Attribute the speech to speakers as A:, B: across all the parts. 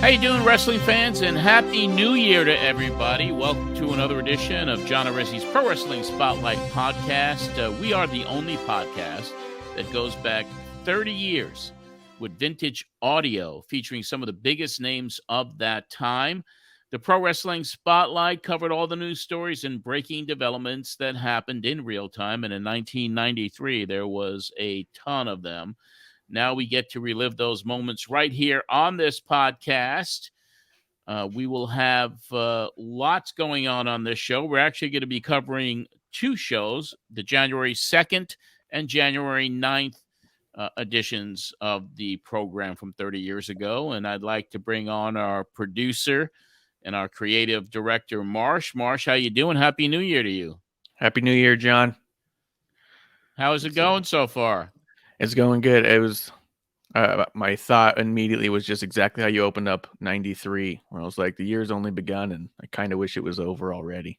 A: How you doing, wrestling fans, and Happy New Year to everybody. Welcome to another edition of John Arezzi's Pro Wrestling Spotlight podcast. We are the only podcast that goes back 30 years with vintage audio featuring some of the biggest names of that time. The Pro Wrestling Spotlight covered all the news stories and breaking developments that happened in real time, and in 1993, there was a ton of them. Now we get to relive those moments right here on this podcast. We will have lots going on this show. We're actually going to be covering two shows, the January 2nd and January 9th editions of the program from 30 years ago. And I'd like to bring on our producer and our creative director, Marsh. Marsh, how you doing? Happy New Year to you.
B: Happy New Year, John.
A: How is it going so far?
B: It's going good. It was my thought immediately was just exactly how you opened up 93, where I was like, the year's only begun, and I kind of wish it was over already.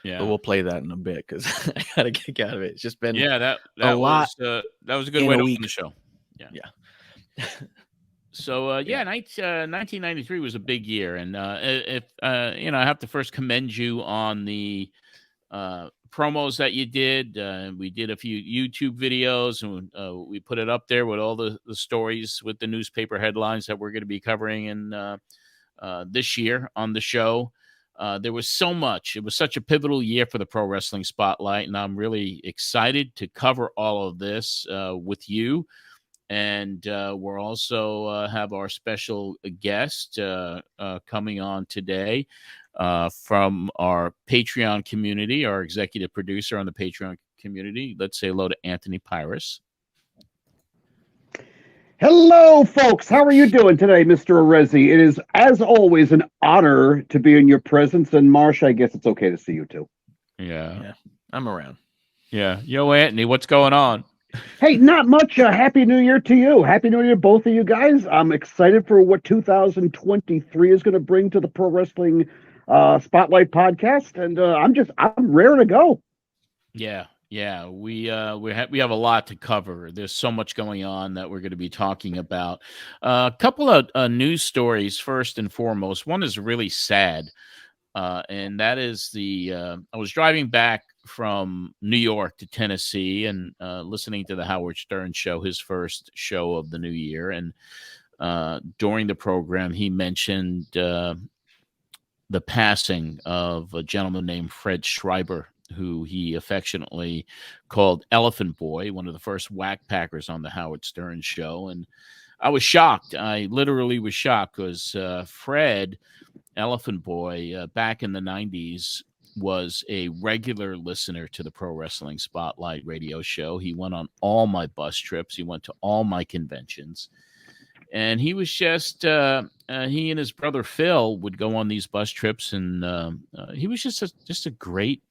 B: Yeah, but we'll play that in a bit because I got a kick out of it. It's just been
A: that was a good way to open the show.
B: Yeah.
A: So 1993 was a big year, and I have to first commend you on the promos that you did. We did a few YouTube videos, and we put it up there with all the stories with the newspaper headlines that we're going to be covering in this year on the show. There was so much. It was such a pivotal year for the Pro Wrestling Spotlight, and I'm really excited to cover all of this with you. And we'll also have our special guest coming on today from our Patreon community, our executive producer on the Patreon community. Let's say hello to Anthony Pyrus.
C: Hello, folks. How are you doing today, Mr. Arezzi? It is, as always, an honor to be in your presence. And Marsh, I guess it's okay to see you too.
A: Yeah,
B: I'm around.
A: Yeah. Yo, Anthony, what's going on?
C: Hey, not much. Happy New Year to you. Happy New Year, both of you guys. I'm excited for what 2023 is going to bring to the Pro Wrestling Spotlight podcast, and I'm raring to go.
A: Yeah. We have a lot to cover. There's so much going on that we're going to be talking about. A couple of news stories first and foremost. One is really sad, and that is I was driving back from New York to Tennessee and listening to the Howard Stern show, his first show of the new year. And during the program, he mentioned the passing of a gentleman named Fred Schreiber, who he affectionately called Elephant Boy, one of the first whack packers on the Howard Stern show. And I was shocked. I literally was shocked because Fred, Elephant Boy, back in the 90s, was a regular listener to the Pro Wrestling Spotlight radio show. He went on all my bus trips. He went to all my conventions. And he was just, he and his brother Phil would go on these bus trips. And he was just a great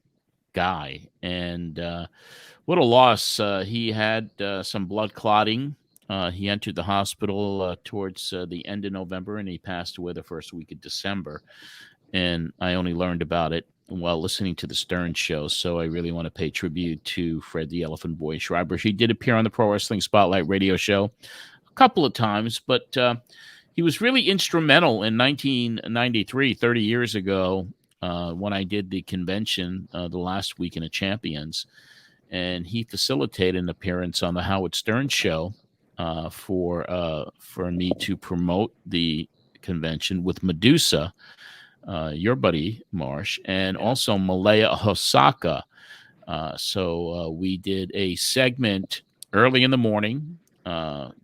A: guy. And what a loss. He had some blood clotting. He entered the hospital towards the end of November, and he passed away the first week of December. And I only learned about it while listening to the Stern show, so I really want to pay tribute to Fred the Elephant Boy Schreiber. He did appear on the Pro Wrestling Spotlight radio show a couple of times, but he was really instrumental in 1993, 30 years ago, when I did the convention the last weekend of Champions, and he facilitated an appearance on the Howard Stern show for me to promote the convention with Medusa, your buddy Marsh, and also Malaya Hosaka. So we did a segment early in the morning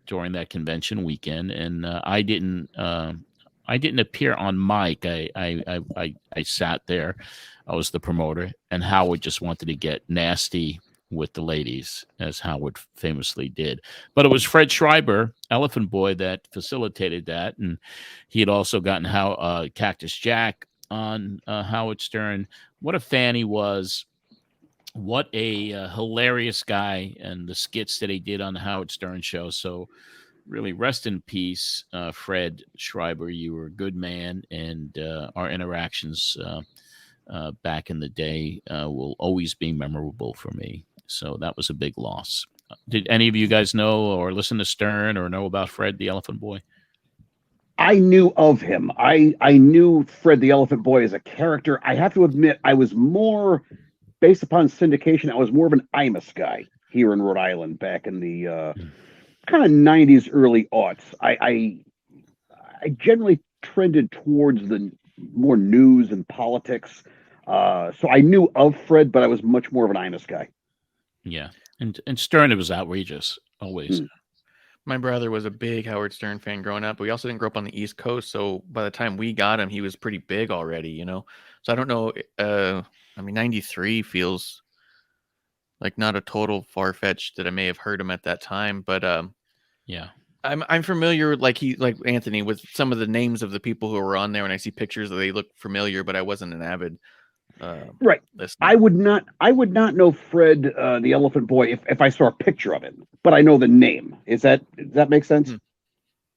A: during that convention weekend, and I didn't appear on mic. I sat there. I was the promoter, and Howard just wanted to get nasty with the ladies, as Howard famously did. But it was Fred Schreiber, Elephant Boy, that facilitated that. And he had also gotten Cactus Jack on Howard Stern. What a fan he was. What a hilarious guy, and the skits that he did on the Howard Stern show. So really rest in peace, Fred Schreiber. You were a good man, and our interactions back in the day will always be memorable for me. So that was a big loss. Did any of you guys know or listen to Stern or know about Fred the Elephant Boy?
C: I knew of him. I knew Fred the Elephant Boy as a character. I have to admit, I was more based upon syndication. I was more of an Imus guy here in Rhode Island back in the kind of 90s, early aughts. I generally trended towards the more news and politics. So I knew of Fred, but I was much more of an Imus guy.
A: Yeah. And Stern, it was outrageous, always.
B: My brother was a big Howard Stern fan growing up, but we also didn't grow up on the East Coast. So by the time we got him, he was pretty big already, you know? So I don't know. I mean, 93 feels like not a total far-fetched that I may have heard him at that time, but
A: yeah.
B: I'm familiar, like Anthony, with some of the names of the people who were on there, and I see pictures that they look familiar, but I wasn't an avid
C: right.
B: listener.
C: I would not know Fred the Elephant Boy if I saw a picture of him, but I know the name. Does that make sense?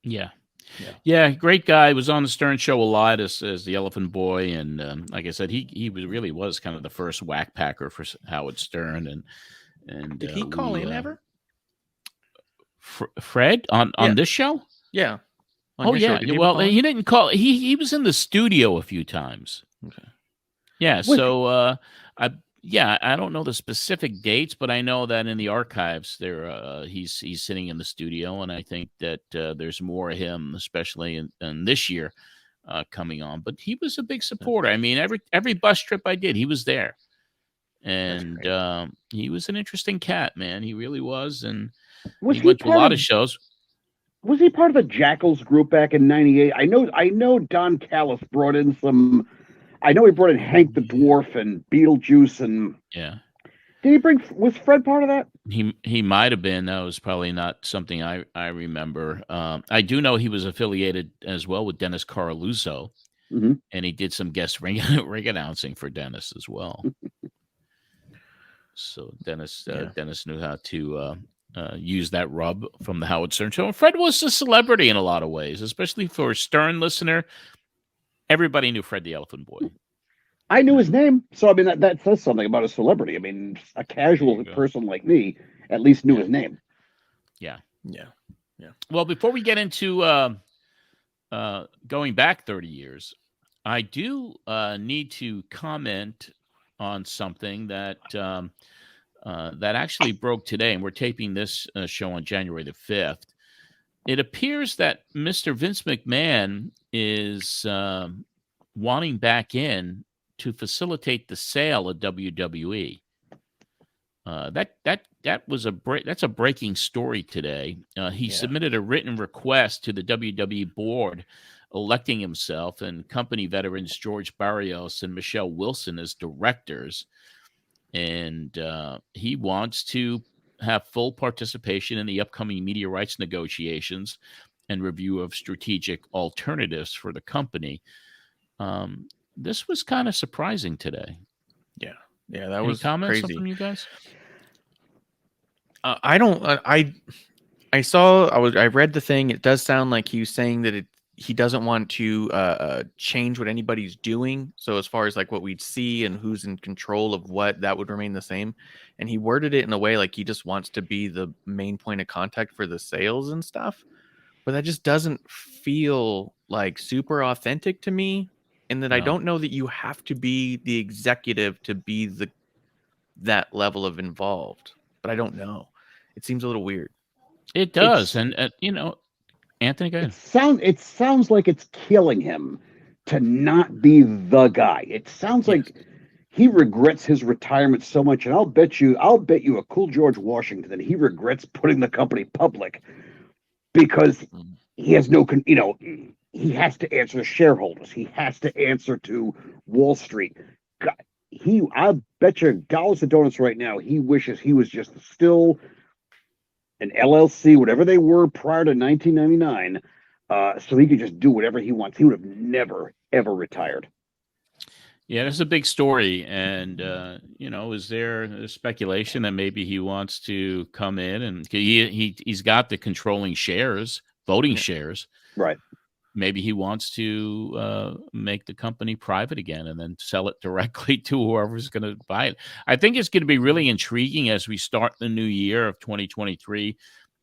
A: Yeah. Yeah, great guy. Was on the Stern Show a lot as the Elephant Boy, and like I said, he really was kind of the first whack packer for Howard Stern. And
B: did he call in ever?
A: Fred on this show?
B: Yeah.
A: Oh yeah. Well, he didn't call. He was in the studio a few times.
B: Okay.
A: Yeah. So I don't know the specific dates, but I know that in the archives there he's sitting in the studio, and I think that there's more of him, especially in this year coming on. But he was a big supporter. I mean, every bus trip I did, he was there, and he was an interesting cat, man. He really was, and he went to a lot of shows.
C: Was he part of the Jackals group back in '98? I know Don Callis brought in some. I know he brought in Hank the Dwarf and Beetlejuice and was Fred part of that?
A: He might have been. That was probably not something I remember. I do know he was affiliated as well with Dennis Carluso, and he did some guest ring announcing for Dennis as well. So Dennis knew how to use that rub from the Howard Stern Show. And Fred was a celebrity in a lot of ways, especially for a Stern listener. Everybody knew Fred the Elephant Boy.
C: I knew his name, so I mean that says something about a celebrity. I mean, a casual person like me at least knew his name.
A: Yeah.
B: Yeah.
A: Well, before we get into going back 30 years, I do need to comment on something that that actually broke today, and we're taping this show on January the 5th. It appears that Mr. Vince McMahon is wanting back in to facilitate the sale of WWE. That was that's a breaking story today. He submitted a written request to the WWE board, electing himself and company veterans George Barrios and Michelle Wilson as directors. And he wants to have full participation in the upcoming media rights negotiations and review of strategic alternatives for the company. This was kind of surprising today.
B: Yeah, that was crazy.
A: From you guys?
B: I read the thing. It does sound like he was saying that he doesn't want to change what anybody's doing. So as far as like what we'd see and who's in control of what, that would remain the same. And he worded it in a way like he just wants to be the main point of contact for the sales and stuff. But that just doesn't feel like super authentic to me. And that I don't know that you have to be the executive to be that level of involved. But I don't know. It seems a little weird.
A: It does. And Anthony, go ahead.
C: It sounds like it's killing him to not be the guy. It sounds like he regrets his retirement so much, and I'll bet you a cool George Washington that he regrets putting the company public because he has he has to answer to shareholders. He has to answer to Wall Street. I bet you dollars of donuts right now. He wishes he was just still an LLC, whatever they were prior to 1999, so he could just do whatever he wants. He would have never, ever retired.
A: Yeah, there's a big story. And, is there speculation that maybe he wants to come in and he's got the controlling shares, voting shares.
C: Right.
A: Maybe he wants to make the company private again and then sell it directly to whoever's going to buy it. I think it's going to be really intriguing as we start the new year of 2023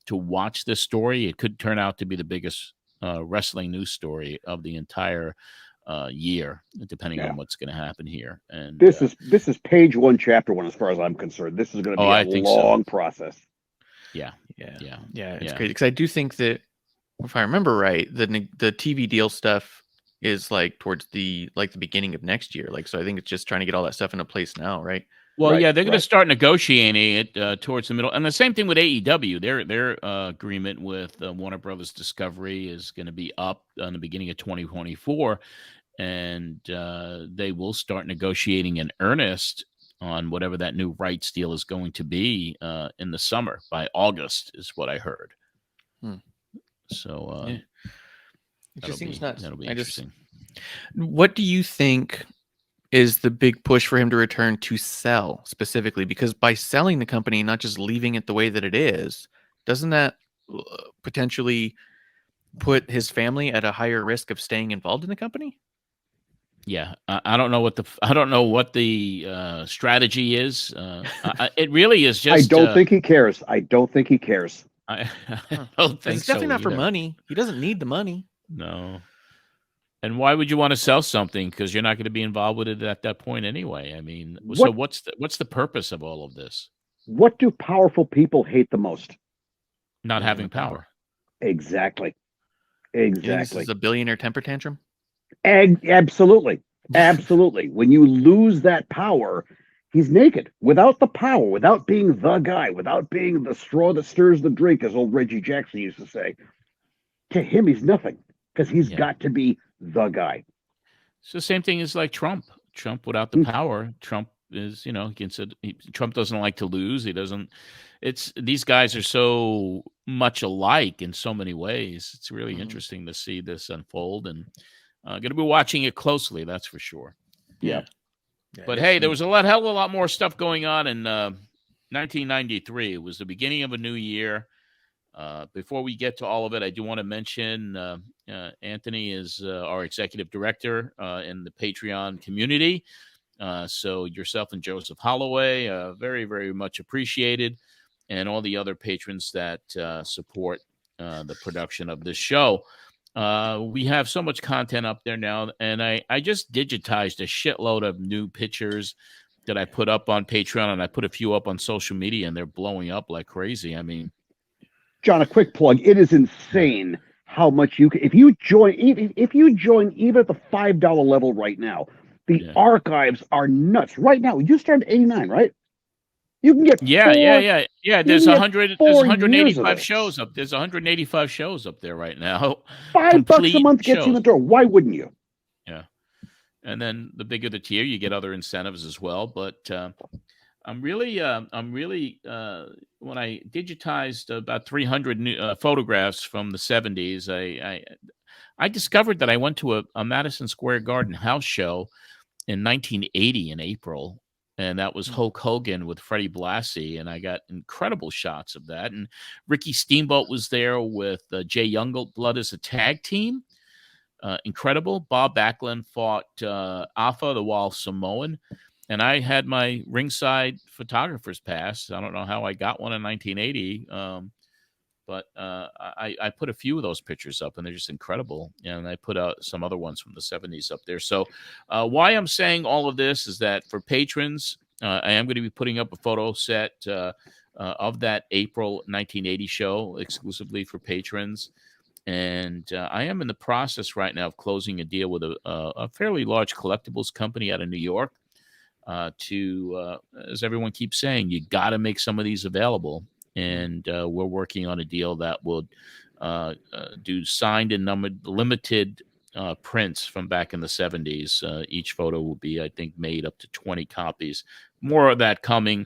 A: to watch this story. It could turn out to be the biggest wrestling news story of the entire year, depending on what's going to happen here. And
C: this is page 1, chapter 1, as far as I'm concerned. This is going to be a long process.
A: Yeah.
B: It's crazy because I do think that, if I remember right, the TV deal stuff is like towards the beginning of next year. Like, so I think it's just trying to get all that stuff into place now, right?
A: Well, they're going to start negotiating it towards the middle, and the same thing with AEW. Their agreement with Warner Brothers Discovery is going to be up in the beginning of 2024, and they will start negotiating in earnest on whatever that new rights deal is going to be in the summer. By August is what I heard. So
B: it just seems nuts.
A: That'll be interesting.
B: What do you think is the big push for him to return to sell specifically? Because by selling the company, not just leaving it the way that it is, doesn't that potentially put his family at a higher risk of staying involved in the company?
A: Yeah, I don't know what the strategy is. It really is just.
C: I don't think he cares. I don't think he cares.
A: I don't think
B: it's definitely not
A: either.
B: for money. He doesn't need the money.
A: No. And why would you want to sell something? Because you're not going to be involved with it at that point anyway. I mean, so what's the purpose of all of this?
C: What do powerful people hate the most?
A: Not having power.
C: Exactly.
B: This is a billionaire temper tantrum?
C: Absolutely. When you lose that power, he's naked. Without the power, without being the guy, without being the straw that stirs the drink, as old Reggie Jackson used to say, to him, he's nothing. Because he's got to be the guy.
A: It's the same thing as like Trump. Trump without the power. Trump is, Trump doesn't like to lose. He doesn't. These guys are so much alike in so many ways. It's really interesting to see this unfold, and going to be watching it closely. That's for sure.
C: Yeah.
A: But hey, there was hell of a lot more stuff going on in 1993. It was the beginning of a new year. Before we get to all of it, I do want to mention Anthony is our executive director in the Patreon community. So yourself and Joseph Holloway, very, very much appreciated, and all the other patrons that support the production of this show. We have so much content up there now, and I just digitized a shitload of new pictures that I put up on Patreon, and I put a few up on social media, and they're blowing up like crazy. I mean,
C: John, a quick plug. It is insane how much you can, if you join even at the $5 level right now, the archives are nuts. Right now, you started 89, right? You can get
A: There's 185 shows up. There's 185 shows up there right now.
C: $5 a month gets you in the door. Why wouldn't you?
A: Yeah. And then the bigger the tier, you get other incentives as well. But I'm really when I digitized about 300 new, photographs from the 70s, I discovered that I went to a Madison Square Garden house show in 1980 in April, and that was Hulk Hogan with Freddie Blassie, and I got incredible shots of that. And Ricky Steamboat was there with Jay Youngblood as a tag team. Incredible. Bob Backlund fought Alpha, the Wild Samoan. And I had my ringside photographer's pass. I don't know how I got one in 1980, but I put a few of those pictures up, and they're just incredible. And I put out some other ones from the 70s up there. So why I'm saying all of this is that for patrons, I am going to be putting up a photo set of that April 1980 show exclusively for patrons. And I am in the process right now of closing a deal with a fairly large collectibles company out of New York. As everyone keeps saying, you got to make some of these available. And we're working on a deal that will do signed and numbered limited prints from back in the 70s. Each photo will be, I think, made up to 20 copies. More of that coming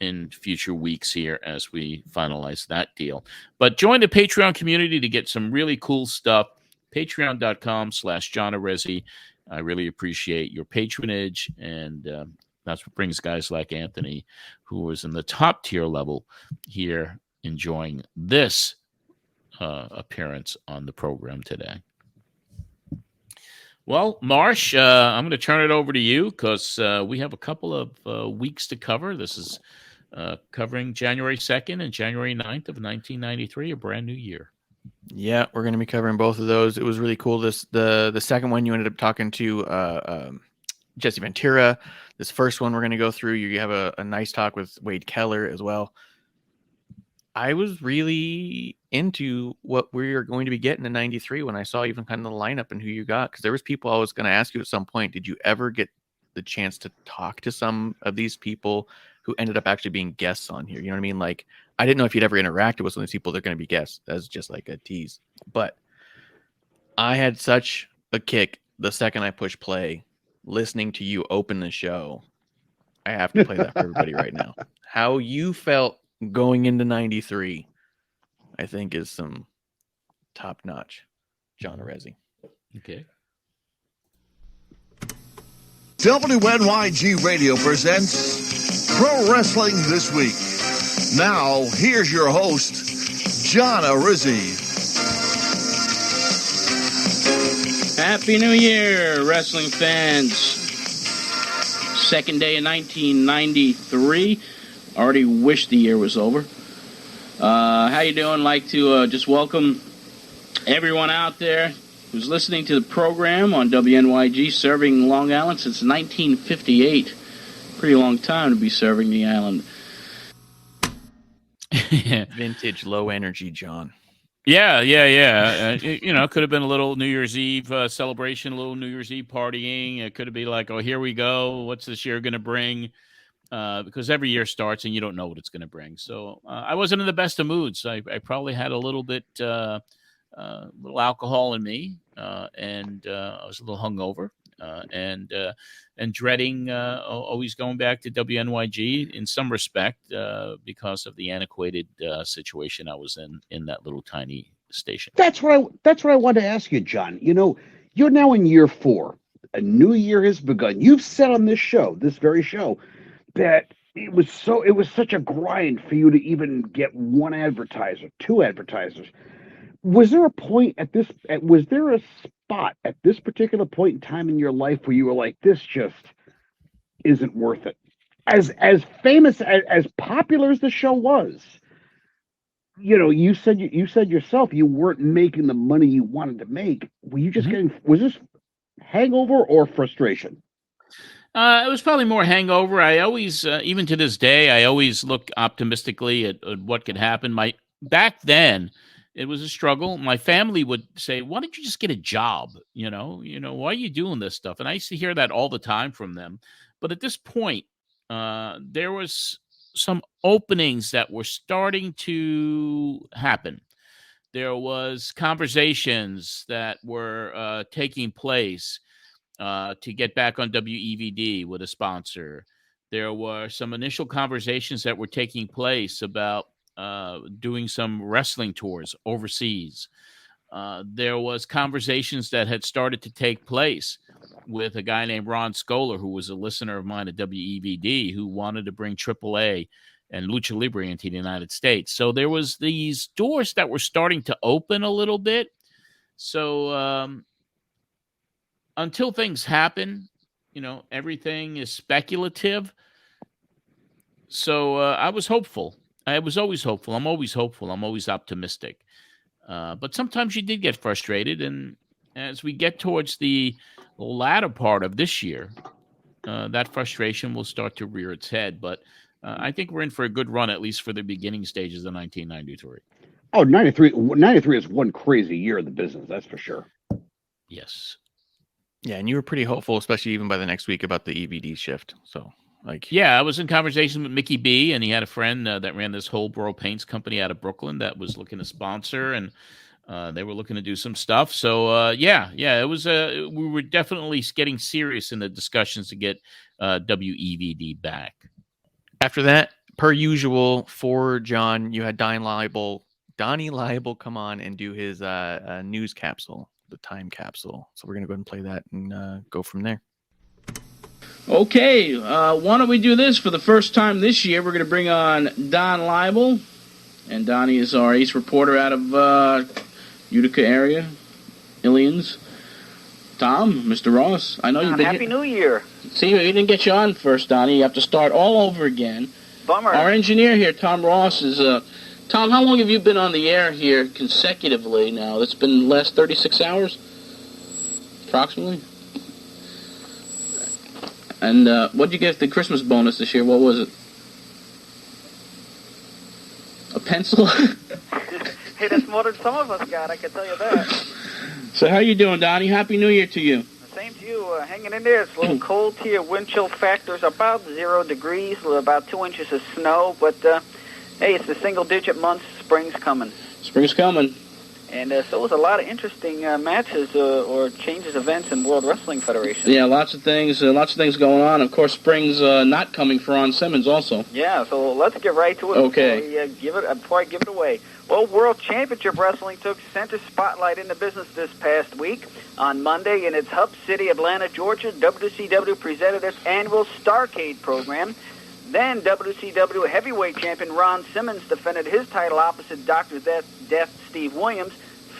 A: in future weeks here as we finalize that deal. But join the Patreon community to get some really cool stuff. Patreon.com/John Arezzi. I really appreciate your patronage, and that's what brings guys like Anthony, who is in the top tier level here, enjoying this appearance on the program today. Well, Marsh, I'm going to turn it over to you because we have a couple of weeks to cover. This is covering January 2nd and January 9th of 1993, a brand new year.
B: Yeah, we're going to be covering both of those. It was really cool. The second one, you ended up talking to Jesse Ventura. This first one we're going to go through, you have a nice talk with Wade Keller as well. I was really into what we are going to be getting in 93 when I saw even kind of the lineup and who you got, because there was people I was going to ask you at some point, did you ever get the chance to talk to some of these people who ended up actually being guests on here? You know what I mean? Like, I didn't know if you'd ever interacted with some of these people that are going to be guests. That's just like a tease. But I had such a kick the second I pushed play, listening to you open the show. I have to play that for everybody right now. How you felt going into 93, I think, is some top-notch John Arezzi.
A: Okay.
D: WNYG Radio presents Pro Wrestling This Week. Now, here's your host, John Arezzi.
E: Happy New Year, wrestling fans. Second day of 1993. Already wish the year was over. How you doing? Like to just welcome everyone out there who's listening to the program on WNYG, serving Long Island since 1958. Pretty long time to be serving the island.
B: Vintage low energy John.
A: Yeah. It could have been a little New Year's Eve celebration, a little New Year's Eve partying. It could have been like, oh, here we go. What's this year going to bring? Because every year starts and you don't know what it's going to bring. So I wasn't in the best of moods. I probably had a little bit, little alcohol in me, and I was a little hungover, and dreading always going back to WNYG in some respect because of the antiquated situation I was in that little tiny station.
C: That's what I wanted to ask you, John. You know, you're now in year 4. A new year has begun. You've said on this very show, that it was such a grind for you to even get one advertiser, 2 advertisers. Was there a point was there a spot at this particular point in time in your life where you were like, this just isn't worth it? As famous, as popular as the show was, you know, you said yourself you weren't making the money you wanted to make. Were you just was this hangover or frustration?
A: It was probably more hangover. I always, even to this day, I always look optimistically at what could happen. Back then, it was a struggle. My family would say, "Why don't you just get a job? You know, why are you doing this stuff?" And I used to hear that all the time from them. But at this point, there was some openings that were starting to happen. There was conversations that were taking place to get back on WEVD with a sponsor. There were some initial conversations that were taking place about doing some wrestling tours overseas. There was conversations that had started to take place with a guy named Ron Scholar, who was a listener of mine at WEVD, who wanted to bring AAA and Lucha Libre into the United States. So there was these doors that were starting to open a little bit. So until things happen, everything is speculative. So I was hopeful. I was always hopeful. I'm always hopeful. I'm always optimistic. But sometimes you did get frustrated. And as we get towards the latter part of this year, that frustration will start to rear its head. But I think we're in for a good run, at least for the beginning stages of 1993.
C: Oh, 93 is one crazy year in the business. That's for sure.
A: Yes.
B: Yeah, and you were pretty hopeful, especially even by the next week, about the EVD shift. So,
A: I was in conversation with Mickey B, and he had a friend that ran this Holbrook Paints company out of Brooklyn that was looking to sponsor, and they were looking to do some stuff. So, it was. We were definitely getting serious in the discussions to get WEVD back.
B: After that, per usual, for John, you had Donny Laible come on and do his news capsule, the time capsule. So we're going to go ahead and play that and go from there.
E: Okay, why don't we do this for the first time this year? We're going to bring on Don Laible, and Donnie is our ace reporter out of Utica area, Illions. Tom, Mr. Ross, I know you've been
F: Happy New Year.
E: See, we didn't get you on first, Donnie. You have to start all over again.
F: Bummer.
E: Our engineer here, Tom Ross, is Tom, how long have you been on the air here consecutively now? It's been the last 36 hours, approximately. And what did you get the Christmas bonus this year? What was it? A pencil?
F: Hey, that's more than some of us got, I can tell you that.
E: So how you doing, Donnie? Happy New Year to you.
F: Same to you. Hanging in there. It's a little cold here. Wind chill factor's about 0 degrees, about 2 inches of snow. But, hey, it's the single-digit months. Spring's coming.
E: Spring's coming.
F: And so was a lot of interesting matches or changes, events in World Wrestling Federation.
E: Yeah, lots of things going on. Of course, spring's not coming for Ron Simmons also.
F: Yeah, so let's get right to it.
E: Okay.
F: Before I give it away. Well, World Championship Wrestling took center spotlight in the business this past week. On Monday, in its hub city, Atlanta, Georgia, WCW presented its annual Starrcade program. Then WCW heavyweight champion Ron Simmons defended his title opposite Dr. Death Steve Williams,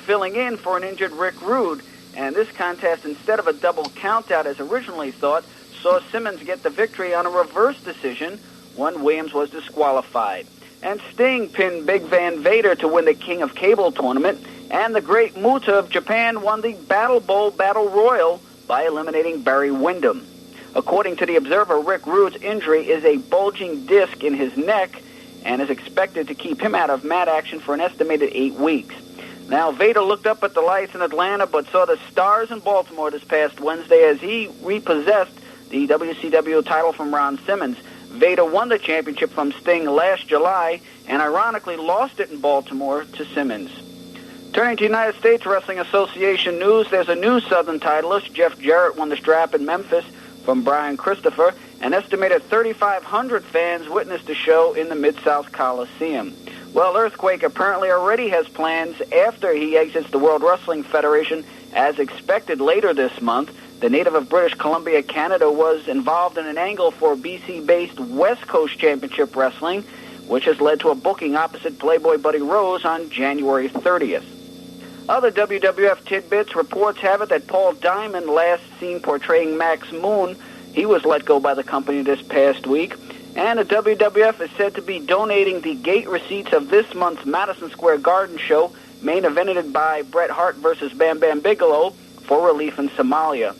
F: filling in for an injured Rick Rude. And this contest, instead of a double countout as originally thought, saw Simmons get the victory on a reverse decision when Williams was disqualified. And Sting pinned Big Van Vader to win the King of Cable tournament, and the Great Muta of Japan won the Battle Bowl Battle Royal by eliminating Barry Windham. According to the Observer, Rick Rude's injury is a bulging disc in his neck and is expected to keep him out of mat action for an estimated 8 weeks. Now, Vader looked up at the lights in Atlanta but saw the stars in Baltimore this past Wednesday as he repossessed the WCW title from Ron Simmons. Vader won the championship from Sting last July and ironically lost it in Baltimore to Simmons. Turning to United States Wrestling Association news, there's a new Southern titleist. Jeff Jarrett won the strap in Memphis from Brian Christopher. An estimated 3,500 fans witnessed the show in the Mid-South Coliseum. Well, Earthquake apparently already has plans after he exits the World Wrestling Federation as expected later this month. The native of British Columbia, Canada, was involved in an angle for BC-based West Coast Championship Wrestling, which has led to a booking opposite Playboy Buddy Rose on January 30th. Other WWF tidbits, reports have it that Paul Diamond, last seen portraying Max Moon, he was let go by the company this past week. And the WWF is said to be donating the gate receipts of this month's Madison Square Garden show, main evented by Bret Hart versus Bam Bam Bigelow, for relief in Somalia.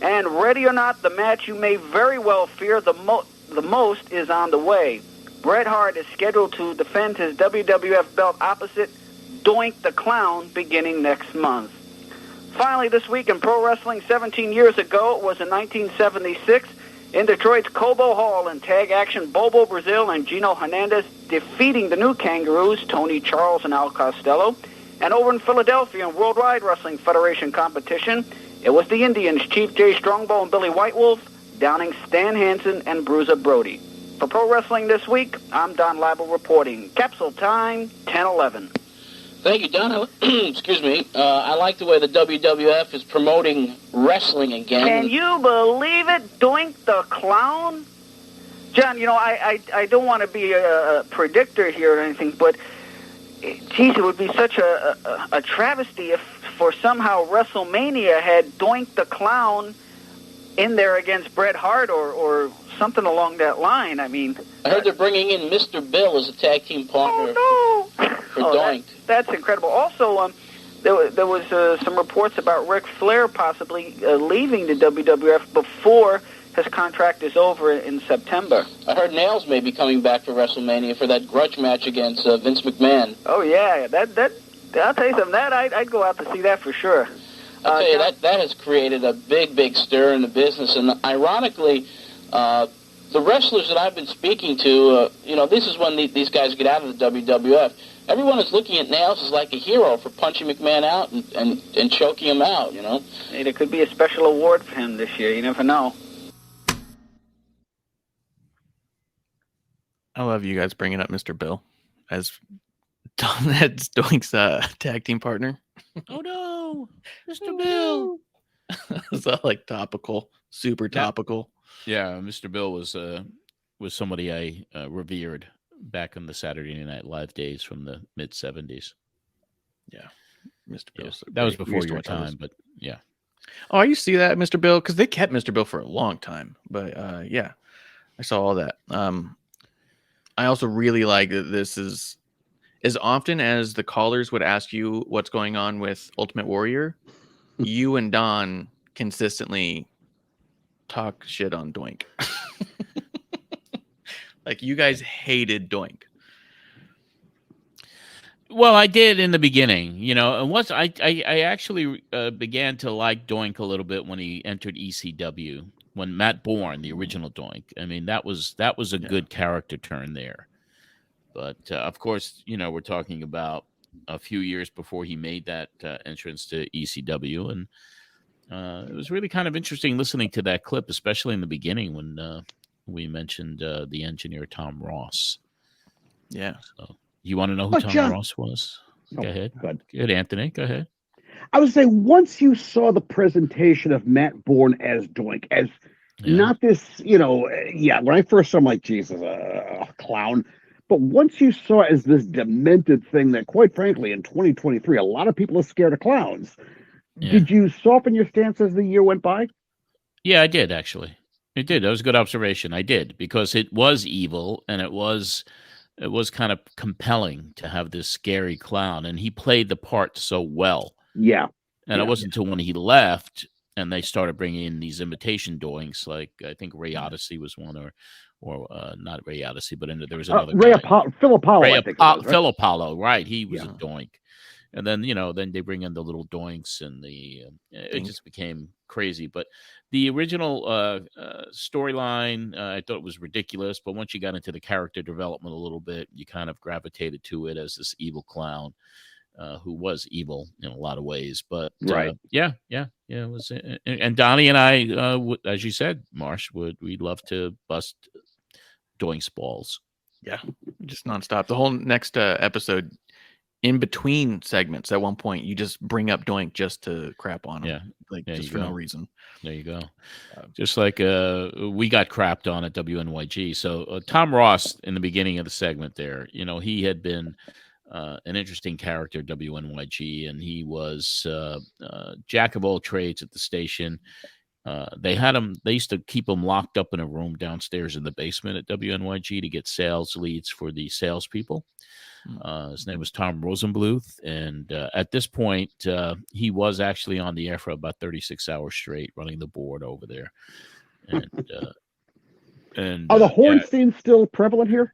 F: And ready or not, the match you may very well fear the most is on the way. Bret Hart is scheduled to defend his WWF belt opposite Doink the Clown beginning next month. Finally, this week in pro wrestling, 17 years ago, it was in 1976, in Detroit's Cobo Hall in tag action, Bobo Brazil and Gino Hernandez defeating the new Kangaroos, Tony Charles and Al Costello. And over in Philadelphia in Worldwide Wrestling Federation competition, it was the Indians, Chief Jay Strongbow and Billy Whitewolf, downing Stan Hansen and Bruiser Brody. For Pro Wrestling This Week, I'm Don Laible reporting. Capsule time, 10:11.
E: Thank you, Don. Excuse me. I like the way the WWF is promoting wrestling again.
F: Can you believe it? Doink the Clown? John, you know, I don't want to be a predictor here or anything, but, geez, it would be such a travesty if for somehow WrestleMania had Doink the Clown in there against Bret Hart or something along that line. I mean,
E: I heard they're bringing in Mr. Bill as a tag team partner for Doink.
F: That's incredible. Also, there was some reports about Ric Flair possibly leaving the WWF before his contract is over in September.
E: I heard Nails may be coming back for WrestleMania for that grudge match against Vince McMahon.
F: Oh yeah, that I'll tell you something. That I'd go out to see that for sure.
E: I'll tell you, that has created a big stir in the business. And ironically, the wrestlers that I've been speaking to, this is when these guys get out of the WWF. Everyone is looking at Nails as like a hero for punching McMahon out and choking him out,
F: Hey, there could be a special award for him this year. You never know.
B: I love you guys bringing up Mr. Bill as Doink's tag team partner.
A: Oh no, Mr. Bill!
B: Is that like topical, super topical?
A: Yeah, Mr. Bill was somebody I revered back in the Saturday Night Live days from the mid '70s.
B: Yeah, Mr. Bill.
A: Yeah, that was before your time, but yeah.
B: Oh, I used to see that Mr. Bill because they kept Mr. Bill for a long time. But yeah, I saw all that. I also really like that this is as often as the callers would ask you what's going on with Ultimate Warrior, you and Don consistently talk shit on Doink. Like, you guys hated Doink.
A: Well, I did in the beginning, and once I actually began to like Doink a little bit when he entered ECW, when Matt Bourne, the original Doink. I mean, that was a good character turn there. But of course, we're talking about a few years before he made that entrance to ECW, and it was really kind of interesting listening to that clip, especially in the beginning when we mentioned the engineer Tom Ross.
B: Yeah.
A: So, you want to know who Tom Ross was? Go ahead. Good, Anthony. Go ahead.
C: I would say once you saw the presentation of Matt Bourne as Doink, as not this, when I first saw him, like, Jesus, a clown. But once you saw it as this demented thing that, quite frankly, in 2023, a lot of people are scared of clowns. Yeah. Did you soften your stance as the year went by?
A: Yeah, I did, actually. It did. That was a good observation. I did, because it was evil, and it was kind of compelling to have this scary clown, and he played the part so well.
C: Yeah.
A: And it wasn't until when he left and they started bringing in these imitation Doinks, like I think Ray Odyssey was one, or not Ray Odyssey, but there was another guy.
C: Phil Apollo.
A: Phil Apollo, right? He was a Doink. And then, then they bring in the little Doinks, and it just became crazy. But the original storyline, I thought was ridiculous. But once you got into the character development a little bit, you kind of gravitated to it as this evil clown who was evil in a lot of ways. But it was. And Donnie and I, as you said, Marsh, we'd love to bust Doink's balls.
B: Yeah, just nonstop. The whole next episode. In between segments, at one point, you just bring up Doink just to crap on him. Yeah. Just for no reason.
A: There you go. Just like we got crapped on at WNYG. So Tom Ross, in the beginning of the segment there, he had been an interesting character at WNYG, and he was jack of all trades at the station. They used to keep him locked up in a room downstairs in the basement at WNYG to get sales leads for the salespeople. His name was Tom Rosenbluth, and at this point, he was actually on the air for about 36 hours straight, running the board over there. And
C: are the Hornsteins still prevalent here?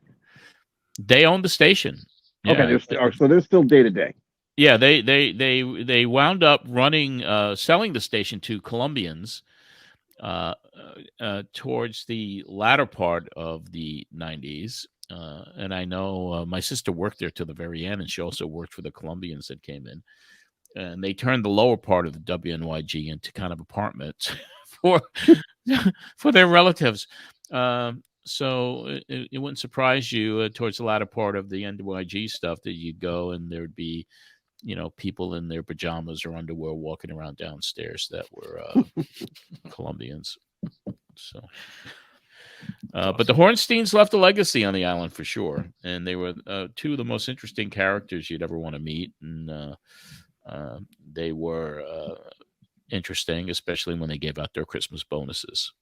A: They own the station.
C: Yeah. Okay, so they're still day to day.
A: Yeah, they wound up running, selling the station to Colombians towards the latter part of the 90s. And I know my sister worked there to the very end, and she also worked for the Colombians that came in. And they turned the lower part of the WNYG into kind of apartments for their relatives. So it wouldn't surprise you towards the latter part of the NYG stuff that you'd go and there'd be, people in their pajamas or underwear walking around downstairs that were Colombians. So. But the Hornsteins left a legacy on the island for sure, and they were two of the most interesting characters you'd ever want to meet, and they were interesting, especially when they gave out their Christmas bonuses.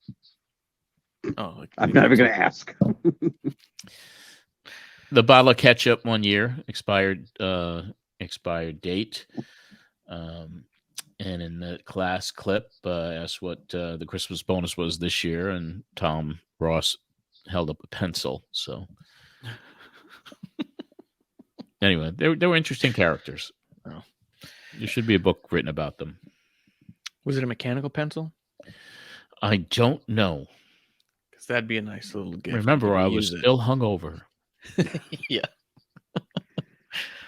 C: Oh, I'm never going to ask.
A: The bottle of ketchup one year expired date. And in the class clip, asked what the Christmas bonus was this year, and Tom Ross held up a pencil. So, anyway, they were interesting characters. Oh. There should be a book written about them.
B: Was it a mechanical pencil?
A: I don't know.
B: Because that'd be a nice little gift.
A: Remember, I was still hungover.
B: Yeah.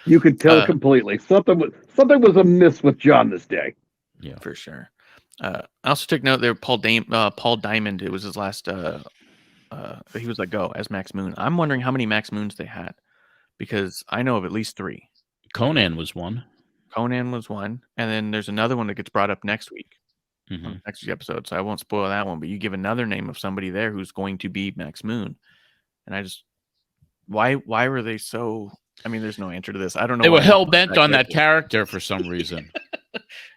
C: You could tell completely. Something was amiss with John this day.
B: Yeah, for sure. I also took note there. Paul Diamond. It was his last. He was let go as Max Moon. I'm wondering how many Max Moons they had, because I know of at least 3.
A: Conan was one.
B: And then there's another one that gets brought up next week, next week's episode. So I won't spoil that one. But you give another name of somebody there who's going to be Max Moon, and I just why were they so? I mean, there's no answer to this. I don't know.
A: They were hell bent on that character for some reason.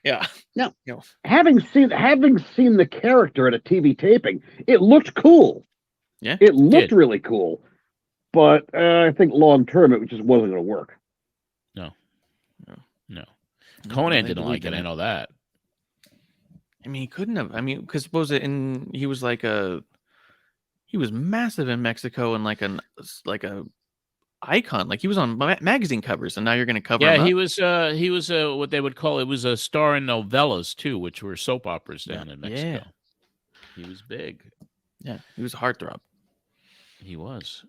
B: Yeah.
C: Now, having seen the character at a TV taping, it looked cool.
B: Yeah,
C: it looked really cool. But I think long term, it just wasn't going to work.
A: No. Conan didn't like it. I know that.
B: I mean, he couldn't have. I mean, because was it in? He was he was massive in Mexico and like a icon. Like he was on magazine covers, and now you're going to cover him up?
A: He was what they would call, it was a star in novellas too, which were soap operas down in Mexico. Yeah. He was big.
B: Yeah, he was a heartthrob.
A: He was.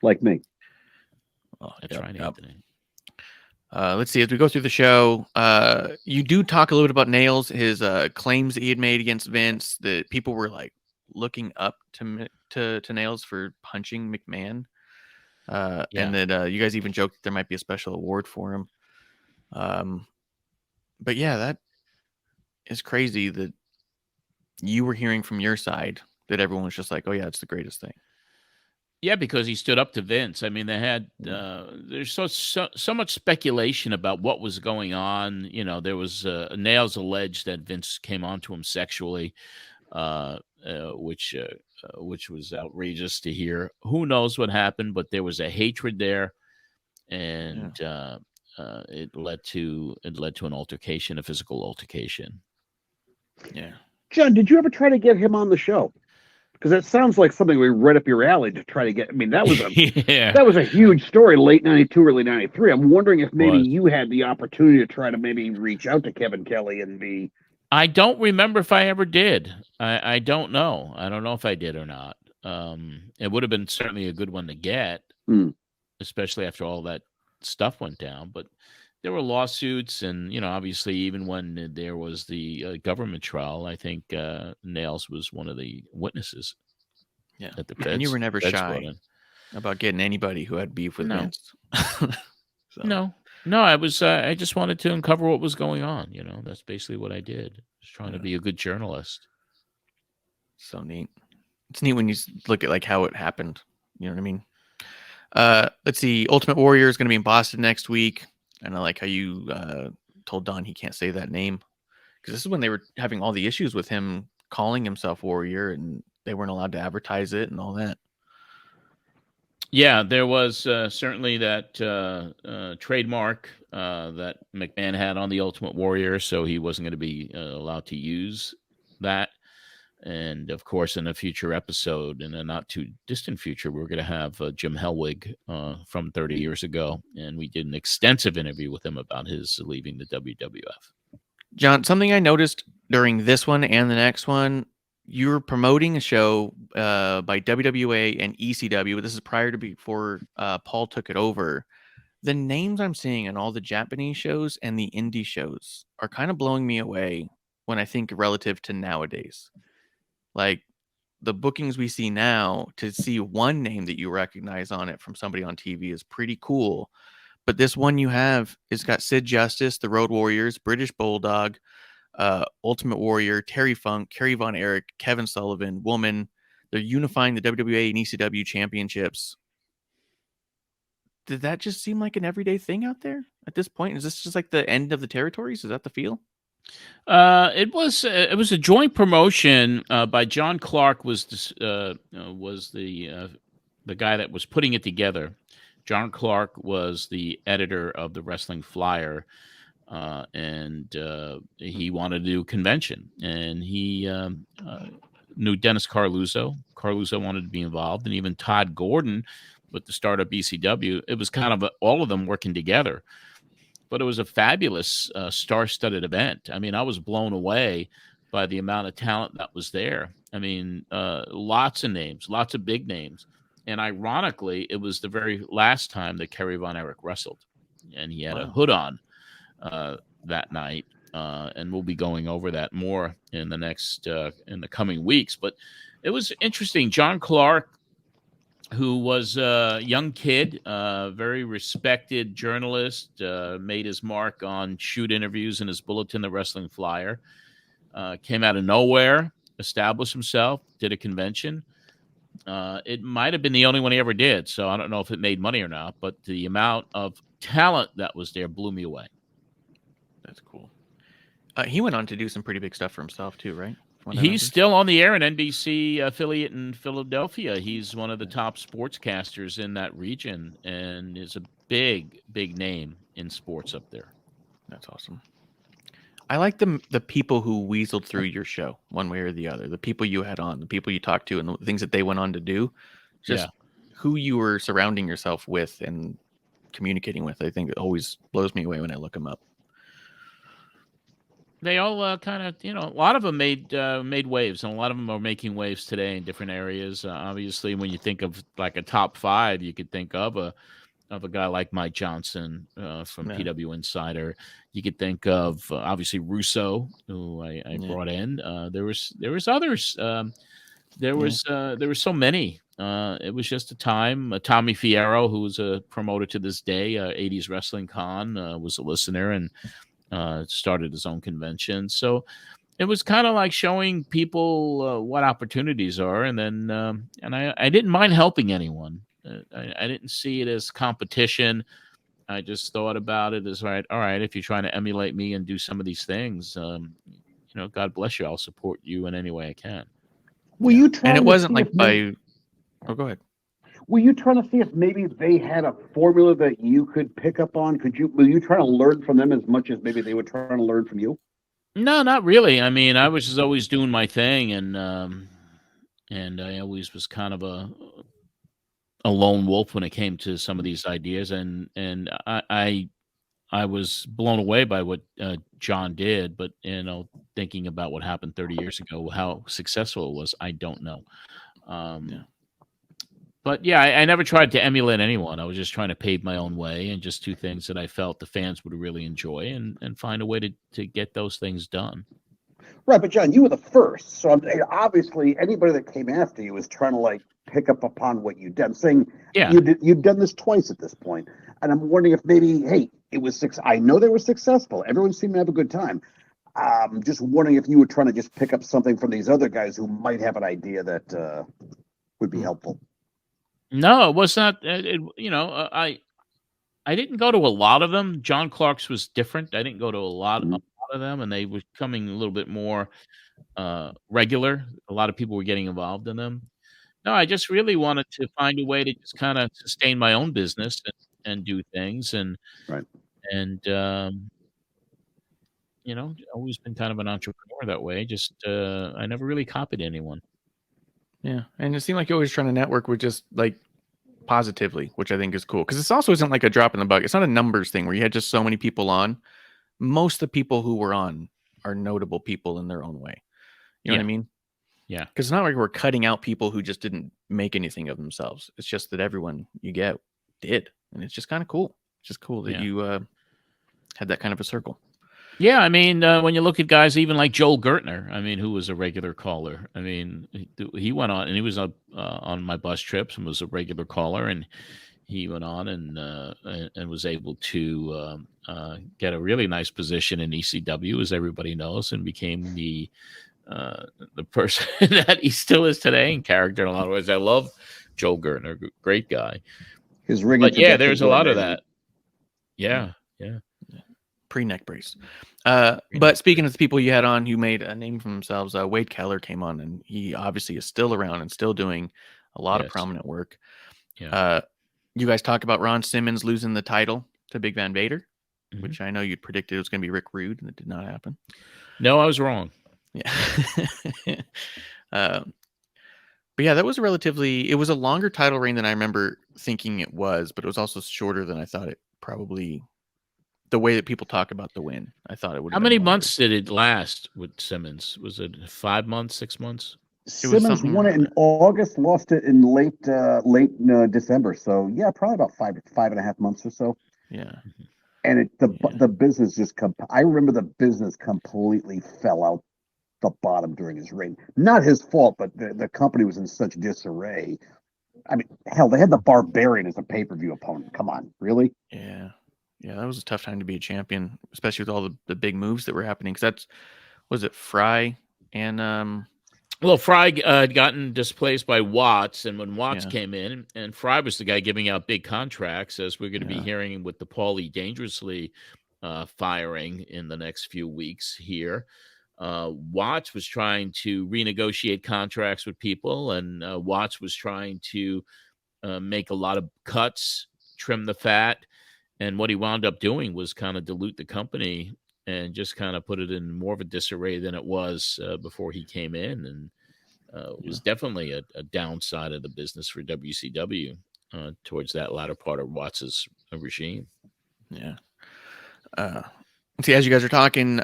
C: Like me.
A: Oh, that's right, Anthony.
B: Let's see, as we go through the show, you do talk a little bit about Nails, his claims that he had made against Vince, that people were like looking up to Nails for punching McMahon. And that you guys even joked that there might be a special award for him. But yeah, that is crazy that you were hearing from your side that everyone was just like, oh yeah, it's the greatest thing.
A: Yeah, because he stood up to Vince. I mean, they had there's so much speculation about what was going on. You know, there was Nails alleged that Vince came on to him sexually, which was outrageous to hear. Who knows what happened, but there was a hatred there, and it led to an altercation, a physical altercation.
B: Yeah.
C: John, did you ever try to get him on the show? Because that sounds like something we right up your alley to try to get. I mean, that was a that was a huge story, late '92, early '93. I'm wondering if maybe you had the opportunity to try to maybe reach out to Kevin Kelly and be.
A: I don't remember if I ever did. I don't know. I don't know if I did or not. It would have been certainly a good one to get, especially after all that stuff went down. But there were lawsuits, and obviously, even when there was the government trial, I think Nails was one of the witnesses.
B: Yeah,
A: at the
B: and you were never shy about getting anybody who had beef with Vince.
A: No, I was. I just wanted to uncover what was going on. That's basically what I did. Just trying to be a good journalist.
B: So neat. It's neat when you look at like how it happened. You know what I mean? Let's see. Ultimate Warrior is going to be in Boston next week. And I like how you told Don he can't say that name, because this is when they were having all the issues with him calling himself Warrior, and they weren't allowed to advertise it and all that.
A: Yeah, there was certainly that trademark that McMahon had on the Ultimate Warrior, so he wasn't going to be allowed to use that. And of course, in a future episode, in a not too distant future, we're going to have Jim Hellwig from 30 years ago. And we did an extensive interview with him about his leaving the WWF.
B: John, something I noticed during this one and the next one, you were promoting a show by WWA and ECW, but this is before Paul took it over. The names I'm seeing in all the Japanese shows and the indie shows are kind of blowing me away when I think relative to nowadays. Like the bookings we see now, to see one name that you recognize on it from somebody on TV is pretty cool. But this one you have is got Sid Justice, the Road Warriors, British Bulldog, Ultimate Warrior, Terry Funk, Kerry Von Erich, Kevin Sullivan, Woman. They're unifying the WWA and ECW championships. Did that just seem like an everyday thing out there at this point? Is this just like the end of the territories? Is that the feel?
A: It was a joint promotion by John Clark was the guy that was putting it together. John Clark was the editor of the Wrestling Flyer, and he wanted to do a convention, and he knew Dennis Carluzzo. Carluzzo wanted to be involved, and even Todd Gordon with the startup ECW. It was kind of all of them working together. But it was a fabulous star-studded event. I mean, I was blown away by the amount of talent that was there. I mean, lots of names, lots of big names. And ironically, it was the very last time that Kerry Von Erich wrestled. And he had a hood on that night. And we'll be going over that more in the coming weeks. But it was interesting. John Clark, who was a young kid, very respected journalist, made his mark on shoot interviews in his bulletin, The Wrestling Flyer, came out of nowhere, established himself, did a convention. It might have been the only one he ever did, so I don't know if it made money or not, but the amount of talent that was there blew me away.
B: That's cool. He went on to do some pretty big stuff for himself too, right?
A: He's still on the air, an NBC affiliate in Philadelphia. He's one of the top sportscasters in that region and is a big, big name in sports up there.
B: That's awesome. I like the people who weaseled through your show one way or the other, the people you had on, the people you talked to, and the things that they went on to do. Just who you were surrounding yourself with and communicating with. I think it always blows me away when I look them up.
A: They all kind of, a lot of them made waves, and a lot of them are making waves today in different areas. Obviously, when you think of like a top 5, you could think of a guy like Mike Johnson from PW Insider. You could think of obviously Russo, who I brought in. There was others. There was so many. It was just a time. Tommy Fierro, who was a promoter to this day, 80s Wrestling Con, was a listener and started his own convention. So it was kind of like showing people what opportunities are. And then and I didn't mind helping anyone. I didn't see it as competition. I just thought about it as, all right, if you're trying to emulate me and do some of these things, God bless you. I'll support you in any way I can.
C: Were you trying?
B: And it wasn't like by. Oh, go ahead.
C: Were you trying to see if maybe they had a formula that you could pick up on? Were you trying to learn from them as much as maybe they were trying to learn from you?
A: No, not really. I mean, I was just always doing my thing, and I always was kind of a lone wolf when it came to some of these ideas, and I was blown away by what John did, but thinking about what happened 30 years ago, how successful it was, I don't know. But yeah, I never tried to emulate anyone. I was just trying to pave my own way and just do things that I felt the fans would really enjoy and find a way to get those things done.
C: Right, but John, you were the first. So obviously anybody that came after you was trying to pick up upon what you did. I'm saying you've done this twice at this point. And I'm wondering if maybe, hey, it was I know they were successful. Everyone seemed to have a good time. Just wondering if you were trying to just pick up something from these other guys who might have an idea that would be helpful.
A: No, it was not. I didn't go to a lot of them. John Clark's was different. I didn't go to a lot of them, and they were coming a little bit more regular. A lot of people were getting involved in them. No, I just really wanted to find a way to just kind of sustain my own business and do things, and always been kind of an entrepreneur that way. Just I never really copied anyone.
B: Yeah, and it seemed like you're always trying to network with just positively, which I think is cool. Because this also isn't like a drop in the bucket. It's not a numbers thing where you had just so many people on. Most of the people who were on are notable people in their own way. You know what I mean?
A: Yeah.
B: Because it's not like we're cutting out people who just didn't make anything of themselves. It's just that everyone you get did. And it's just kind of cool. It's just cool that you had that kind of a circle.
A: Yeah, I mean, when you look at guys even like Joel Gertner, I mean, who was a regular caller. I mean, he went on, and he was on my bus trips and was a regular caller, and he went on and was able to get a really nice position in ECW, as everybody knows, and became the person that he still is today in character in a lot of ways. I love Joel Gertner, great guy.
C: His ring,
A: but yeah, there's a lot of that. Yeah.
B: Pre-neck brace. But speaking of the people you had on who made a name for themselves, Wade Keller came on, and he obviously is still around and still doing a lot of prominent work. Yeah. You guys talk about Ron Simmons losing the title to Big Van Vader, which I know you predicted it was going to be Rick Rude, and it did not happen.
A: No, I was wrong.
B: Yeah. But yeah, that was it was a longer title reign than I remember thinking it was, but it was also shorter than I thought it probably. The way that people talk about the win, I thought it would.
A: How many months did it last with Simmons? Was it 5 months, 6 months?
C: Simmons won it in August, lost it in late December. So yeah, probably about 5.5 months or so.
B: Yeah,
C: and the business just I remember the business completely fell out the bottom during his reign. Not his fault, but the company was in such disarray. I mean, hell, they had the Barbarian as a pay-per-view opponent. Come on, really?
B: Yeah. Yeah, that was a tough time to be a champion, especially with all the big moves that were happening. Because was it Fry and
A: Well, Fry had gotten displaced by Watts, and when Watts came in, and Fry was the guy giving out big contracts, as we're going to be hearing with the Paulie Dangerously firing in the next few weeks here. Watts was trying to renegotiate contracts with people, and Watts was trying to make a lot of cuts, trim the fat. And what he wound up doing was kind of dilute the company and just kind of put it in more of a disarray than it was before he came in. And it was definitely a downside of the business for WCW towards that latter part of Watts's regime.
B: Yeah. See, as you guys are talking,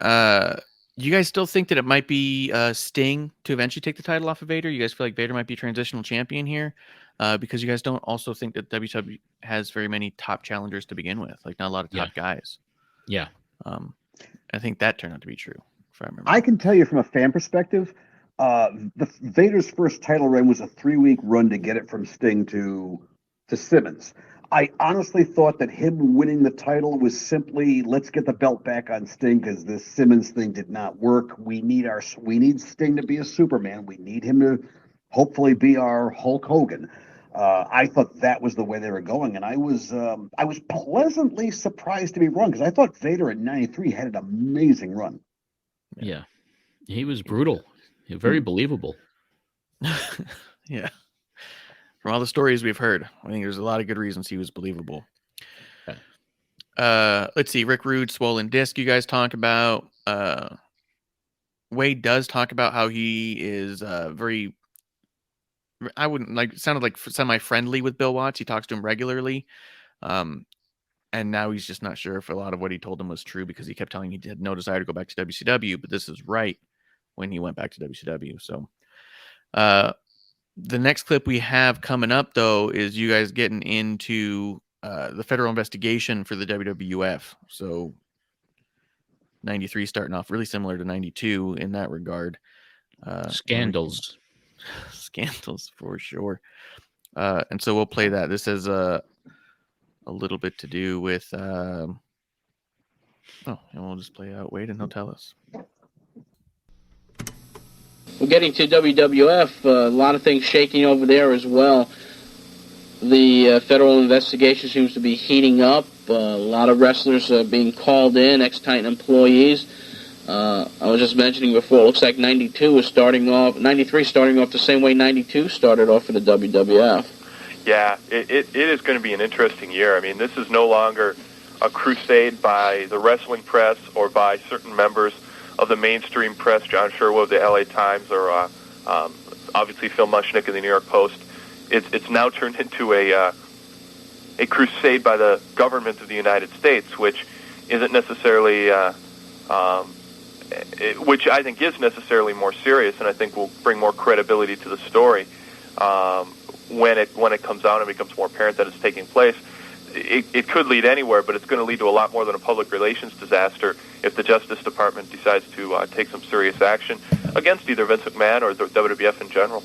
B: you guys still think that it might be Sting to eventually take the title off of Vader? You guys feel like Vader might be transitional champion here? Because you guys don't also think that WWE has very many top challengers to begin with, like not a lot of top guys.
A: Yeah.
B: I think that turned out to be true, if I remember.
C: I can tell you from a fan perspective, the Vader's first title reign was a 3-week run to get it from Sting to Simmons. I honestly thought that him winning the title was simply, let's get the belt back on Sting because this Simmons thing did not work. We need Sting to be a Superman. We need him to hopefully be our Hulk Hogan. I thought that was the way they were going, and I was pleasantly surprised to be wrong because I thought Vader in '93 had an amazing run.
A: Yeah, he was brutal, very believable.
B: Yeah, from all the stories we've heard, I think there's a lot of good reasons he was believable.
A: Okay.
B: Let's see, Rick Rude, swollen disc. You guys talk about. Wade does talk about how he is very. I wouldn't sounded like semi-friendly with Bill Watts. He talks to him regularly. And now he's just not sure if a lot of what he told him was true because he kept telling him he had no desire to go back to WCW, but this is right when he went back to WCW. So the next clip we have coming up, though, is you guys getting into the federal investigation for the WWF. So 93 starting off really similar to 92 in that regard.
A: Scandals.
B: Scandals for sure. And so we'll play that. This has a little bit to do with and we'll just play out Wade and he'll tell us.
E: We're getting to WWF, a lot of things shaking over there as well. The federal investigation seems to be heating up. A lot of wrestlers being called in, ex-Titan employees. I was just mentioning before, it looks like 93 starting off the same way 92 started off for the WWF.
G: Yeah, it is going to be an interesting year. I mean, this is no longer a crusade by the wrestling press or by certain members of the mainstream press, John Sherwood of the LA Times, or obviously Phil Mushnick of the New York Post. It's now turned into a crusade by the government of the United States, which isn't necessarily... which I think is necessarily more serious, and I think will bring more credibility to the story when it comes out and becomes more apparent that it's taking place. It could lead anywhere, but it's going to lead to a lot more than a public relations disaster if the Justice Department decides to take some serious action against either Vince McMahon or the WWF in general.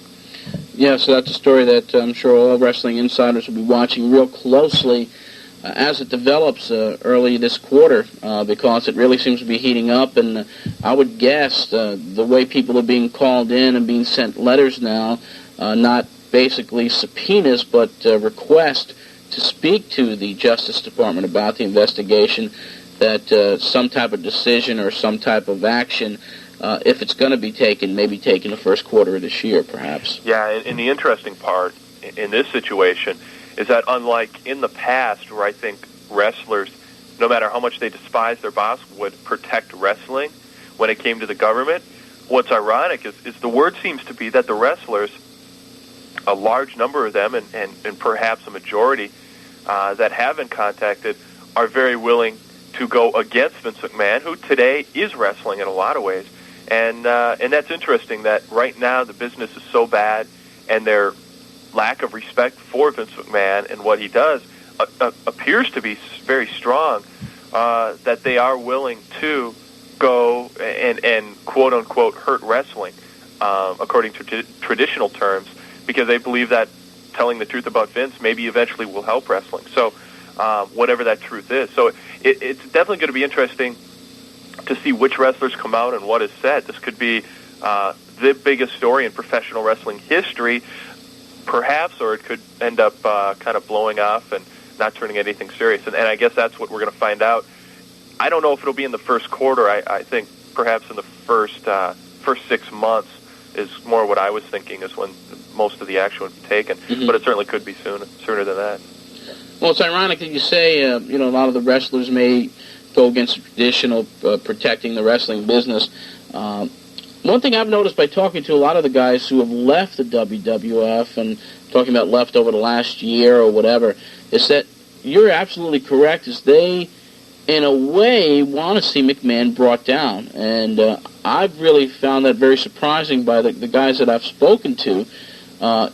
E: Yeah, so that's a story that I'm sure all wrestling insiders will be watching real closely as it develops early this quarter, because it really seems to be heating up, and I would guess the way people are being called in and being sent letters now, not basically subpoenas, but requests to speak to the Justice Department about the investigation, that some type of decision or some type of action, if it's going to be taken, maybe taken the first quarter of this year, perhaps.
G: Yeah, and the interesting part in this situation is that unlike in the past, where I think wrestlers, no matter how much they despise their boss, would protect wrestling when it came to the government, what's ironic is the word seems to be that the wrestlers, a large number of them, and perhaps a majority that have been contacted, are very willing to go against Vince McMahon, who today is wrestling in a lot of ways. And that's interesting that right now the business is so bad, and their lack of respect for Vince McMahon and what he does appears to be very strong, that they are willing to go and quote-unquote hurt wrestling, according to traditional terms, because they believe that telling the truth about Vince maybe eventually will help wrestling. So whatever that truth is. So it's definitely going to be interesting to see which wrestlers come out and what is said. This could be the biggest story in professional wrestling history, perhaps, or it could end up kind of blowing off and not turning anything serious. And I guess that's what we're going to find out. I don't know if it'll be in the first quarter. I think perhaps in the first 6 months is more what I was thinking is when most of the action would be taken. Mm-hmm. But it certainly could be sooner than that.
E: Well, it's ironic that you say, a lot of the wrestlers may go against the traditional protecting the wrestling business. One thing I've noticed by talking to a lot of the guys who have left the WWF and talking about left over the last year or whatever, is that you're absolutely correct, is they, in a way, want to see McMahon brought down. And I've really found that very surprising by the guys that I've spoken to,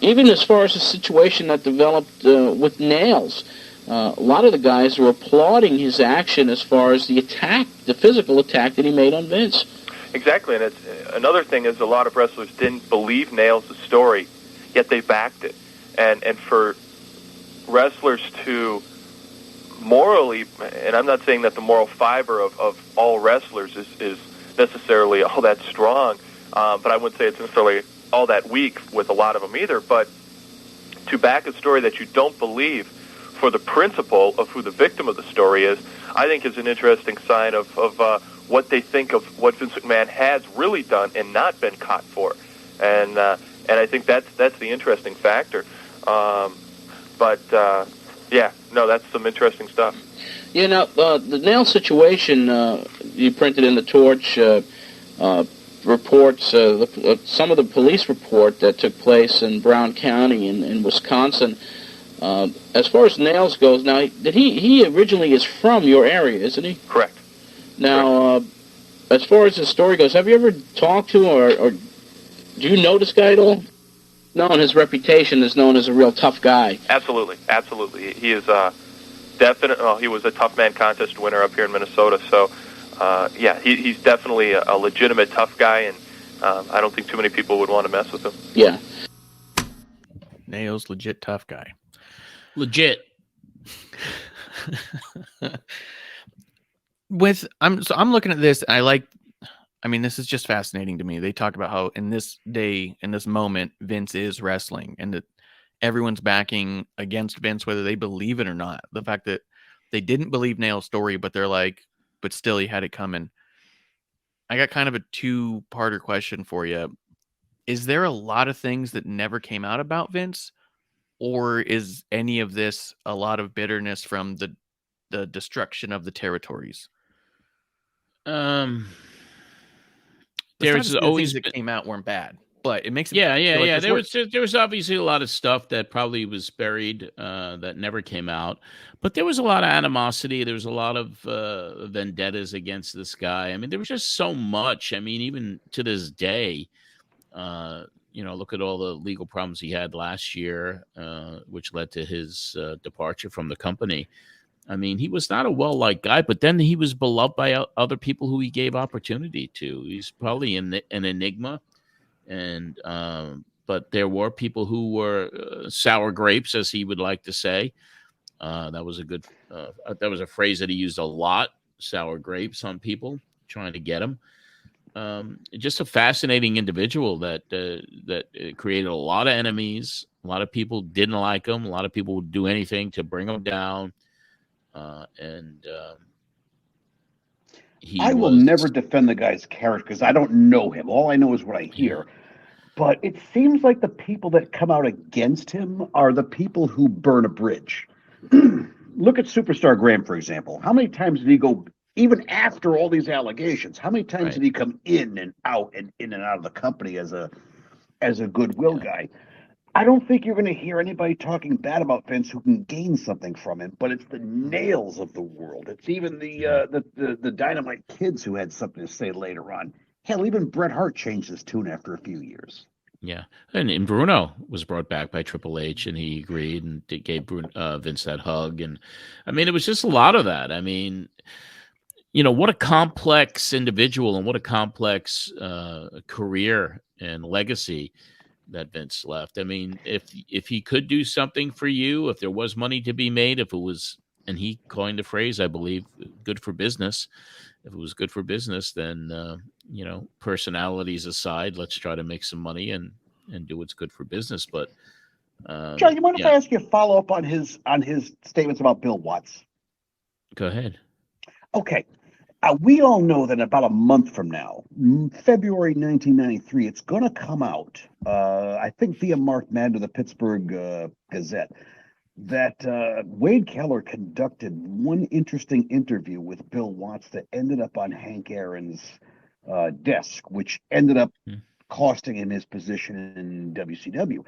E: even as far as the situation that developed with Nails. A lot of the guys are applauding his action as far as the attack, the physical attack that he made on Vince.
G: Exactly, and it's another thing is a lot of wrestlers didn't believe Nails' story, yet they backed it. And for wrestlers to morally, and I'm not saying that the moral fiber of all wrestlers is necessarily all that strong, but I wouldn't say it's necessarily all that weak with a lot of them either, but to back a story that you don't believe for the principle of who the victim of the story is, I think is an interesting sign of what they think of what Vince McMahon has really done and not been caught for, and I think that's the interesting factor. That's some interesting stuff.
E: The Nail situation you printed in the Torch reports, some of the police report that took place in Brown County in Wisconsin. As far as Nails goes, now he originally is from your area, isn't he?
G: Correct.
E: Now, as far as his story goes, have you ever talked to him, or do you know this guy at all? No, and his reputation is known as a real tough guy.
G: Absolutely. He is definitely. Well, he was a Tough Man Contest winner up here in Minnesota. So, he's definitely a legitimate tough guy, and I don't think too many people would want to mess with him.
E: Yeah.
B: Nails, legit tough guy.
A: Legit.
B: I'm looking at this. This is just fascinating to me. They talk about how in this day, in this moment, Vince is wrestling, and that everyone's backing against Vince, whether they believe it or not. The fact that they didn't believe Nail's story, but they're like, but still he had it coming. I got kind of a two-parter question for you. Is there a lot of things that never came out about Vince, or is any of this a lot of bitterness from the destruction of the territories?
A: There's always
B: things that came out weren't bad, but it makes it
A: yeah. There was obviously a lot of stuff that probably was buried that never came out, but there was a lot of animosity. There was a lot of vendettas against this guy. I mean, there was just so much. I mean, even to this day, look at all the legal problems he had last year, which led to his departure from the company. I mean, he was not a well-liked guy, but then he was beloved by other people who he gave opportunity to. He's probably an enigma, and but there were people who were sour grapes, as he would like to say. That was a phrase that he used a lot, sour grapes on people, trying to get them. Just a fascinating individual that created a lot of enemies. A lot of people didn't like him. A lot of people would do anything to bring him down.
C: I will never defend the guy's character because I don't know him. All I know is what I hear. But it seems like the people that come out against him are the people who burn a bridge. Look at Superstar Graham, for example. How many times did he go, even after all these allegations, how many times did he come in and out of the company as a goodwill guy? I don't think you're going to hear anybody talking bad about Vince who can gain something from him, but it's the Nails of the world. It's even the Dynamite Kids who had something to say later on. Hell, even Bret Hart changed his tune after a few years.
A: Yeah, and Bruno was brought back by Triple H, and he agreed and gave Vince that hug. And I mean, it was just a lot of that. I mean, what a complex individual and what a complex career and legacy that Vince left. I mean, if he could do something for you, if there was money to be made, if it was, and he coined the phrase, I believe, good for business. If it was good for business, then, personalities aside, let's try to make some money and do what's good for business. But
C: John, you mind if I ask you a follow up on his statements about Bill Watts?
A: Go ahead.
C: Okay. We all know that in about a month from now, February 1993, it's going to come out, I think via Mark Madden of the Pittsburgh Gazette, that Wade Keller conducted one interesting interview with Bill Watts that ended up on Hank Aaron's desk, which ended up costing him his position in WCW.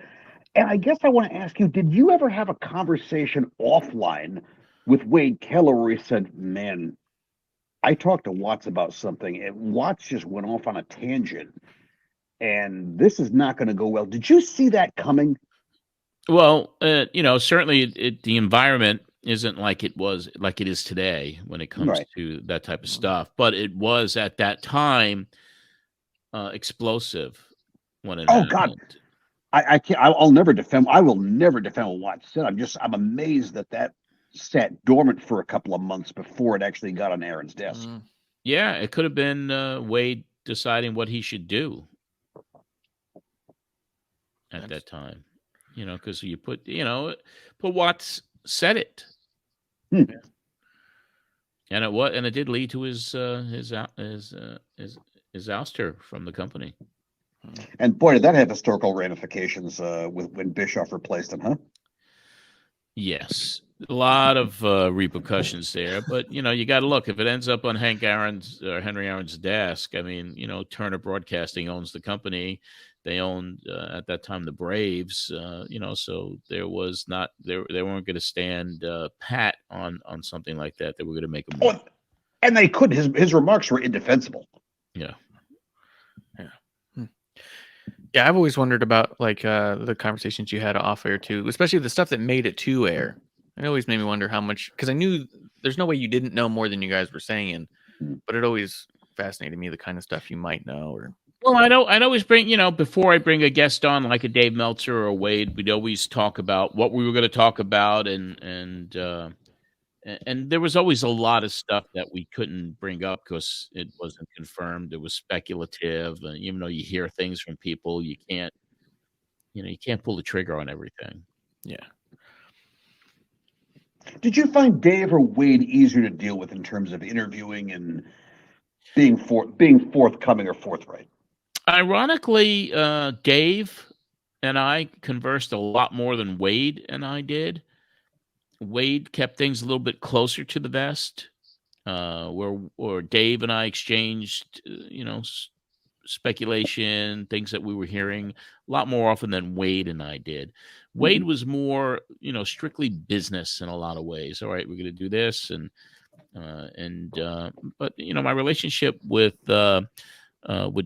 C: And I guess I want to ask you, did you ever have a conversation offline with Wade Keller where he said, man, I talked to Watts about something, and Watts just went off on a tangent, and this is not going to go well. Did you see that coming?
A: Well, certainly the environment isn't like it is today when it comes to that type of stuff, but it was at that time explosive when it happened.
C: God. I can't. I'll never defend. I will never defend what Watts said. I'm amazed that sat dormant for a couple of months before it actually got on Aaron's desk.
A: Yeah, it could have been Wade deciding what he should do at that time. Because you put Watts said it, and it did lead to his ouster from the company.
C: And boy, did that have historical ramifications with when Bischoff replaced him, huh?
A: Yes, a lot of repercussions there. But you got to look, if it ends up on Henry Aaron's desk. I mean, Turner Broadcasting owns the company. They owned at that time the Braves. So there was not they weren't going to stand pat on something like that. They were going to make a move.
C: And they couldn't. His remarks were indefensible.
A: Yeah.
B: Yeah, I've always wondered about the conversations you had off air too, especially the stuff that made it to air. It always made me wonder how much, because I knew there's no way you didn't know more than you guys were saying, but it always fascinated me the kind of stuff you might know.
A: Well, I'd always bring, before I bring a guest on like a Dave Meltzer or a Wade, we'd always talk about what we were going to talk about, and there was always a lot of stuff that we couldn't bring up because it wasn't confirmed. It was speculative, and even though you hear things from people, you can't pull the trigger on everything.
B: Yeah.
C: Did you find Dave or Wade easier to deal with in terms of interviewing and being forthcoming or forthright?
A: Ironically, Dave and I conversed a lot more than Wade and I did. Wade kept things a little bit closer to the vest, where Dave and I exchanged, speculation, things that we were hearing a lot more often than Wade and I did. Wade was more, strictly business in a lot of ways. All right, we're going to do this, but my relationship with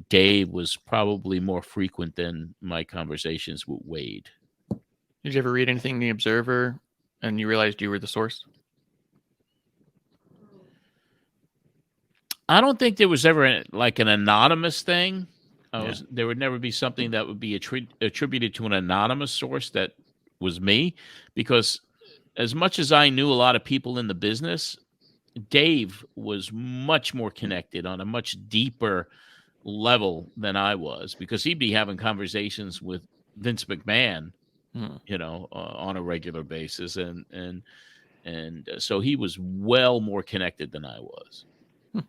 A: Dave was probably more frequent than my conversations with Wade.
B: Did you ever read anything in the Observer and you realized you were the source?
A: I don't think there was ever an anonymous thing. There would never be something that would be attributed to an anonymous source that was me, because as much as I knew a lot of people in the business, Dave was much more connected on a much deeper level than I was, because he'd be having conversations with Vince McMahon, on a regular basis, and so he was well more connected than I was.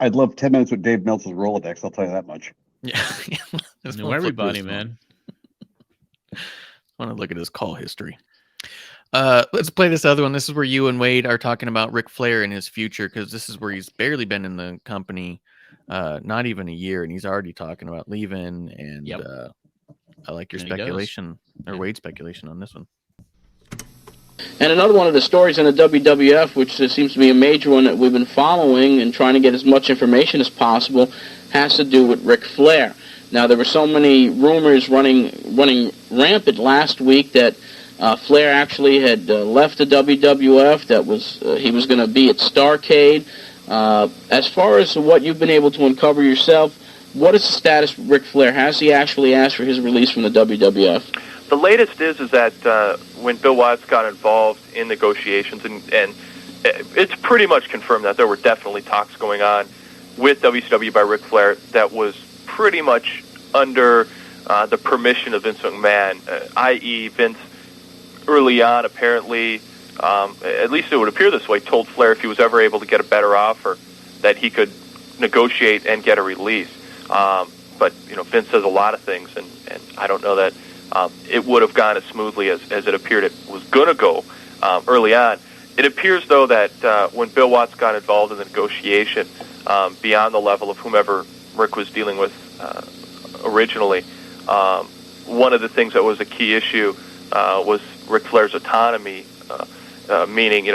C: I'd love 10 minutes with Dave Meltzer's Rolodex. I'll tell you that much.
B: Yeah,
A: I know everybody, man.
B: I want to look at his call history. Let's play this other one. This is where you and Wade are talking about Ric Flair and his future, because this is where he's barely been in the company, not even a year, and he's already talking about leaving. And I like your speculation, or Wade's speculation on this one.
E: And another one of the stories in the WWF, which seems to be a major one that we've been following and trying to get as much information as possible, has to do with Ric Flair. Now, there were so many rumors running rampant last week that Flair actually had left the WWF, that he was going to be at Starrcade. As far as what you've been able to uncover yourself, what is the status with Ric Flair? Has he actually asked for his release from the WWF?
G: The latest is that when Bill Watts got involved in negotiations, and it's pretty much confirmed that there were definitely talks going on with WCW by Ric Flair that was pretty much under the permission of Vince McMahon, i.e. Vince early on apparently, at least it would appear this way, told Flair if he was ever able to get a better offer that he could negotiate and get a release. But Vince says a lot of things, and I don't know that it would have gone as smoothly as it appeared it was going to go early on. It appears, though, that when Bill Watts got involved in the negotiation, beyond the level of whomever Rick was dealing with originally, one of the things that was a key issue was Ric Flair's autonomy, meaning,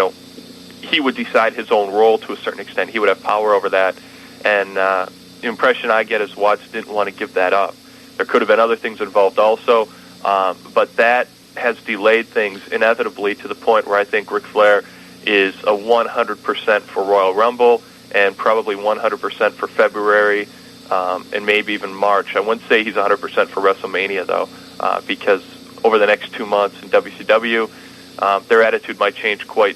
G: he would decide his own role to a certain extent. He would have power over that, and the impression I get is Watts didn't want to give that up. There could have been other things involved also, but that has delayed things inevitably to the point where I think Ric Flair is a 100% for Royal Rumble and probably 100% for February and maybe even March. I wouldn't say he's 100% for WrestleMania, though, because over the next 2 months in WCW, their attitude might change quite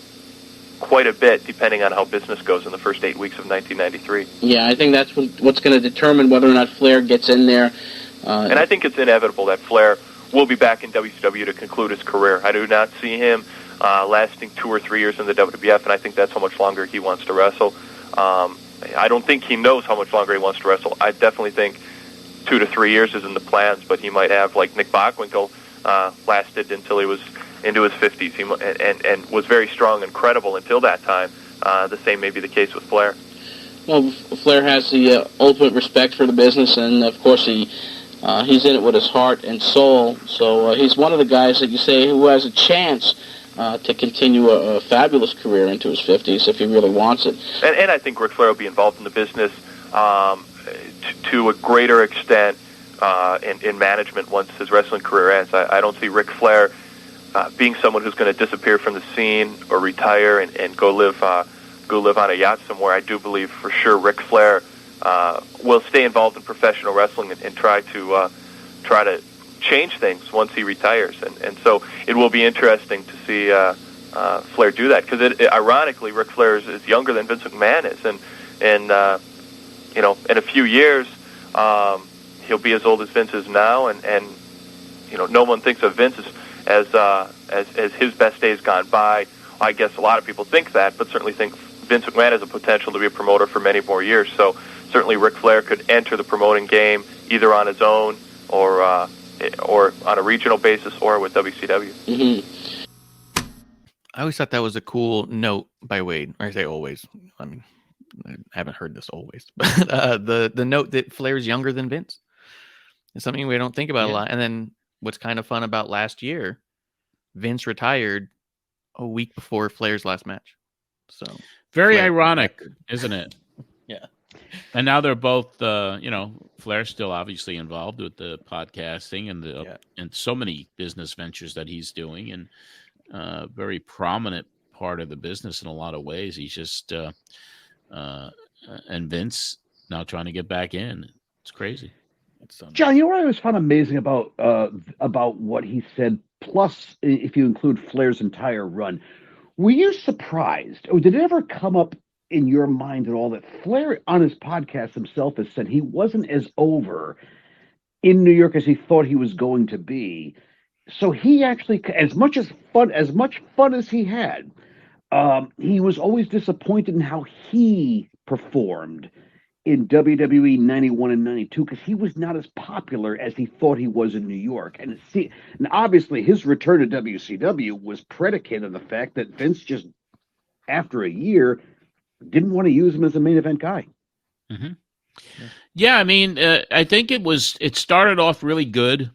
G: a bit depending on how business goes in the first 8 weeks of 1993.
E: Yeah, I think that's what's going to determine whether or not Flair gets in there.
G: And I think it's inevitable that Flair will be back in WCW to conclude his career. I do not see him lasting 2 or 3 years in the WWF, and I think that's how much longer he wants to wrestle. I don't think he knows how much longer he wants to wrestle. I definitely think 2 to 3 years is in the plans, but he might have, like Nick Bockwinkel lasted until he was into his 50s and was very strong and credible until that time. The same may be the case with Flair.
E: Well, Flair has the ultimate respect for the business, and of course he's in it with his heart and soul. So he's one of the guys that you say who has a chance to continue a fabulous career into his 50s if he really wants it.
G: And I think Ric Flair will be involved in the business to a greater extent in management once his wrestling career ends. I don't see Ric Flair being someone who's going to disappear from the scene or retire and go live on a yacht somewhere. I do believe for sure Ric Flair will stay involved in professional wrestling and try to change things once he retires. And so it will be interesting to see Flair do that, because ironically Ric Flair is younger than Vince McMahon is, and in a few years he'll be as old as Vince is now, and no one thinks of Vince as his best days gone by. I guess a lot of people think that, but certainly think Vince McMahon has a potential to be a promoter for many more years. So certainly Ric Flair could enter the promoting game either on his own or on a regional basis or with WCW.
E: Mm-hmm.
B: I always thought that was a cool note by Wade. I say always. I mean, I haven't heard this always, but the note that Flair's younger than Vince is something we don't think about a lot. And then what's kind of fun about last year, Vince retired a week before Flair's last match. So
A: very ironic, isn't it?
B: Yeah.
A: And now they're both, Flair's still obviously involved with the podcasting and so many business ventures that he's doing, and very prominent part of the business in a lot of ways. He's just, and Vince now trying to get back in. It's crazy.
C: John, you know what I always found amazing about what he said, plus if you include Flair's entire run, were you surprised, or did it ever come up in your mind at all that Flair on his podcast himself has said he wasn't as over in New York as he thought he was going to be? So he actually, as much fun as he had, he was always disappointed in how he performed in WWE 91 and 92, because he was not as popular as he thought he was in New York. And obviously his return to WCW was predicated on the fact that Vince just, after a year, didn't want to use him as a main event guy.
A: Mm-hmm. Yeah, I mean, I think it started off really good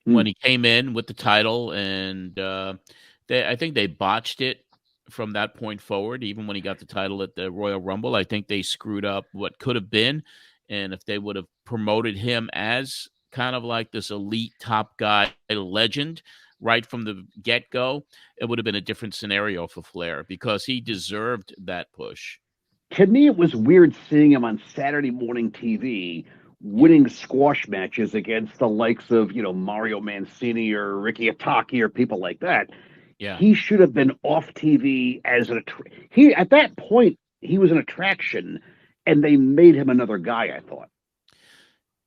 A: when he came in with the title, and I think they botched it from that point forward. Even when he got the title at the Royal Rumble, I think they screwed up what could have been. And if they would have promoted him as kind of like this elite top guy, a legend, right from the get-go, it would have been a different scenario for Flair, because he deserved that push.
C: To me, it was weird seeing him on Saturday morning TV winning squash matches against the likes of, Mario Mancini or Ricky Ataki or people like that. Yeah. He should have been off TV as at that point, he was an attraction, and they made him another guy, I thought.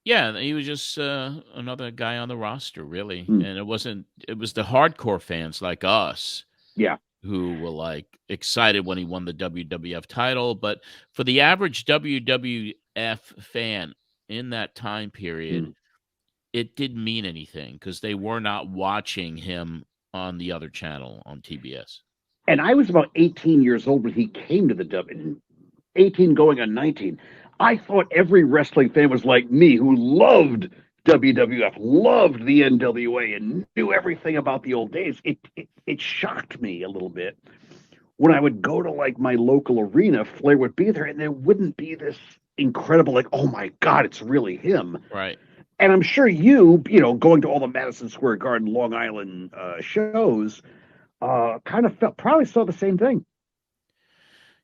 A: Yeah, he was just another guy on the roster, really. And it was the hardcore fans like us, who were like excited when he won the WWF title. But for the average WWF fan in that time period, it didn't mean anything because they were not watching him on the other channel on TBS.
C: And I was about 18 years old when he came to the W. 18 going on 19. I thought every wrestling fan was like me, who loved WWF, loved the NWA, and knew everything about the old days. It shocked me a little bit when I would go to like my local arena. Flair would be there, and there wouldn't be this incredible, like, oh my God, it's really him.
A: Right.
C: And I'm sure you know, going to all the Madison Square Garden, Long Island shows, kind of probably saw the same thing.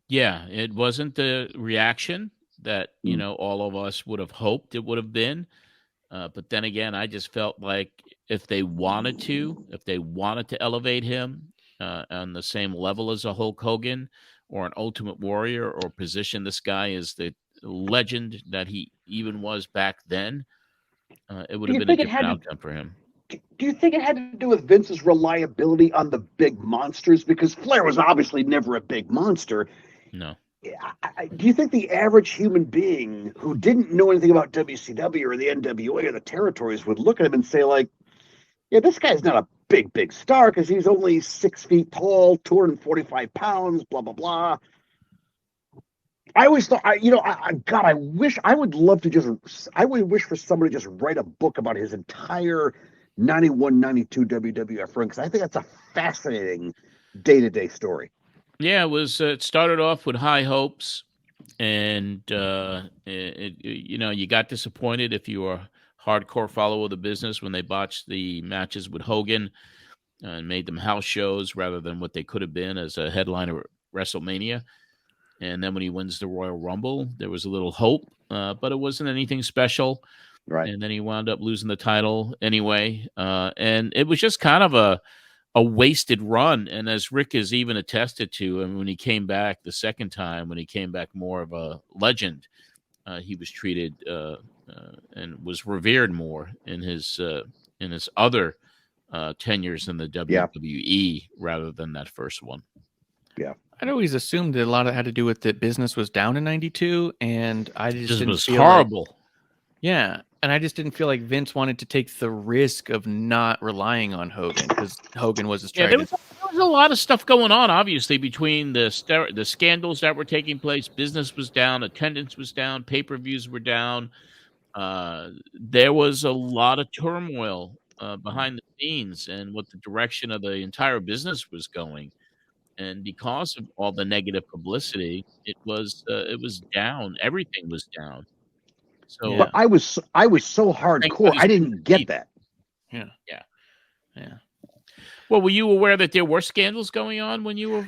A: Yeah, it wasn't the reaction that, you know, all of us would have hoped it would have been. But then again, I just felt like if they wanted to elevate him on the same level as a Hulk Hogan or an Ultimate Warrior, or position this guy as the legend that he even was back then, it would have been a different outcome for him.
C: Do you think it had to do with Vince's reliability on the big monsters? Because Flair was obviously never a big monster.
A: No.
C: Do you think the average human being who didn't know anything about WCW or the NWA or the territories would look at him and say, like, yeah, this guy's not a big star because he's only 6 feet tall, 245 pounds, blah, blah, blah. I always thought, God, I wish for somebody to just write a book about his entire 91, 92 WWF run, because I think that's a fascinating day-to-day story.
A: Yeah, it was. It started off with high hopes, and you got disappointed if you were a hardcore follower of the business when they botched the matches with Hogan and made them house shows rather than what they could have been as a headliner at WrestleMania. And then when he wins the Royal Rumble, there was a little hope, but it wasn't anything special.
C: Right.
A: And then he wound up losing the title anyway, and it was just kind of a wasted run. And as Rick has even attested to, and when he came back the second time, when he came back more of a legend, he was treated and was revered more in his other tenures in the WWE rather than that first one.
C: Yeah.
B: I'd always assumed that a lot of it had to do with that business was down in 92, and I just didn't
A: was
B: feel
A: horrible.
B: And I just didn't feel like Vince wanted to take the risk of not relying on Hogan, because Hogan was his
A: there was a lot of stuff going on, obviously, between the scandals that were taking place. Business was down, attendance was down, pay-per-views were down. There was a lot of turmoil behind the scenes and what the direction of the entire business was going. And because of all the negative publicity, it was down. Everything was down. So,
C: but I was so hardcore. I didn't get that.
B: Yeah.
A: Well, were you aware that there were scandals going on when you were?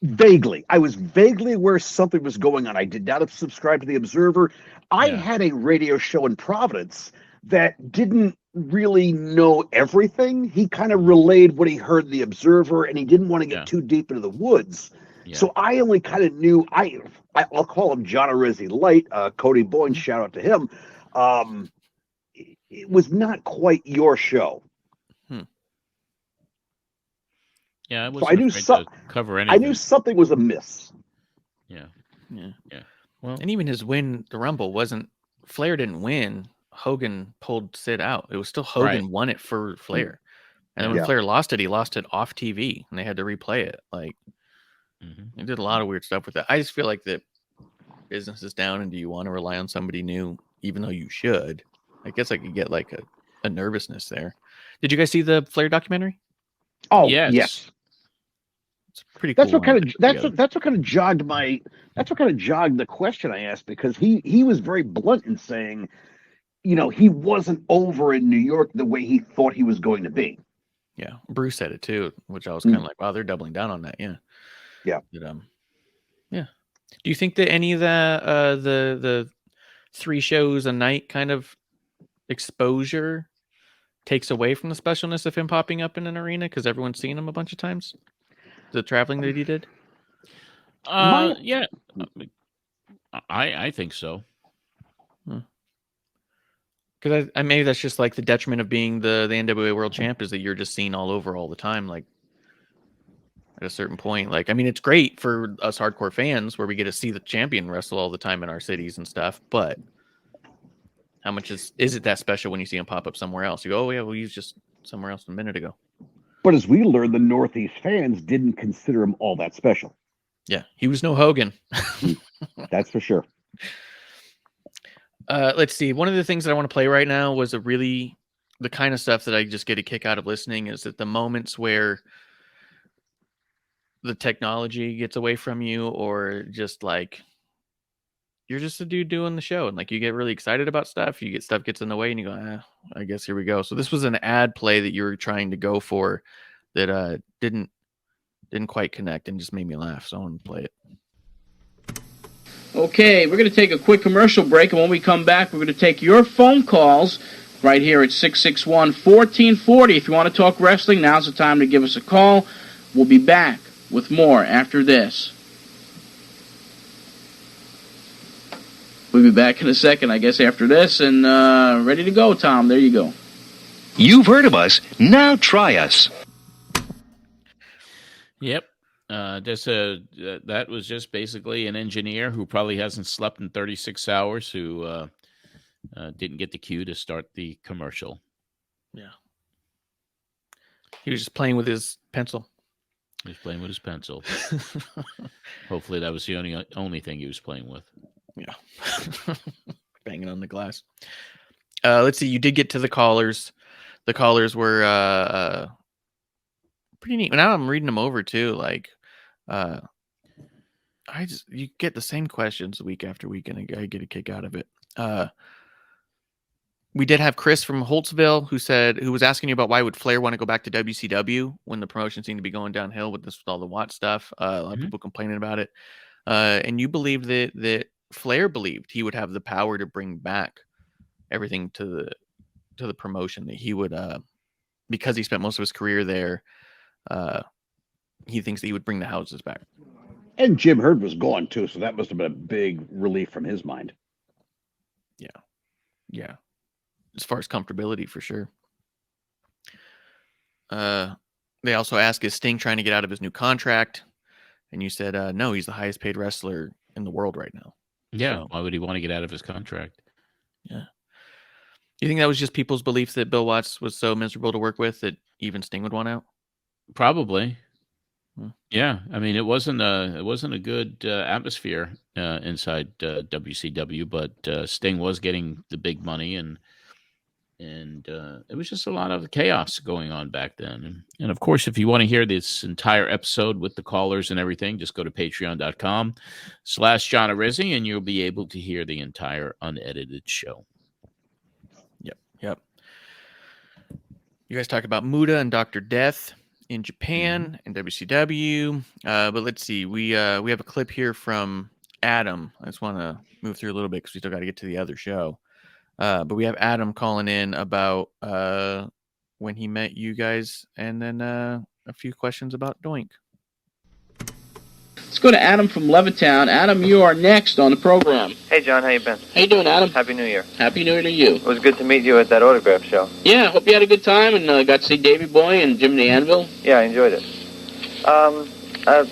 C: Vaguely. I was vaguely aware something was going on. I did not subscribe to the Observer. I had a radio show in Providence that didn't really know everything. He kind of relayed what he heard in the Observer, and he didn't want to get too deep into the woods. Yeah. So I only kind of knew, I'll call him John Arezzi Light, Cody Boyne, shout out to him. It was not quite your show.
A: Yeah,
C: so I knew
A: cover anything.
C: I knew something was amiss.
A: Yeah.
B: Well, and even his win, the Rumble, wasn't Flair didn't win. Hogan pulled Sid out. It was still Hogan won it for Flair. And then when Flair lost it, he lost it off TV, and they had to replay it. Like, he did a lot of weird stuff with that. I just feel like that business is down, and do you want to rely on somebody new, even though you should? I guess I could get like a nervousness there. Did you guys see the Flair documentary?
C: Oh, yes.
B: It's pretty cool.
C: That's what kind of jogged the question I asked, because he was very blunt in saying, he wasn't over in New York the way he thought he was going to be.
B: Yeah, Bruce said it too, which I was kind of like, wow, they're doubling down on that. Yeah. But, yeah. Do you think that any of the 3 shows a night kind of exposure takes away from the specialness of him popping up in an arena because everyone's seen him a bunch of times? The traveling that he did?
A: Yeah. I think so.
B: Because I maybe that's just like the detriment of being the NWA World Champ, is that you're just seen all over all the time. Like, at a certain point. Like, I mean, it's great for us hardcore fans where we get to see the champion wrestle all the time in our cities and stuff, but how much is it that special when you see him pop up somewhere else? You go, oh yeah, well, he was just somewhere else a minute ago.
C: But as we learned, the Northeast fans didn't consider him all that special.
B: Yeah, he was no Hogan.
C: That's for sure.
B: Let's see. One of the things that I want to play right now was the kind of stuff that I just get a kick out of listening is that the moments where the technology gets away from you, or just like you're just a dude doing the show and like you get really excited about stuff, stuff gets in the way and you go, I guess here we go. So this was an ad play that you were trying to go for that didn't quite connect and just made me laugh. So I want to play it.
E: Okay, we're going to take a quick commercial break, and when we come back, we're going to take your phone calls right here at 661-1440. If you want to talk wrestling, now's the time to give us a call. We'll be back with more after this. We'll be back in a second, I guess, after this, and ready to go, Tom. There you go.
H: You've heard of us. Now try us.
A: Yep. That was just basically an engineer who probably hasn't slept in 36 hours who didn't get the cue to start the commercial.
B: Yeah. He was just playing with his pencil.
A: He was playing with his pencil. Hopefully that was the only thing he was playing with.
B: Yeah. Banging on the glass. Let's see. You did get to the callers. The callers were pretty neat. Now I'm reading them over too. Like, you get the same questions week after week, and I get a kick out of it. We did have Chris from Holtzville who was asking you about why would Flair want to go back to WCW when the promotion seemed to be going downhill with all the Watt stuff. A lot of people complaining about it, and you believe that Flair believed he would have the power to bring back everything to the promotion, that he would because he spent most of his career there. He thinks that he would bring the houses back.
C: And Jim Herd was gone too, so that must have been a big relief from his mind.
B: Yeah. As far as comfortability, for sure. They also ask, is Sting trying to get out of his new contract? And you said, no, he's the highest paid wrestler in the world right now.
A: Yeah.
B: So,
A: why would he want to get out of his contract?
B: Yeah. You think that was just people's beliefs that Bill Watts was so miserable to work with that even Sting would want out?
A: Probably. Yeah, I mean, it wasn't a good atmosphere inside WCW, but Sting was getting the big money, and it was just a lot of chaos going on back then. And of course, if you want to hear this entire episode with the callers and everything, just go to patreon.com/John Arezzi, and you'll be able to hear the entire unedited show.
B: Yep. You guys talk about Muda and Dr. Death in Japan and WCW. But let's see. We have a clip here from Adam. I just want to move through a little bit because we still got to get to the other show. But we have Adam calling in about when he met you guys, and then a few questions about Doink.
E: Let's go to Adam from Levittown. Adam, you are next on the program.
I: Hey, John. How you been?
E: How you doing, Adam?
I: Happy New Year.
E: Happy New Year to you.
I: It was good to meet you at that autograph show.
E: Yeah, hope you had a good time and got to see Davey Boy and Jim the Anvil.
I: Yeah, I enjoyed it. A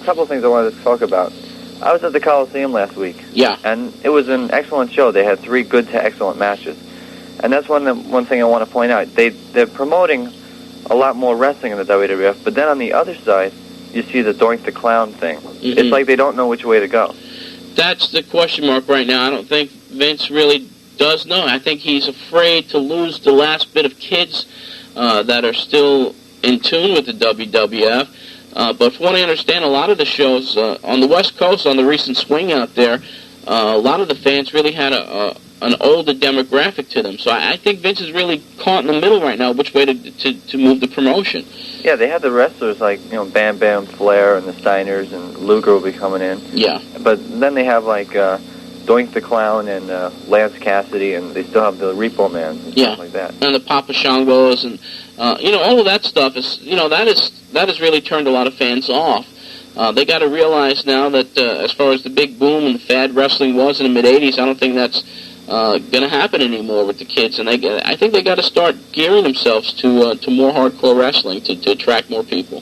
I: couple of things I wanted to talk about. I was at the Coliseum last week.
E: Yeah.
I: And it was an excellent show. They had 3 good to excellent matches. And that's one thing I want to point out. They're promoting a lot more wrestling in the WWF, but then on the other side, you see the Doink the Clown thing. Mm-hmm. It's like they don't know which way to go.
E: That's the question mark right now. I don't think Vince really does know. I think he's afraid to lose the last bit of kids that are still in tune with the WWF. But from what I understand, a lot of the shows on the West Coast, on the recent swing out there, a lot of the fans really had an older demographic to them. So I think Vince is really caught in the middle right now, which way to move the promotion.
I: Yeah, they had the wrestlers like, Bam Bam, Flair, and the Steiners, and Luger will be coming in.
E: Yeah.
I: But then they have like Doink the Clown and Lance Cassidy, and they still have the Repo Man and stuff like that.
E: And the Papa Shangos, and all of that stuff is, that has really turned a lot of fans off. They got to realize now that as far as the big boom and the fad wrestling was in the mid-'80s, I don't think that's going to happen anymore with the kids, and I think they got to start gearing themselves to more hardcore wrestling to attract more people.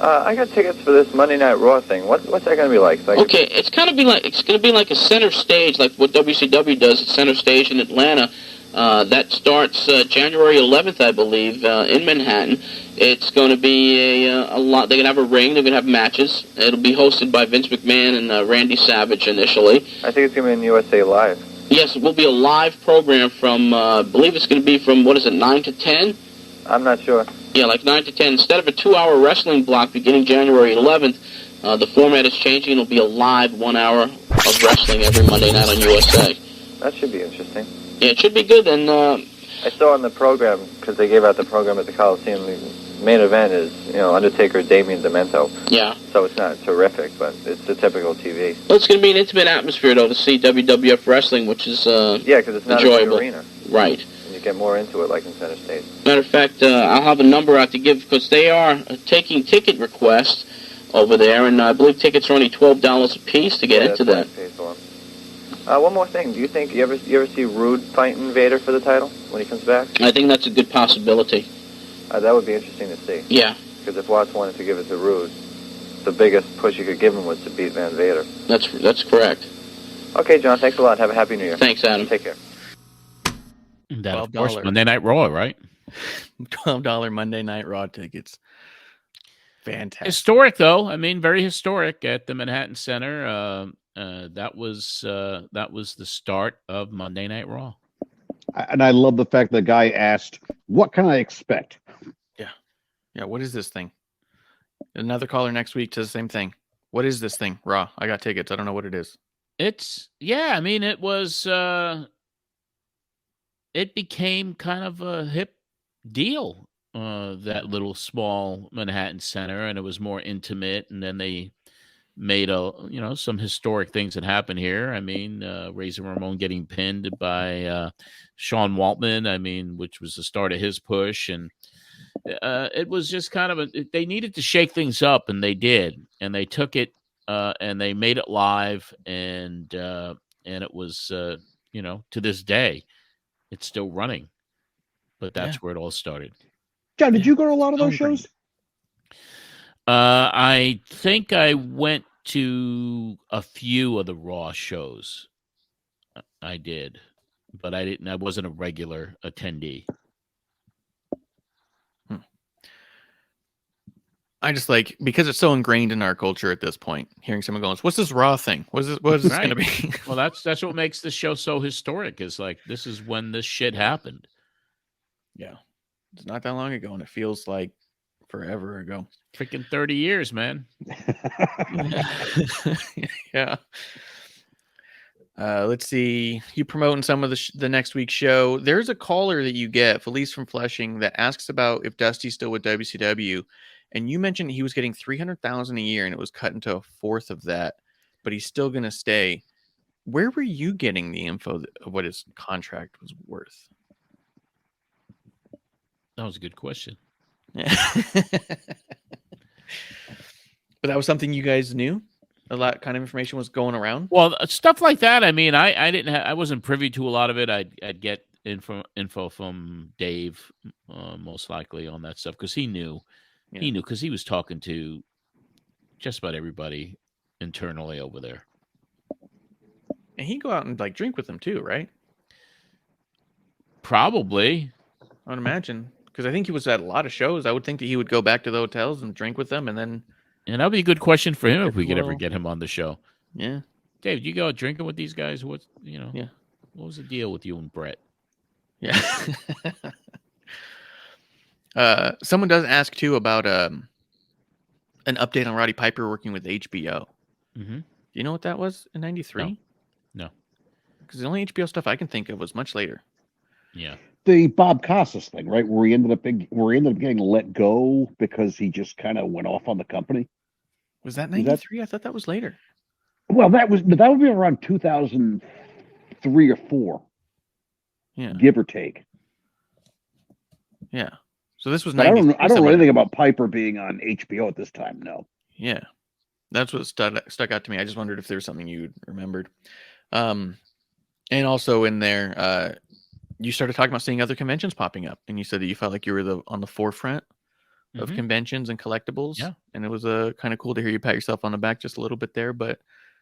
I: I got tickets for this Monday Night Raw thing. What's that going to be like?
E: Okay, it's going to be like a center stage, like what WCW does at Center Stage in Atlanta. That starts January 11th, I believe, in Manhattan. It's going to be a lot. They're going to have a ring. They're going to have matches. It'll be hosted by Vince McMahon and Randy Savage initially.
I: I think it's going to be in USA Live.
E: Yes, it will be a live program from, I believe it's going to be from, 9 to 10?
I: I'm not sure.
E: Yeah, like 9 to 10. Instead of a 2-hour wrestling block beginning January 11th, the format is changing. It'll be a live 1 hour of wrestling every Monday night on USA.
I: That should be interesting.
E: Yeah, it should be good. And
I: I saw on the program, because they gave out the program at the Coliseum, the main event is, Undertaker, Damien Demento.
E: Yeah.
I: So it's not terrific, but it's the typical TV.
E: Well, it's going to be an intimate atmosphere, though, to see WWF wrestling, which is
I: yeah, because it's not
E: enjoyable.
I: a big arena.
E: Right.
I: And you get more into it, like in Center Stage.
E: Matter of fact, I'll have a number out to give, because they are taking ticket requests over there, and I believe tickets are only $12 a piece to get into that.
I: One more thing. Do you think you ever see Rude fighting Vader for the title when he comes back?
E: I think that's a good possibility.
I: That would be interesting to see.
E: Yeah.
I: Because if Watts wanted to give it to Rude, the biggest push you could give him was to beat Van Vader.
E: That's correct.
I: Okay, John. Thanks a lot. Have a happy New Year.
E: Thanks, Adam.
I: Take care.
A: That, of course, Monday Night Raw, right?
B: $12 Monday Night Raw tickets. Fantastic.
A: Historic, though. I mean, very historic at the Manhattan Center. That was the start of Monday Night Raw.
C: And I love the fact the guy asked, "What can I expect?"
B: Yeah. What is this thing? Another caller next week says the same thing. What is this thing? Raw. I got tickets. I don't know what it is.
A: I mean, it was. It became kind of a hip deal. That little small Manhattan Center, and it was more intimate. And then they made some historic things that happened here. I mean, Razor Ramon getting pinned by Sean Waltman. I mean, which was the start of his push, and it was just kind of they needed to shake things up, and they did, and they took it and they made it live, and it was to this day, it's still running, but that's where it all started.
C: John, did you go to a lot of those shows?
A: I think I went to a few of the Raw shows. I did, but I didn't. I wasn't a regular attendee.
B: I just because it's so ingrained in our culture at this point. Hearing someone going, "What's this Raw thing? What is this going to be?"
A: Well, that's what makes this show so historic. Is this is when this shit happened.
B: Yeah, it's not that long ago, and it feels like forever ago.
A: Freaking 30 years, man.
B: Yeah. Let's see. You promoting some of the next week's show. There's a caller that you get, Felice from Flushing, that asks about if Dusty's still with WCW. And you mentioned he was getting $300,000 a year, and it was cut into a fourth of that, but he's still going to stay. Where were you getting the info of what his contract was worth?
A: That was a good question.
B: Yeah. But that was something you guys knew? A lot kind of information was going around?
A: Well, stuff like that. I mean, I wasn't privy to a lot of it. I'd get info from Dave, most likely, on that stuff, because he knew. Yeah. He knew because he was talking to just about everybody internally over there.
B: And he'd go out and drink with them too, right?
A: Probably.
B: I would imagine. Because I think he was at a lot of shows. I would think that he would go back to the hotels and drink with them, and then.
A: And that'd be a good question for him if we could ever get him on the show.
B: Yeah.
A: Dave, you go out drinking with these guys? What
B: Yeah.
A: What was the deal with you and Brett?
B: Yeah. Someone does ask too about an update on Roddy Piper working with HBO.
A: Mm-hmm.
B: Do you know what that was in '93?
A: No.
B: Because the only HBO stuff I can think of was much later.
A: Yeah.
C: The Bob Costas thing, right? Where he ended up getting let go because he just kind of went off on the company.
B: Was that '93? I thought that was later.
C: Well, that would be around 2003 or 4.
B: Yeah.
C: Give or take.
B: Yeah. So this was.
C: I don't know anything about Piper being on HBO at this time. No.
B: Yeah, that's what stuck out to me. I just wondered if there was something you remembered. And also in there, you started talking about seeing other conventions popping up, and you said that you felt like you were on the forefront of conventions and collectibles.
A: Yeah.
B: And it was kind of cool to hear you pat yourself on the back just a little bit there. But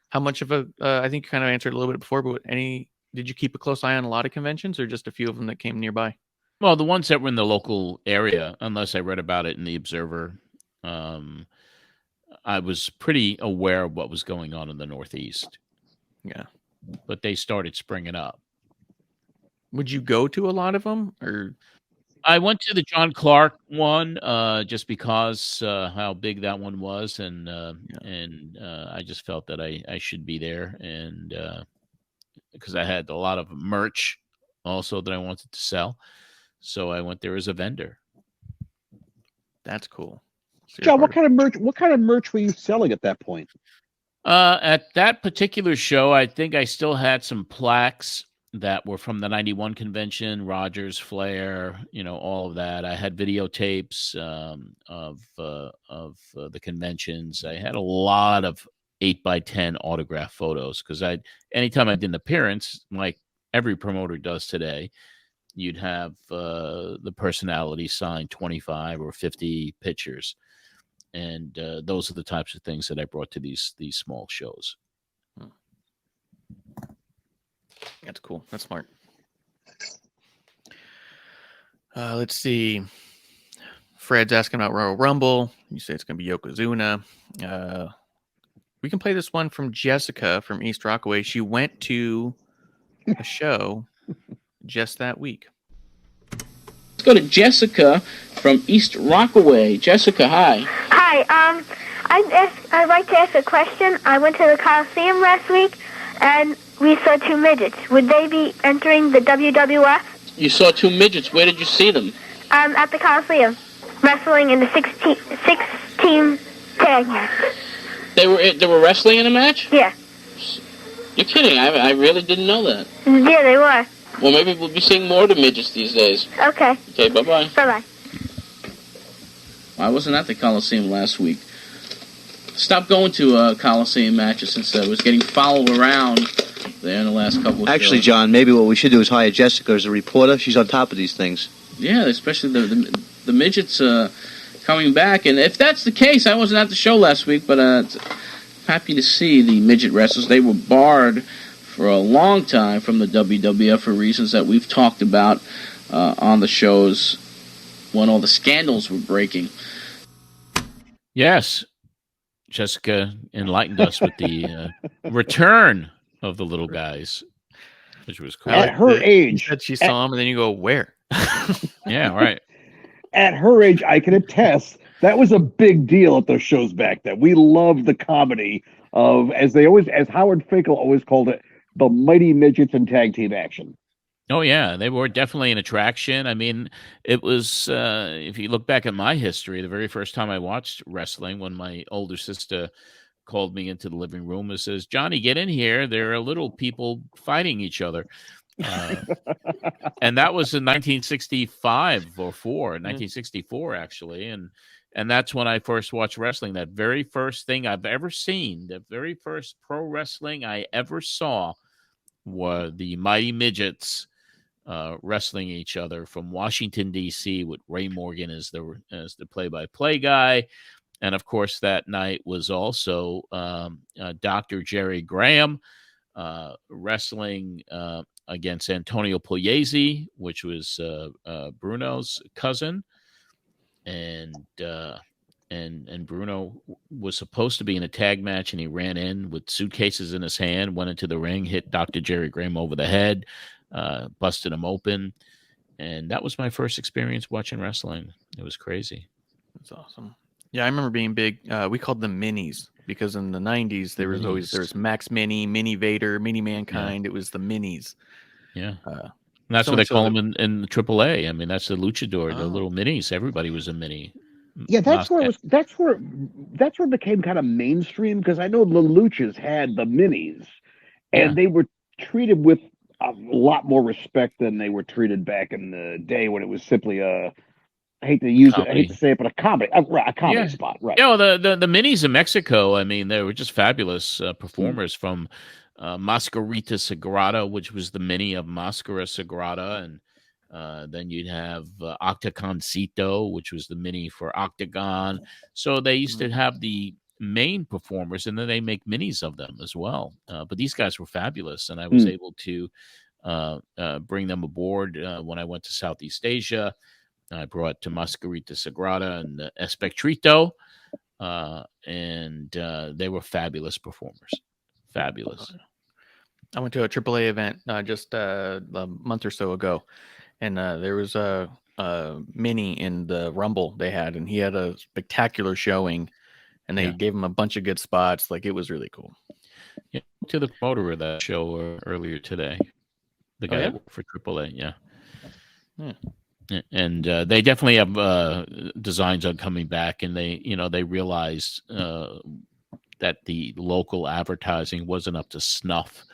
B: how much of I think you kind of answered a little bit before, but did you keep a close eye on a lot of conventions or just a few of them that came nearby?
A: Well, the ones that were in the local area, unless I read about it in the Observer, I was pretty aware of what was going on in the Northeast.
B: Yeah.
A: But they started springing up.
B: Would you go to a lot of them, or?
A: I went to the John Clark one just because how big that one was, and I just felt that I should be there, and because I had a lot of merch also that I wanted to sell, so I went there as a vendor.
B: That's cool. So
C: John, what kind of merch were you selling at that point?
A: At that particular show, I think I still had some plaques that were from the 91 convention, Rogers, Flair, all of that. I had videotapes of the conventions. I had a lot of 8x10 autograph photos because anytime I did an appearance, like every promoter does today, you'd have the personality sign 25 or 50 pictures. And those are the types of things that I brought to these small shows.
B: That's cool. That's smart. Let's see. Fred's asking about Royal Rumble. You say it's going to be Yokozuna. We can play this one from Jessica from East Rockaway. She went to a show just that week.
E: Let's go to Jessica from East Rockaway. Jessica, hi.
J: Hi. I'd like to ask a question. I went to the Coliseum last week, and we saw two midgets. Would they be entering the WWF?
E: You saw two midgets. Where did you see them?
J: At the Coliseum, wrestling in the 16 tag match.
E: They were wrestling in a match?
J: Yeah.
E: You're kidding. I really didn't know that.
J: Yeah, they were.
E: Well, maybe we'll be seeing more of the midgets these days.
J: Okay.
E: Okay, bye-bye.
J: Bye-bye.
E: I wasn't at the Coliseum last week. Stopped going to Coliseum matches since I was getting followed around there in the last couple of
K: Actually,
E: shows.
K: John, maybe what we should do is hire Jessica as a reporter. She's on top of these things.
E: Yeah, especially the midgets coming back. And if that's the case, I wasn't at the show last week, but happy to see the midget wrestlers. They were barred for a long time from the WWF for reasons that we've talked about on the shows when all the scandals were breaking.
A: Yes. Jessica enlightened us with the return of the little guys, which was cool.
C: At her age,
B: you said she saw him, and then you go, "Where?"
A: Yeah, right.
C: At her age, I can attest that was a big deal at those shows back then. We loved the comedy of, as Howard Finkel always called it, the mighty midgets in tag team action.
A: Oh, yeah, they were definitely an attraction. I mean, it was, if you look back at my history, the very first time I watched wrestling, when my older sister called me into the living room and says, "Johnny, get in here. There are little people fighting each other." And that was in 1965 or 1964, actually. And that's when I first watched wrestling. That very first thing I've ever seen, the very first pro wrestling I ever saw were the Mighty Midgets wrestling each other from Washington, D.C. with Ray Morgan as the play-by-play guy. And, of course, that night was also Dr. Jerry Graham wrestling against Antonio Pugliese, which was Bruno's cousin. And Bruno was supposed to be in a tag match, and he ran in with suitcases in his hand, went into the ring, hit Dr. Jerry Graham over the head, busted him open. And that was my first experience watching wrestling. It was crazy.
B: That's awesome. Yeah, I remember being big. We called them minis because in the 90s there was Max Mini, Mini Vader, Mini Mankind. Yeah. It was the minis.
A: Yeah. And that's what they call them in AAA. I mean, that's the luchador, the little minis. Everybody was a mini.
C: Yeah, that's where it became kind of mainstream, because I know the luchas had the minis, and they were treated with a lot more respect than they were treated back in the day when it was simply I hate to say it, but a comedy spot, right?
A: Yeah, the minis in Mexico, I mean, they were just fabulous performers from Mascarita Sagrada, which was the mini of Mascara Sagrada, and Then you'd have Octagoncito, which was the mini for Octagon. So they used to have the main performers, and then they make minis of them as well. But these guys were fabulous, and I was able to bring them aboard when I went to Southeast Asia. I brought to Mascarita Sagrada and Espectrito, and they were fabulous performers. Fabulous.
B: I went to a AAA event just a month or so ago, and there was a mini in the Rumble they had, and he had a spectacular showing, and they gave him a bunch of good spots. Like, it was really cool.
A: Yeah, to the promoter of that show earlier today, the guy that worked for AAA. Yeah. And they definitely have designs on coming back, and they realized that the local advertising wasn't up to snuff,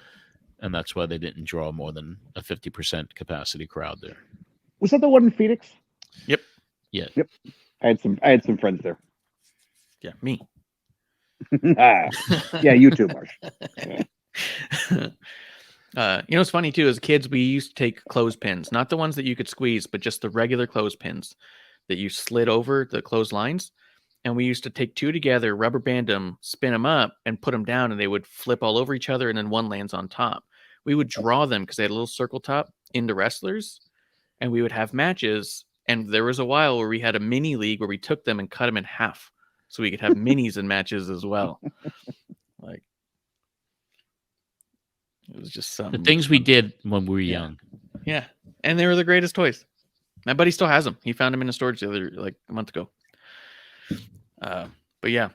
A: and that's why they didn't draw more than a 50% capacity crowd there.
C: Was that the one in Phoenix?
B: Yep.
A: Yeah.
C: Yep. I had some friends there.
B: Yeah, me.
C: Yeah, you too, Marsh.
B: What's funny too, as kids, we used to take clothespins, not the ones that you could squeeze, but just the regular clothespins that you slid over the clotheslines. And we used to take two together, rubber band them, spin them up, and put them down, and they would flip all over each other, and then one lands on top. We would draw them because they had a little circle top into wrestlers, and we would have matches. And there was a while where we had a mini league where we took them and cut them in half so we could have minis and matches as well. Like, it was just something.
A: The things we did when we were young.
B: Yeah. And they were the greatest toys. My buddy still has them. He found them in a storage a month ago. But yeah,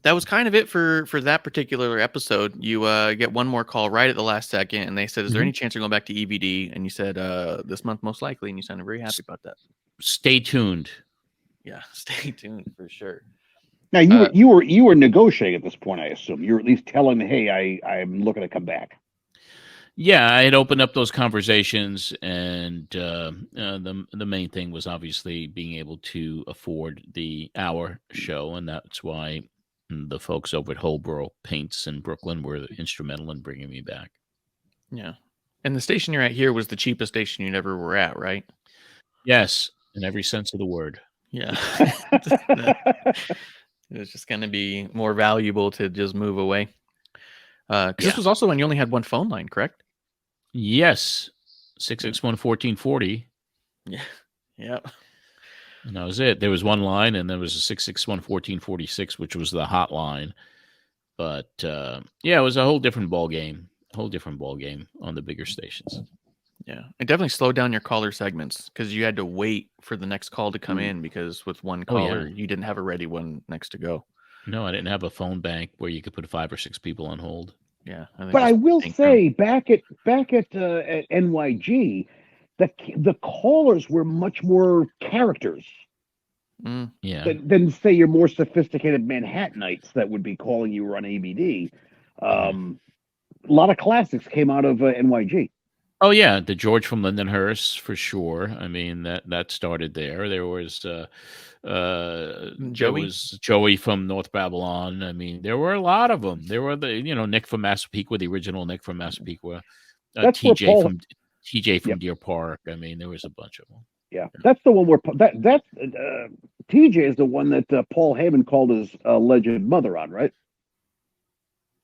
B: that was kind of it for that particular episode. You get one more call right at the last second, and they said, is there any chance you're going back to EVD? And you said, this month, most likely. And you sounded very happy about that.
A: Stay tuned.
B: Yeah, stay tuned for sure.
C: Now you were negotiating at this point, I assume. You were at least telling me, hey, I'm looking to come back.
A: Yeah, I had opened up those conversations, and the main thing was obviously being able to afford the hour show, and that's why the folks over at Holbrook Paints in Brooklyn were instrumental in bringing me back.
B: Yeah, and the station you're at here was the cheapest station you ever were at, right?
A: Yes, in every sense of the word.
B: Yeah. It was just going to be more valuable to just move away. This was also when you only had one phone line, correct?
A: Yes. 661-1440.
B: Yeah. Yep.
A: And that was it. There was one line, and there was a 661-1446, which was the hotline. But, it was a whole different ball game. On the bigger stations.
B: Yeah. It definitely slowed down your caller segments because you had to wait for the next call to come in, because with one caller, you didn't have a ready one next to go.
A: No, I didn't have a phone bank where you could put 5 or 6 people on hold.
B: Yeah.
C: But I will say, back at NYG, the callers were much more characters. Than say your more sophisticated Manhattanites that would be calling you on ABD. A lot of classics came out of NYG.
A: Oh yeah, the George from Lindenhurst for sure. I mean that started there. There was Joey from North Babylon. I mean, there were a lot of them. There were Nick from Massapequa, the original Nick from Massapequa. TJ from Deer Park. I mean, there was a bunch of them.
C: Yeah, that's the one where that's TJ is the one that Paul Heyman called his alleged mother on, right?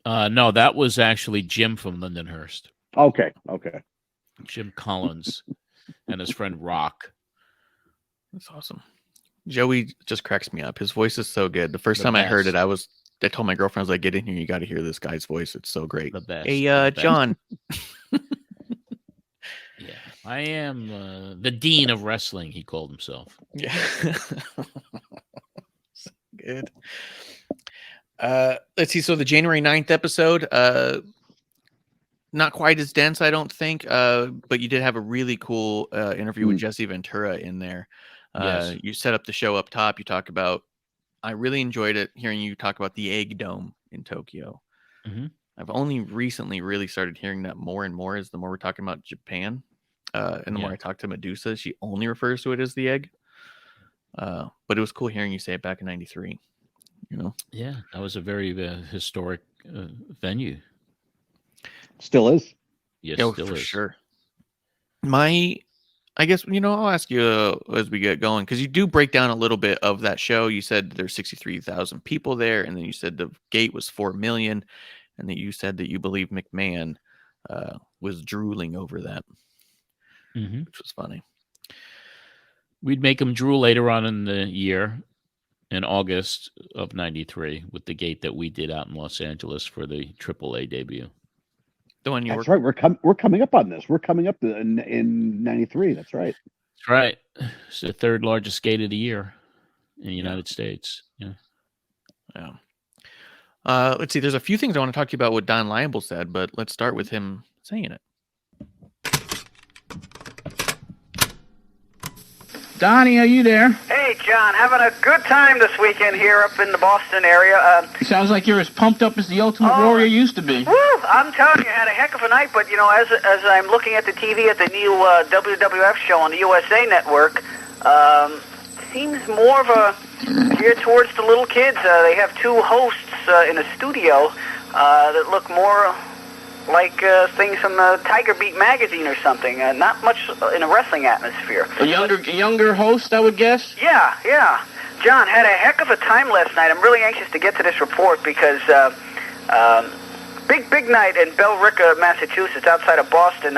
A: No, that was actually Jim from Lindenhurst.
C: Okay.
A: Jim Collins and his friend Rock.
B: That's awesome. Joey just cracks me up. His voice is so good. The first time I heard it, I told my girlfriend, I was like, get in here. You got to hear this guy's voice. It's so great.
A: The best.
B: Hey, John.
A: Yeah, I am the dean of wrestling, he called himself.
B: Yeah. Good. Let's see. So the January 9th episode, not quite as dense, I don't think, but you did have a really cool interview with Jesse Ventura in there.
A: Yes.
B: You set up the show up top. You talk about, I really enjoyed it hearing you talk about the Egg Dome in Tokyo.
A: Mm-hmm.
B: I've only recently really started hearing that more and more as the more we're talking about Japan. And the more I talk to Medusa, she only refers to it as the egg. But it was cool hearing you say it back in '93.
A: Yeah, that was a very historic venue.
C: Still is.
A: Yes,
B: still
A: still
B: for
A: is.
B: Sure. My I guess, I'll ask you as we get going, because you do break down a little bit of that show. You said there's 63,000 people there, and then you said the gate was 4 million, and then you said that you believe McMahon was drooling over that, which was funny.
A: We'd make him drool later on in the year, in August of '93, with the gate that we did out in Los Angeles for the AAA debut.
B: The one
C: That's right. We're coming up on this. We're coming up in '93. That's right.
A: That's right. It's the third largest gate of the year in the United States.
B: Yeah. Let's see. There's a few things I want to talk to you about what Donny Laible said, but let's start with him saying it.
E: Donnie, are you there?
F: Hey, John, having a good time this weekend here up in the Boston area.
E: Sounds like you're as pumped up as the Ultimate Warrior used to be.
F: Woo! I'm telling you, I had a heck of a night, but, as I'm looking at the TV at the new WWF show on the USA Network, seems more of a geared towards the little kids. They have two hosts in a studio that look more like things from the Tiger Beat magazine or something. Not much in a wrestling atmosphere.
E: A younger host, I would guess?
F: Yeah. John, had a heck of a time last night. I'm really anxious to get to this report because big night in Billerica, Massachusetts, outside of Boston.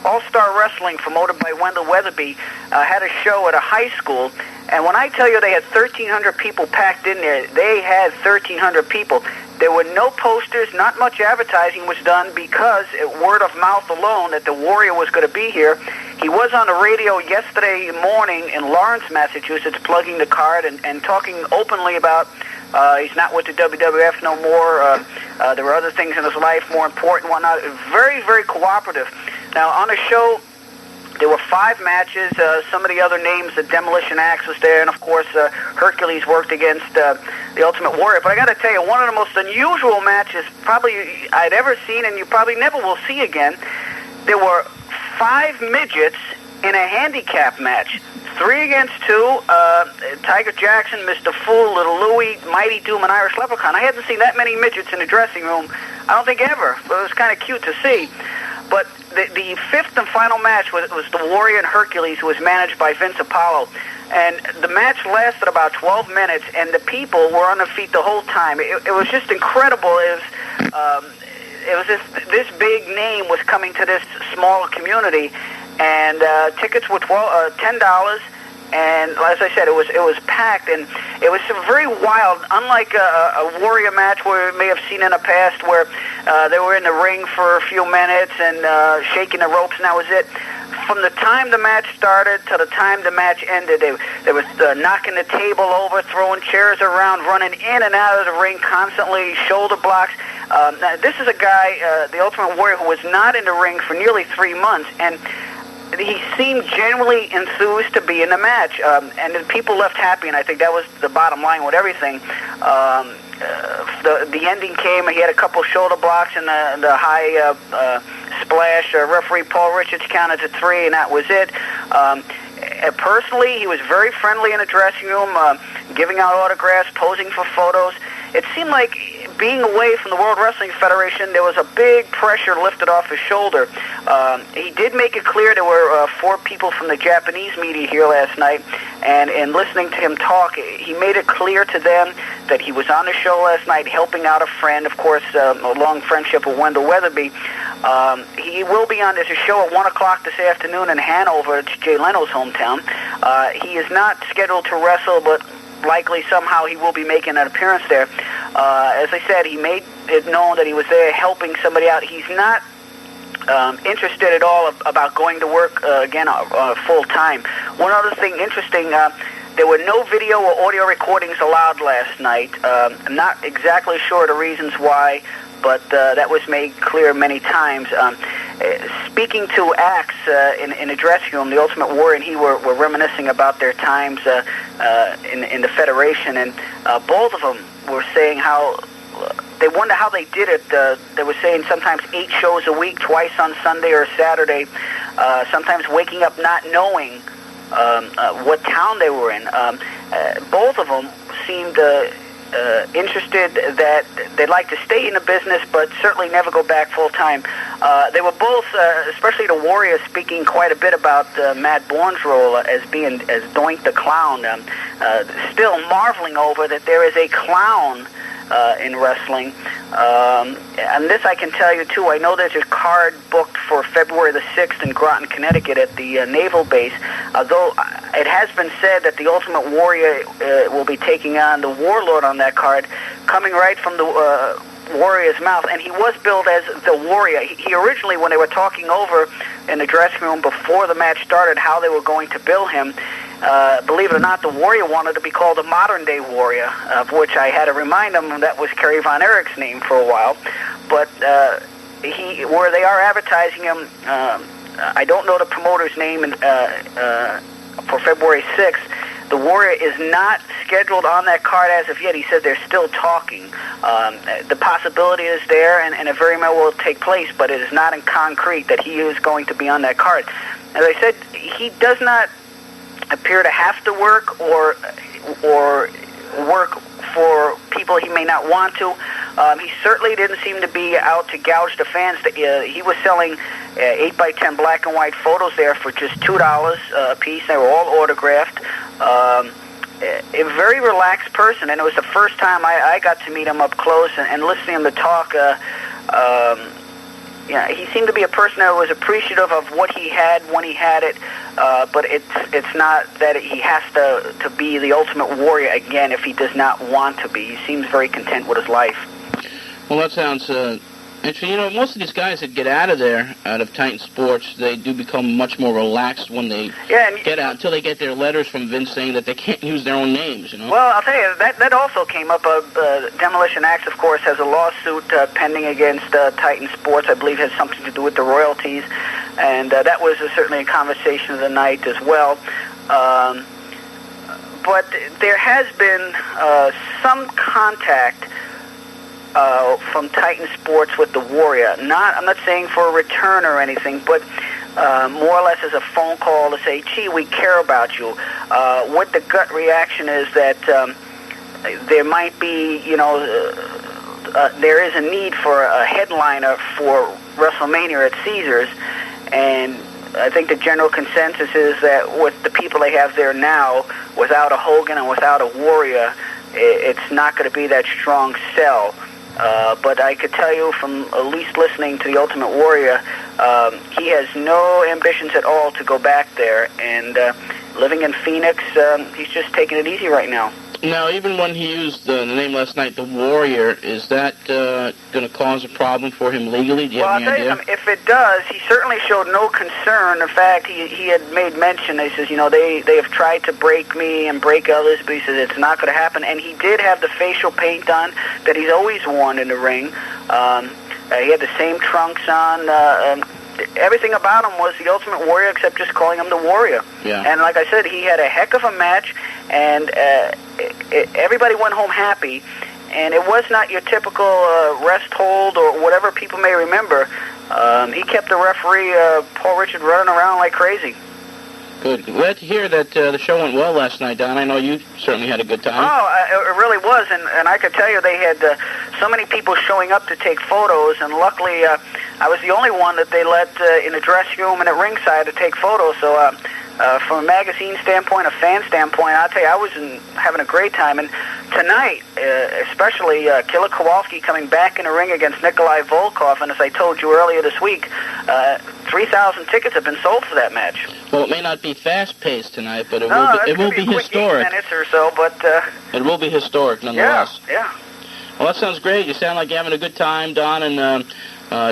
F: All-Star Wrestling, promoted by Wendell Weatherby, had a show at a high school. And when I tell you they had 1,300 people packed in there, they had 1,300 people. There were no posters, not much advertising was done because word of mouth alone that the Warrior was going to be here. He was on the radio yesterday morning in Lawrence, Massachusetts, plugging the card and talking openly about he's not with the WWF no more. There were other things in his life more important, whatnot. Very, very cooperative. Now, on the show, there were 5 matches. Some of the other names, the Demolition Axe was there, and of course, Hercules worked against the Ultimate Warrior. But I got to tell you, one of the most unusual matches probably I'd ever seen, and you probably never will see again. There were 5 midgets in a handicap match. 3 against 2, Tiger Jackson, Mr. Fool, Little Louie, Mighty Doom, and Irish Leprechaun. I hadn't seen that many midgets in the dressing room, I don't think ever, but it was kind of cute to see. But the 5th and final match was the Warrior and Hercules, who was managed by Vince Apollo. And the match lasted about 12 minutes, and the people were on their feet the whole time. It was just incredible. It was this big name was coming to this small community, and tickets were $10. And as I said, it was packed, and it was very wild. Unlike a Warrior match where we may have seen in the past, where they were in the ring for a few minutes and shaking the ropes, and that was it. From the time the match started to the time the match ended, they were knocking the table over, throwing chairs around, running in and out of the ring constantly, shoulder blocks. Now, this is a guy, the Ultimate Warrior, who was not in the ring for nearly 3 months, and he seemed genuinely enthused to be in the match, and the people left happy, and I think that was the bottom line with everything. The ending came, he had a couple shoulder blocks and the high splash. Referee Paul Richards counted to 3, and that was it. Personally, he was very friendly in the dressing room, giving out autographs, posing for photos. It seemed like being away from the World Wrestling Federation, there was a big pressure lifted off his shoulder. He did make it clear there were 4 people from the Japanese media here last night, and in listening to him talk, he made it clear to them that he was on the show last night helping out a friend, of course, a long friendship with Wendell Weatherby. He will be on, there's a show at 1 o'clock this afternoon in Hanover. It's Jay Leno's hometown. He is not scheduled to wrestle, but likely somehow he will be making an appearance there. As I said, he made it known that he was there helping somebody out. He's not interested at all about going to work again full time. One other thing interesting, there were no video or audio recordings allowed last night. I'm not exactly sure the reasons why, but that was made clear many times. Speaking to Axe in the dressing room, the Ultimate Warrior and he were reminiscing about their times in the Federation, and both of them were saying how they wonder how they did it. They were saying sometimes 8 shows a week, twice on Sunday or Saturday, sometimes waking up not knowing what town they were in. Both of them seemed interested that they'd like to stay in the business, but certainly never go back full time. They were both, especially the Warrior, speaking quite a bit about Matt Bourne's role as Doink the Clown, still marveling over that there is a clown in wrestling. And this I can tell you, too. I know there's a card booked for February the 6th in Groton, Connecticut at the Naval Base, although it has been said that the Ultimate Warrior will be taking on the Warlord on that card, coming right from the Warrior's mouth. And he was billed as the Warrior. He originally, when they were talking over in the dressing room before the match started how they were going to bill him, believe it or not, the Warrior wanted to be called the modern-day Warrior, of which I had to remind him that was Kerry Von Erich's name for a while. But where they are advertising him, I don't know the promoter's name for February 6th. The Warrior is not scheduled on that card as of yet. He said they're still talking. The possibility is there, and it very well will take place, but it is not in concrete that he is going to be on that card. As I said, he does not appear to have to work or work for people he may not want to. He certainly didn't seem to be out to gouge the fans. He was selling 8x10 black and white photos there for just $2 a piece. They were all autographed. A very relaxed person, and it was the first time I got to meet him up close and listen to him to talk. He seemed to be a person that was appreciative of what he had when he had it, but it's not that he has to be the Ultimate Warrior again if he does not want to be. He seems very content with his life.
E: Well, that sounds interesting. You know, most of these guys that get out of there, out of Titan Sports, they do become much more relaxed when they get out, until they get their letters from Vince saying that they can't use their own names, you know?
F: Well, I'll tell you, that also came up. Demolition Axe, of course, has a lawsuit pending against Titan Sports. I believe has something to do with the royalties, and that was certainly a conversation of the night as well. But there has been some contact from Titan Sports with the Warrior. I'm not saying for a return or anything, but more or less as a phone call to say, gee, we care about you. What the gut reaction is that there might be, there is a need for a headliner for WrestleMania at Caesars, and I think the general consensus is that with the people they have there now, without a Hogan and without a Warrior, it's not going to be that strong sell. But I could tell you from at least listening to the Ultimate Warrior, he has no ambitions at all to go back there. And living in Phoenix, he's just taking it easy right now.
E: Now, even when he used the name last night, the Warrior, is that going to cause a problem for him legally? Do you have any idea?
F: Well, I'll tell you, if it does, he certainly showed no concern. In fact, he had made mention. He says, they have tried to break me and break others, but he says it's not going to happen. And he did have the facial paint on that he's always worn in the ring. He had the same trunks on. Everything about him was the Ultimate Warrior, except just calling him the Warrior.
E: Yeah.
F: And like I said, he had a heck of a match, and everybody went home happy. And it was not your typical rest hold or whatever people may remember. He kept the referee, Paul Richard, running around like crazy.
E: Good. Glad to hear that the show went well last night, Don. I know you certainly had a good time.
F: Oh, it really was, and I could tell you they had so many people showing up to take photos, and luckily I was the only one that they let in the dressing room and at ringside to take photos. So from a magazine standpoint, a fan standpoint, I'll tell you, I was having a great time. And tonight, especially Killer Kowalski coming back in the ring against Nikolai Volkov, and as I told you earlier this week, 3,000 tickets have been sold for that match.
E: Well, it may not be fast-paced tonight, but it will be historic.
F: 8 minutes or so, but
E: it will be historic nonetheless.
F: Yeah.
E: Well, that sounds great. You sound like you're having a good time, Don, and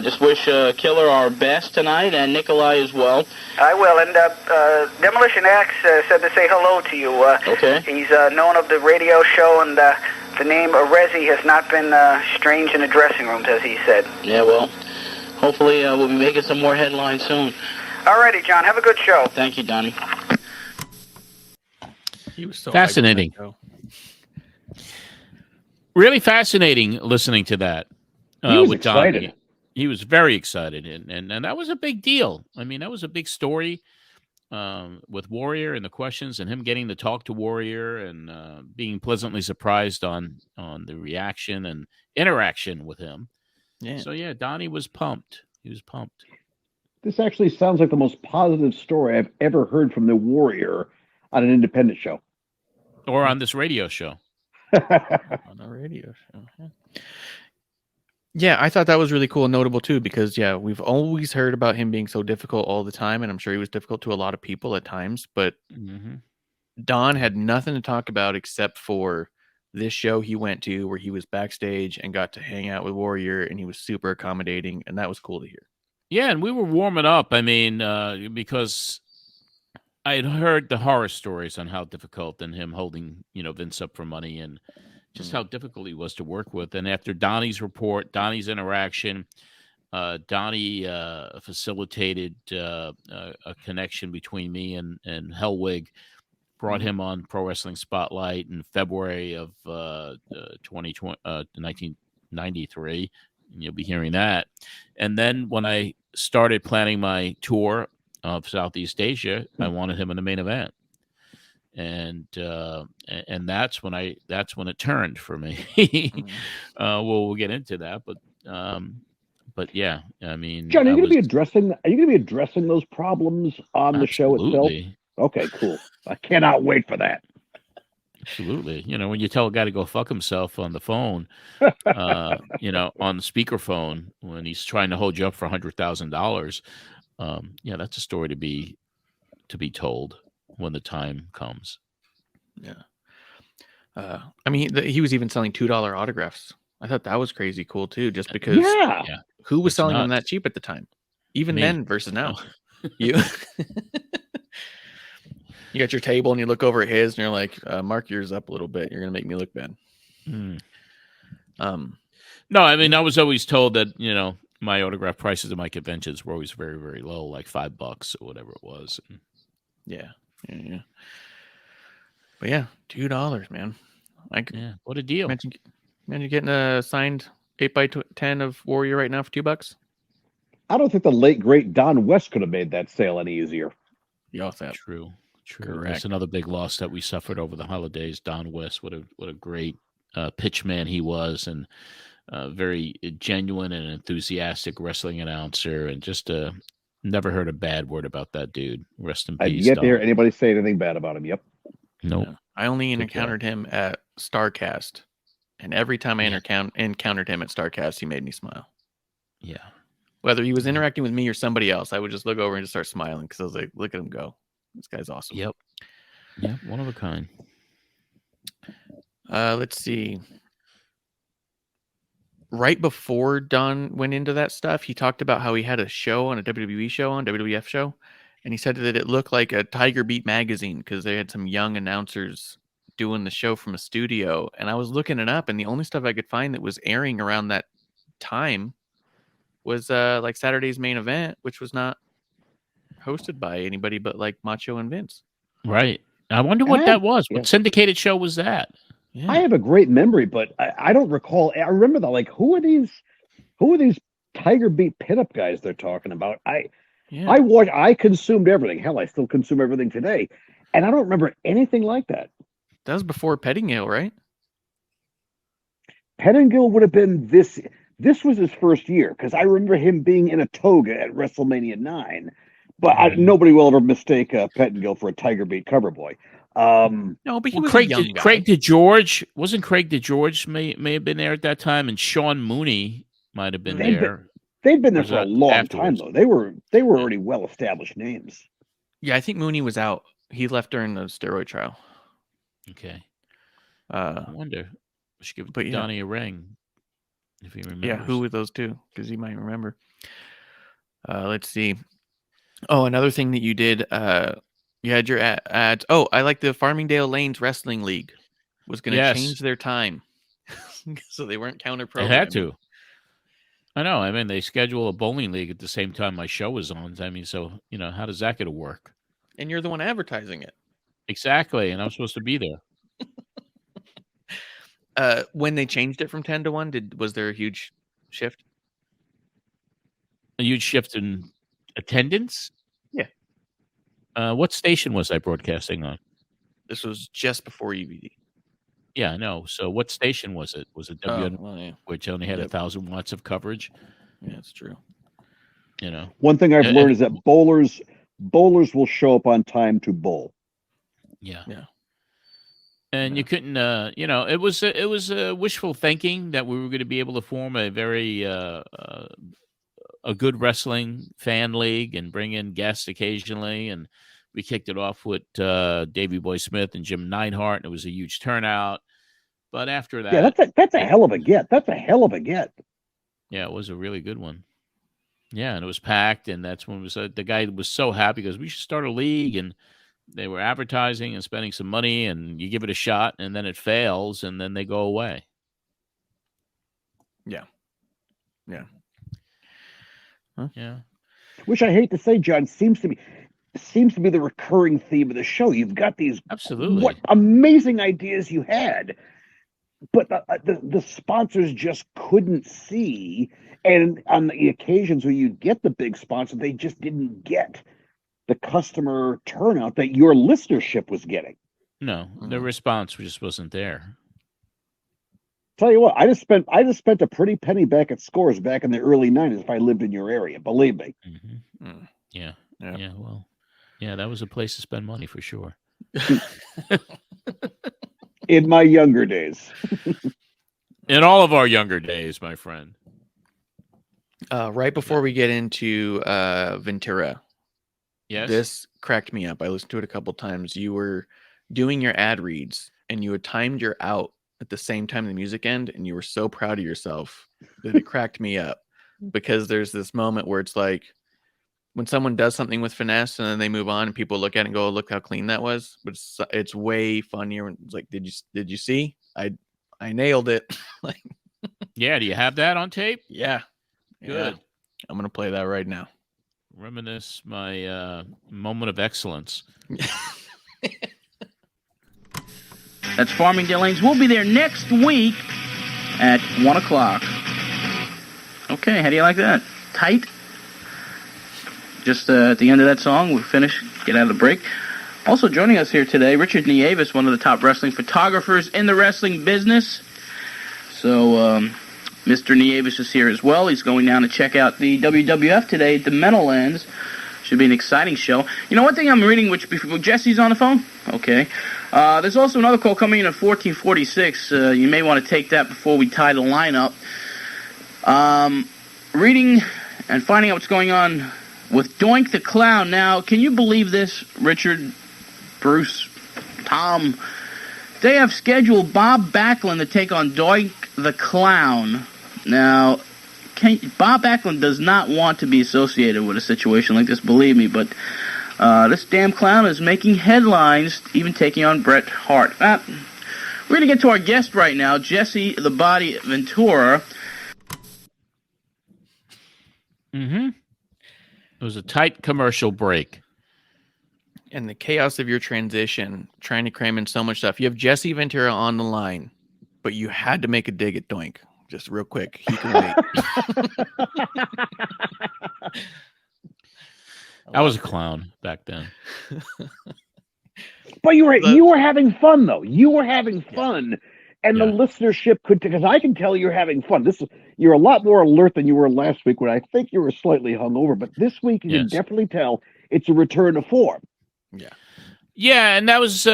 E: just wish Killer our best tonight, and Nikolai as well.
F: I will, and Demolition Axe said to say hello to you.
E: Okay.
F: He's known of the radio show, and the name Arezzi has not been strange in the dressing rooms, as he said.
E: Yeah, well, hopefully we'll be making some more headlines soon.
F: All righty, John. Have a good show.
E: Thank you, Donnie.
B: He was so
A: fascinating. Really fascinating listening to that.
C: He was
A: with
C: excited.
A: Donnie. He was very excited, and that was a big deal. I mean, that was a big story. with Warrior and the questions, and him getting to talk to Warrior and being pleasantly surprised on the reaction and interaction with him.
B: Yeah.
A: So yeah, Donnie was pumped. He was pumped.
C: This actually sounds like the most positive story I've ever heard from the Warrior on an independent show.
A: Or on this radio show.
B: On a radio show. Yeah, I thought that was really cool and notable too, because we've always heard about him being so difficult all the time, and I'm sure he was difficult to a lot of people at times, but Don had nothing to talk about except for this show he went to where he was backstage and got to hang out with Warrior, and he was super accommodating, and that was cool to hear.
A: Yeah, and we were warming up. I mean, because I had heard the horror stories on how difficult and him holding, Vince up for money and just how difficult he was to work with. And after Donnie's report, Donnie's interaction, Donnie facilitated a connection between me and Hellwig, brought him on Pro Wrestling Spotlight in February of 1993. And you'll be hearing that. And then when I started planning my tour of Southeast Asia, I wanted him in the main event. And that's when it turned for me. We'll get into that, but yeah, I mean,
C: John, are you going to be addressing those problems on the show itself? Okay, cool. I cannot wait for that.
A: Absolutely. When you tell a guy to go fuck himself on the phone, on the speakerphone when he's trying to hold you up for $100,000, that's a story to be told when the time comes.
B: Yeah. I mean, he was even selling $2 autographs. I thought that was crazy cool too, just because who was selling them that cheap at the time? Even then versus now. You You got your table and you look over at his and you're like, mark yours up a little bit. You're gonna make me look bad.
A: No, I mean, I was always told that, my autograph prices at my conventions were always very, very low, like $5 or whatever it was.
B: Yeah. But yeah, $2, man.
A: What a deal.
B: Imagine getting a signed 8x10 of Warrior right now for $2.
C: I don't think the late great Don West could have made that sale any easier.
A: True. That's another big loss that we suffered over the holidays. Don West, what a great pitch man he was, and very genuine and enthusiastic wrestling announcer, and just never heard a bad word about that dude. Rest in peace.
C: I've yet to hear anybody say anything bad about him. Yep.
A: Nope.
B: Yeah. I only encountered him at StarCast, and every time I encountered him at StarCast, he made me smile.
A: Yeah.
B: Whether he was interacting with me or somebody else, I would just look over and just start smiling because I was like, look at him go. This guy's awesome.
A: Yep. Yeah, one of a kind.
B: Let's see. Right before Don went into that stuff, he talked about how he had a show on a WWE show, on WWF show, and he said that it looked like a Tiger Beat magazine because they had some young announcers doing the show from a studio. And I was looking it up, and the only stuff I could find that was airing around that time was like Saturday's Main Event, which was not hosted by anybody but like Macho and Vince.
A: Right. I wonder what that was. What syndicated show was that?
C: Yeah. I have a great memory, but I don't recall. I remember that. Like, who are these Tiger Beat pinup guys they're talking about? I consumed everything. Hell, I still consume everything today, and I don't remember anything like that.
B: That was before Pettingill, right?
C: Pettingill would have been this. This was his first year because I remember him being in a toga at WrestleMania 9. But nobody will ever mistake Pettingill for a Tiger Beat cover boy.
B: No, but he was
A: Craig,
B: a young guy.
A: Craig DeGeorge wasn't Craig DeGeorge may have been there at that time, and Sean Mooney might have been there.
C: They've been there for a long time though. They were already well established names.
B: Yeah, I think Mooney was out. He left during the steroid trial.
A: Okay. I wonder. We should give Donnie a ring if he remembers.
B: Yeah, who were those two? Because he might remember. Let's see. Oh, another thing that you did, you had your ads. Oh, I like the Farmingdale Lanes Wrestling League was going to change their time. So they weren't counter-programming.
A: They had to. I know. I mean, they schedule a bowling league at the same time my show is on. I mean, so, how does that going to work?
B: And you're the one advertising it.
A: Exactly. And I'm supposed to be
B: there. When they changed it from 10 to 1, was there a huge shift?
A: A huge shift in attendance?
B: Yeah.
A: What station was I broadcasting on?
B: This was just before EVD.
A: Yeah, I know. So what station was it? Was it WN, which only had 1,000 watts of coverage?
B: Yeah, it's true.
A: You know,
C: one thing I've learned is that bowlers will show up on time to bowl.
A: Yeah.
B: Yeah.
A: And you couldn't, it was wishful thinking that we were going to be able to form a very a good wrestling fan league and bring in guests occasionally. And we kicked it off with Davey Boy Smith and Jim Neidhart, and it was a huge turnout. But after that,
C: yeah, that's a hell of a get. That's a hell of a get.
A: Yeah, it was a really good one. Yeah, and it was packed, and that's when the guy was so happy because we should start a league, and they were advertising and spending some money, and you give it a shot, and then it fails, and then they go away.
B: Yeah. Yeah.
A: Huh? Yeah.
C: Which I hate to say, John, seems to be the recurring theme of the show. You've got these what amazing ideas you had, but the sponsors just couldn't see, and on the occasions where you get the big sponsor, they just didn't get the customer turnout that your listenership was getting.
A: No, the response just wasn't there.
C: Tell you what, I just spent a pretty penny back at Scores back in the early 90s if I lived in your area. Believe me.
A: Mm-hmm. Yeah. Well, yeah, that was a place to spend money for sure.
C: In my younger days.
A: In all of our younger days, my friend.
B: Right before we get into Ventura,
A: yes,
B: this cracked me up. I listened to it a couple times. You were doing your ad reads, and you had timed your out at the same time the music ended, and you were so proud of yourself that it cracked me up, because there's this moment where it's like when someone does something with finesse and then they move on and people look at it and go, oh, look how clean that was. But it's way funnier. It's like, did you see? I nailed it. Like,
A: yeah. Do you have that on tape?
B: Yeah.
A: Good.
B: Yeah. I'm going to play that right now.
A: Reminisce my moment of excellence.
E: That's Farmingdale Lanes. We'll be there next week at 1 o'clock. Okay, how do you like that? Tight? Just at the end of that song, we'll finish, get out of the break. Also joining us here today, Richard Nieves, one of the top wrestling photographers in the wrestling business. So, Mr. Nieves is here as well. He's going down to check out the WWF today at the Meadowlands. Should be an exciting show. You know, one thing I'm reading, which before Jesse's on the phone? Okay. There's also another call coming in at 1446. You may want to take that before we tie the lineup. Reading and finding out what's going on with Doink the Clown. Now, can you believe this, Richard, Bruce, Tom? They have scheduled Bob Backlund to take on Doink the Clown. Now, Bob Backlund does not want to be associated with a situation like this, believe me, but this damn clown is making headlines, even taking on Bret Hart. We're going to get to our guest right now, Jesse The Body Ventura.
A: Mm-hmm. It was a tight commercial break.
B: And the chaos of your transition, trying to cram in so much stuff. You have Jesse Ventura on the line, but you had to make a dig at Doink. Just real quick. He can wait.
A: I was a clown back then.
C: But you were having fun, though. You were having fun. And the listenership could, because I can tell you're having fun. You're a lot more alert than you were last week when I think you were slightly hungover. But this week, you can definitely tell it's a return to form.
B: Yeah.
A: Yeah, and that was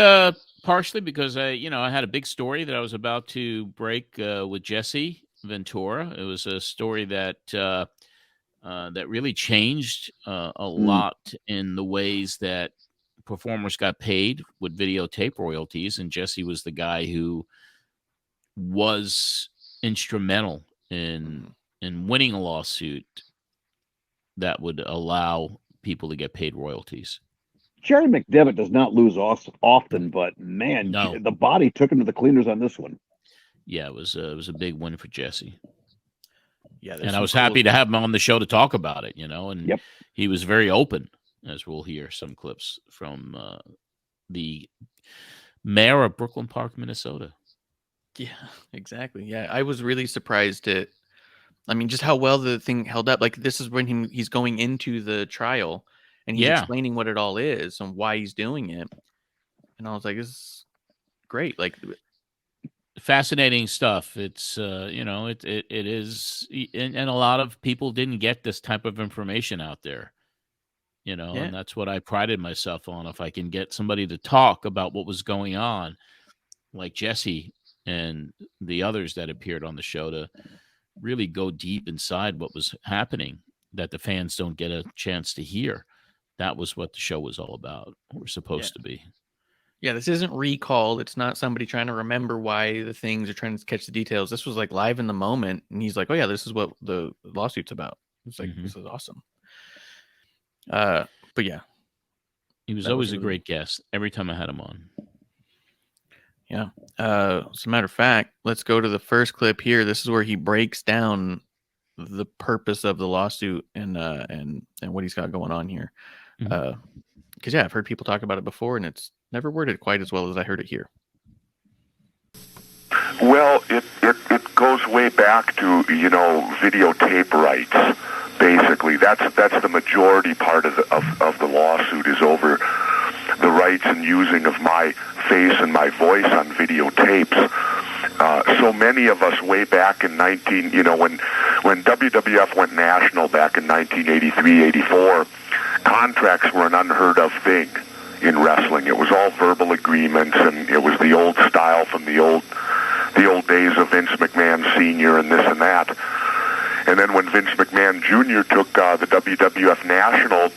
A: partially because I had a big story that I was about to break with Jesse Ventura. It was a story that that really changed a lot in the ways that performers got paid with videotape royalties, and Jesse was the guy who was instrumental in winning a lawsuit that would allow people to get paid royalties.
C: Jerry McDevitt does not lose often, but man, the Body took him to the cleaners on this one.
A: Yeah, it was a big win for Jesse.
B: Yeah,
A: and I was happy to have him on the show to talk about it, and he was very open, as we'll hear some clips from the mayor of Brooklyn Park, Minnesota.
B: Yeah, exactly. Yeah, I was really surprised just how well the thing held up. Like, this is when he's going into the trial, and he's explaining what it all is and why he's doing it. And I was like, this is great. Like,
A: fascinating stuff. It's it is, and a lot of people didn't get this type of information out there, and that's what I prided myself on. If I can get somebody to talk about what was going on, like Jesse and the others that appeared on the show, to really go deep inside what was happening that the fans don't get a chance to hear. That was what the show was all about, or supposed to be.
B: Yeah, this isn't recalled. It's not somebody trying to remember why the things are trying to catch the details. This was like live in the moment. And he's like, oh yeah, this is what the lawsuit's about. It's like, this is awesome. But yeah.
A: He was always a great guest every time I had him on.
B: Yeah. As a matter of fact, let's go to the first clip here. This is where he breaks down the purpose of the lawsuit and what he's got going on here. Because I've heard people talk about it before, and it's never worded quite as well as I heard it here.
L: Well, it goes way back to videotape rights. Basically, that's the majority part of the lawsuit, is over the rights and using of my face and my voice on videotapes. So many of us way back in when WWF went national back in 1983, 84, contracts were an unheard of thing in wrestling. It was all verbal agreements, and it was the old style from the old days of Vince McMahon Sr. and this and that. And then when Vince McMahon Jr. took the WWF national,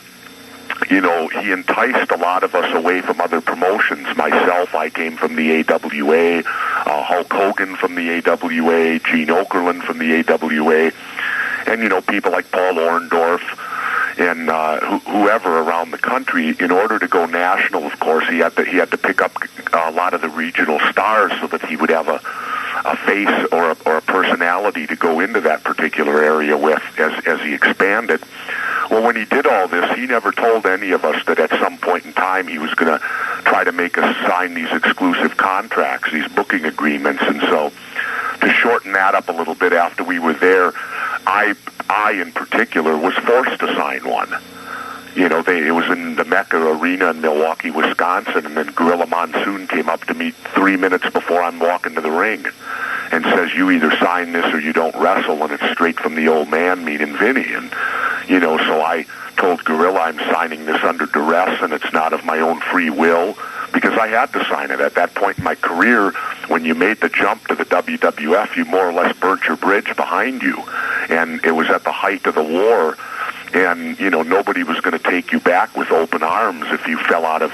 L: he enticed a lot of us away from other promotions. Myself, I came from the AWA, Hulk Hogan from the AWA, Gene Okerlund from the AWA, and people like Paul Orndorff and whoever around the country. In order to go national, of course, he had to pick up a lot of the regional stars so that he would have a face or a personality to go into that particular area with as he expanded. Well, when he did all this, he never told any of us that at some point in time he was going to try to make us sign these exclusive contracts, these booking agreements. And so, to shorten that up a little bit, after we were there, I in particular was forced to sign one. It was in the Mecca Arena in Milwaukee, Wisconsin, and then Gorilla Monsoon came up to me 3 minutes before I'm walking to the ring and says, you either sign this or you don't wrestle, and it's straight from the old man, meaning Vinny. And, so I told Gorilla I'm signing this under duress, and it's not of my own free will, because I had to sign it. At that point in my career, when you made the jump to the WWF, you more or less burnt your bridge behind you, and it was at the height of the war. And nobody was going to take you back with open arms if you fell out of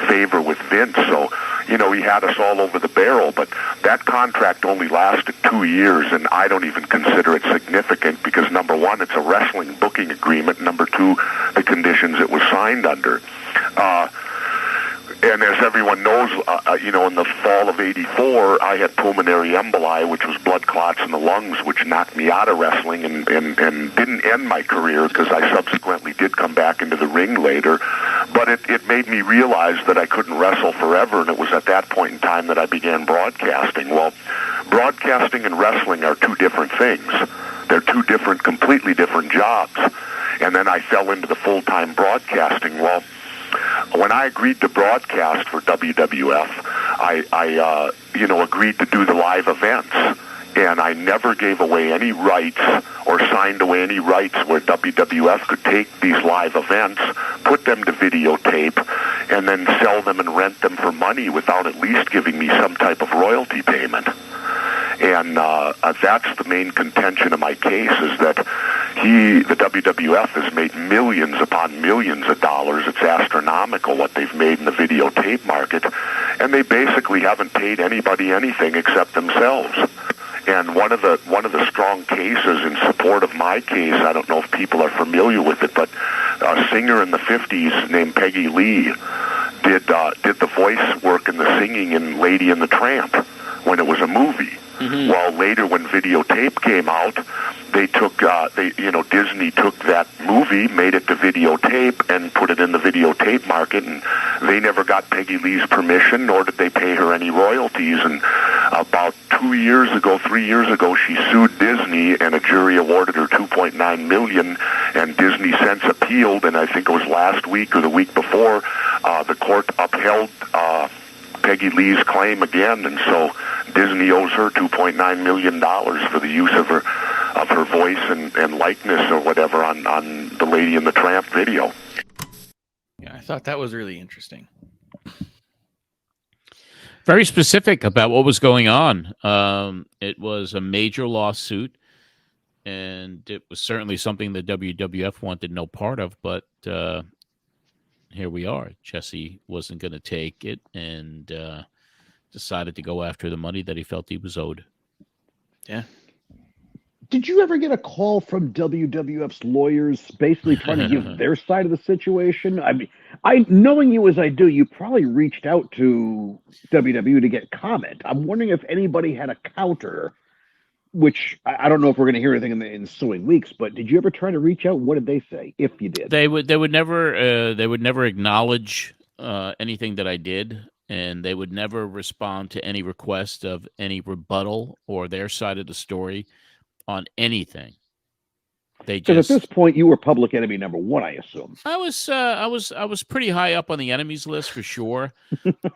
L: favor with Vince. So he had us all over the barrel. But that contract only lasted 2 years, and I don't even consider it significant because, number one, it's a wrestling booking agreement. Number two, the conditions it was signed under. And as everyone knows, in the fall of '84, I had pulmonary emboli, which was blood clots in the lungs, which knocked me out of wrestling and didn't end my career, because I subsequently did come back into the ring later. But it made me realize that I couldn't wrestle forever, and it was at that point in time that I began broadcasting. Well, broadcasting and wrestling are two different things. They're two completely different jobs. And then I fell into the full-time broadcasting. Well, when I agreed to broadcast for WWF, I agreed to do the live events, and I never gave away any rights or signed away any rights where WWF could take these live events, put them to videotape, and then sell them and rent them for money without at least giving me some type of royalty payment. And that's the main contention of my case, is that the WWF has made millions upon millions of dollars. It's astronomical what they've made in the videotape market, and they basically haven't paid anybody anything except themselves. And one of the strong cases in support of my case, I don't know if people are familiar with it, but a singer in the 50s named Peggy Lee did the voice work and the singing in Lady and the Tramp when it was a movie. Mm-hmm. Well, later when videotape came out, Disney took that movie, made it to videotape, and put it in the videotape market, and they never got Peggy Lee's permission, nor did they pay her any royalties. And about 3 years ago, she sued Disney, and a jury awarded her $2.9 million, and Disney since appealed, and I think it was last week or the week before, the court upheld Peggy Lee's claim again, and so Disney owes her $2.9 million for the use of her voice and likeness or whatever on the Lady and the Tramp video.
B: Yeah, I thought that was really interesting.
A: Very specific about what was going on. It was a major lawsuit, and it was certainly something the WWF wanted no part of, but here we are. Jesse wasn't going to take it and decided to go after the money that he felt he was owed.
B: Yeah.
C: Did you ever get a call from WWF's lawyers basically trying to give their side of the situation? I mean, knowing you as I do, you probably reached out to WWE to get comment. I'm wondering if anybody had a counter, which I don't know if we're going to hear anything in the ensuing weeks, but did you ever try to reach out? What did they say, if you did?
A: They would never acknowledge anything that I did, and they would never respond to any request of any rebuttal or their side of the story on anything.
C: Because at this point, you were public enemy number one, I assume.
A: I was pretty high up on the enemies list for sure.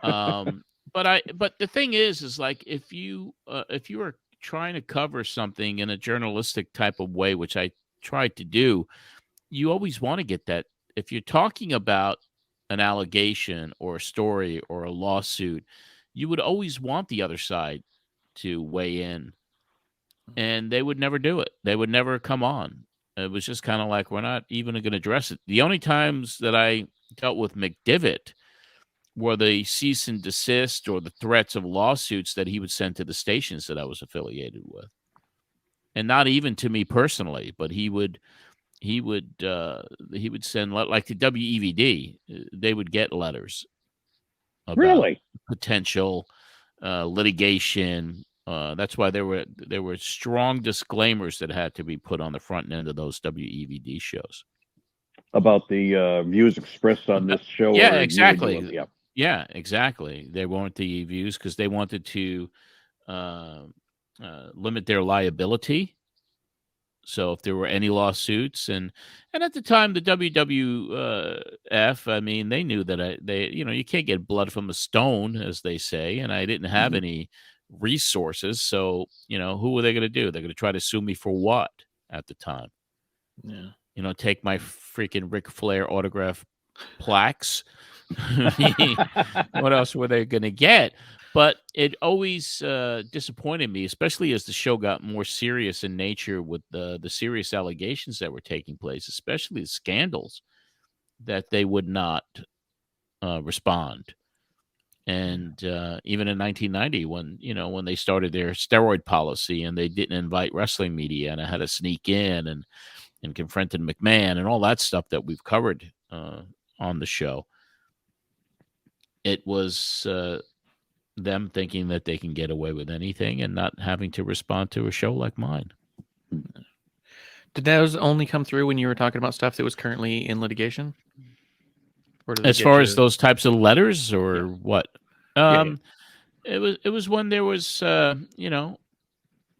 A: But the thing is like if you are trying to cover something in a journalistic type of way, which I tried to do, you always want to get that. If you're talking about an allegation or a story or a lawsuit, you would always want the other side to weigh in. And they would never do it. They would never come on. It was just kind of like, we're not even going to address it. The only times that I dealt with McDivitt were the cease and desist or the threats of lawsuits that he would send to the stations that I was affiliated with. And not even to me personally, but he would send, like the WEVD, they would get letters about potential litigation. That's why there were strong disclaimers that had to be put on the front end of those WEVD shows
C: about the views expressed on this show.
A: Yeah, exactly. Yeah, exactly. They weren't the views because they wanted to limit their liability. So if there were any lawsuits, and at the time the WWF, I mean, they knew that you can't get blood from a stone, as they say, and I didn't have any resources, so who were they going to do? They're going to try to sue me for what at the time?
B: Yeah,
A: take my freaking Ric Flair autograph plaques. What else were they going to get? But it always disappointed me, especially as the show got more serious in nature with the serious allegations that were taking place, especially the scandals, that they would not respond. And even in 1990, when they started their steroid policy and they didn't invite wrestling media, and I had to sneak in and confronted McMahon and all that stuff that we've covered on the show, it was them thinking that they can get away with anything and not having to respond to a show like mine.
B: Did those only come through when you were talking about stuff that was currently in litigation?
A: As far as those types of letters or what? It was when there was there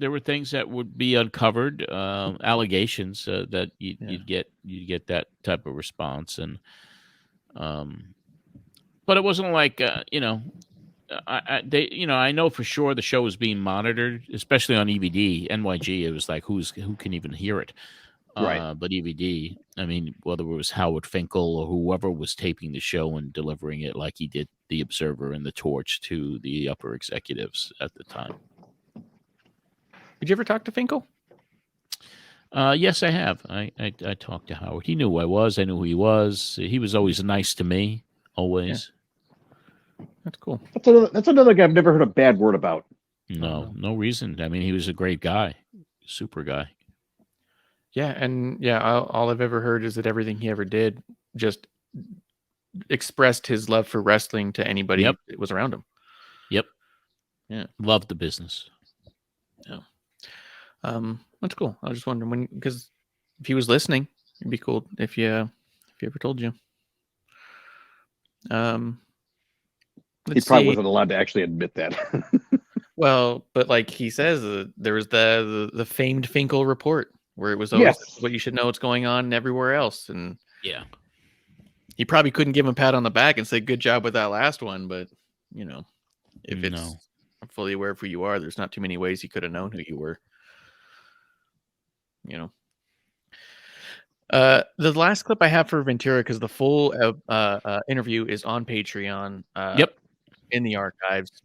A: were things that would be uncovered, allegations that you'd get that type of response, and but it wasn't like I know for sure the show was being monitored, especially on EVD. NYG, it was like who can even hear it.
C: Right.
A: But EVD, I mean, whether it was Howard Finkel or whoever was taping the show and delivering it like he did the Observer and the Torch to the upper executives at the time.
B: Did you ever talk to Finkel?
A: Yes, I have. I talked to Howard. He knew who I was. I knew who he was. He was always nice to me. Always.
B: Yeah. That's cool.
C: That's another guy I've never heard a bad word about.
A: No reason. I mean, he was a great guy. Super guy.
B: Yeah, and all I've ever heard is that everything he ever did just expressed his love for wrestling to anybody that was around him.
A: Yep.
B: Yeah.
A: Loved the business.
B: Yeah. That's cool. I was just wondering because if he was listening, it'd be cool if he ever told you.
C: He probably wasn't allowed to actually admit that.
B: Well, but like he says, there was the famed Finkel report where it was always what you should know what's going on everywhere else, and
A: yeah,
B: he probably couldn't give him a pat on the back and say good job with that last one, but if it's I'm fully aware of who you are, there's not too many ways he could have known who you were. The last clip I have for Ventura, because the full interview is on Patreon. In the archives,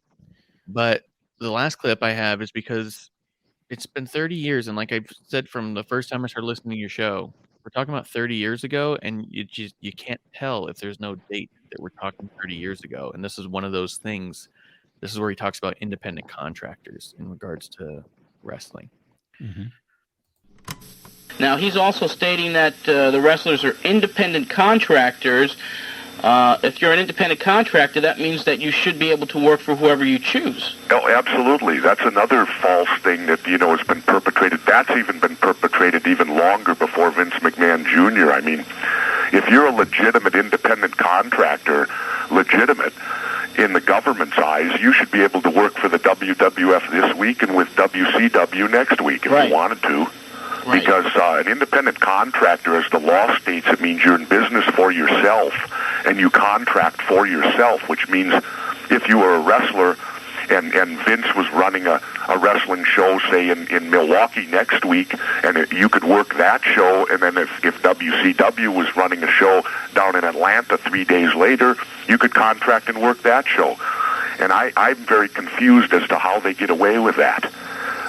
B: but the last clip I have is because it's been 30 years, and like I've said from the first time I started listening to your show, we're talking about 30 years ago, and you can't tell if there's no date that we're talking 30 years ago. And this is one of those things. This is where he talks about independent contractors in regards to wrestling.
E: Now, he's also stating that the wrestlers are independent contractors. If you're an independent contractor, that means that you should be able to work for whoever you choose.
L: Oh, absolutely. That's another false thing that, has been perpetrated. That's even been perpetrated even longer before Vince McMahon Jr. I mean, if you're a legitimate independent contractor, legitimate in the government's eyes, you should be able to work for the WWF this week and with WCW next week if you wanted to. Right. Because an independent contractor, as the law states, it means you're in business for yourself and you contract for yourself, which means if you were a wrestler and Vince was running a wrestling show, say, in Milwaukee next week, and you could work that show, and then if WCW was running a show down in Atlanta 3 days later, you could contract and work that show. And I'm very confused as to how they get away with that,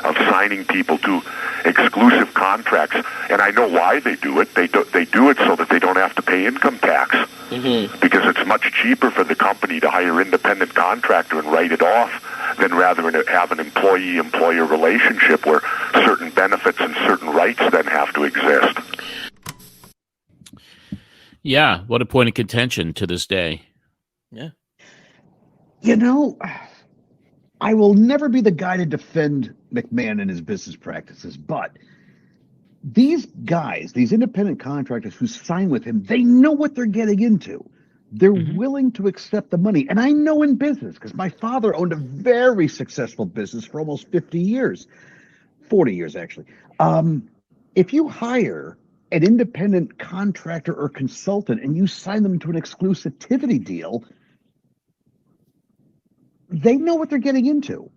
L: of signing people to exclusive contracts, and I know why they do it. They do it so that they don't have to pay income tax, because it's much cheaper for the company to hire an independent contractor and write it off than rather than have an employee-employer relationship where certain benefits and certain rights then have to exist.
A: Yeah, what a point of contention to this day.
B: Yeah.
C: I will never be the guy to defend McMahon and his business practices, but these guys, these independent contractors who sign with him, they know what they're getting into. They're willing to accept the money. And I know in business, because my father owned a very successful business for almost 50 years, 40 years actually. If you hire an independent contractor or consultant and you sign them to an exclusivity deal, they know what they're getting into.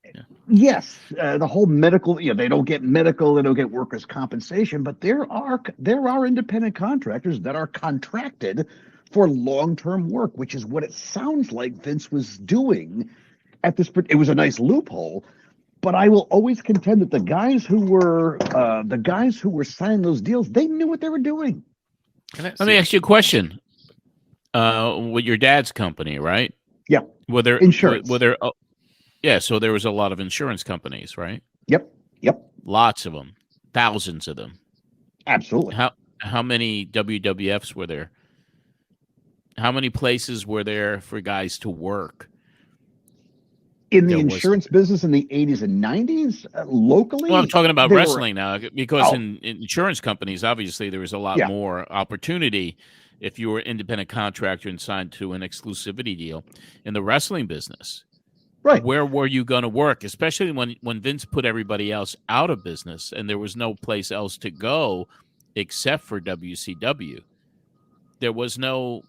C: Yeah. Yes, the whole medical, they don't get medical, they don't get workers' compensation, but there are independent contractors that are contracted for long-term work, which is what it sounds like Vince was doing at this. It was a nice loophole, but I will always contend that the guys who were signing those deals, they knew what they were doing.
A: Let me ask you a question. With your dad's company, right?
C: Yeah.
A: Were there
C: insurance?
A: So there was a lot of insurance companies, right?
C: Yep.
A: Lots of them, thousands of them.
C: Absolutely.
A: How many WWFs were there? How many places were there for guys to work?
C: In the insurance business in the 80s and 90s, locally?
A: Well, I'm talking about wrestling now, because in insurance companies, obviously, there was a lot more opportunity if you were an independent contractor and signed to an exclusivity deal. In the wrestling business,
C: right?
A: Where were you going to work? Especially when Vince put everybody else out of business and there was no place else to go except for WCW. There was no,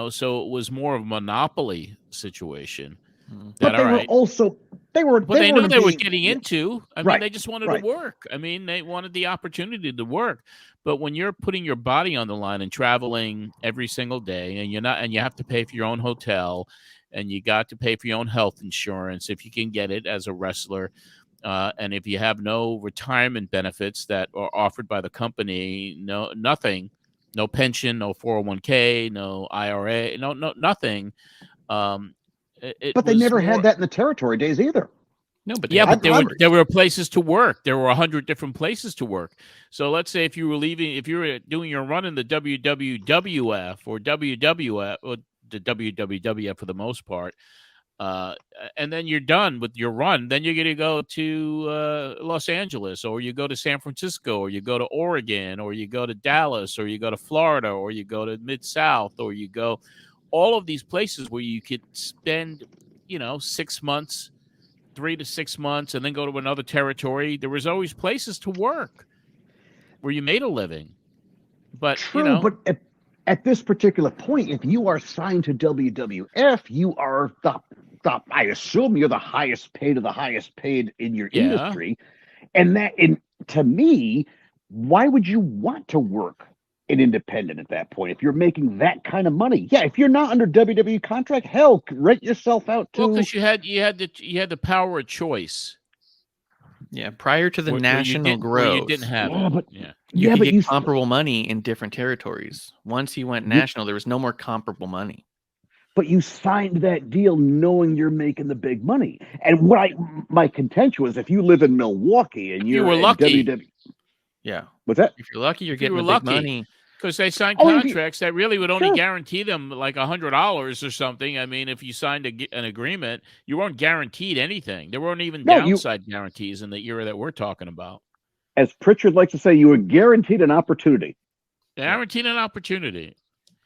A: so it was more of a monopoly situation.
C: But they were also they were
A: getting into. I mean, they just wanted to work. I mean, they wanted the opportunity to work. But when you're putting your body on the line and traveling every single day, and you have to pay for your own hotel, and you got to pay for your own health insurance if you can get it as a wrestler, and if you have no retirement benefits that are offered by the company, nothing, no pension, no 401k, no IRA, nothing.
C: But they never had that in the territory days either.
A: No, but there were places to work. There were 100 different places to work. So let's say if you were doing your run in the WWF or WWF or the WWF for the most part, and then you're done with your run, then you're going to go to Los Angeles, or you go to San Francisco, or you go to Oregon, or you go to Dallas, or you go to Florida, or you go to Mid-South, or you go all of these places where you could spend, 6 months 3 to 6 months and then go to another territory. There was always places to work where you made a living. But,
C: True, but at this particular point, if you are signed to WWF, you are I assume you're the highest paid of the highest paid in your industry. And to me, why would you want to work an independent at that point if you're making that kind of money? Yeah, if you're not under WWE contract, hell, rent yourself out to.
A: Well, because you had the power of choice.
B: Yeah, prior to the national growth,
A: you didn't have
B: you could get comparable money in different territories. Once he went national, there was no more comparable money.
C: But you signed that deal knowing you're making the big money. And my contention was, if you live in Milwaukee and you
A: were lucky,
B: yeah,
C: what's that?
B: If you're lucky, you're getting the big money.
A: Because they signed contracts that really would only guarantee them like $100 or something. I mean, if you signed an agreement, you weren't guaranteed anything. There weren't even downside guarantees in the era that we're talking about.
C: As Pritchard likes to say, you were guaranteed an opportunity.
A: Guaranteed an opportunity.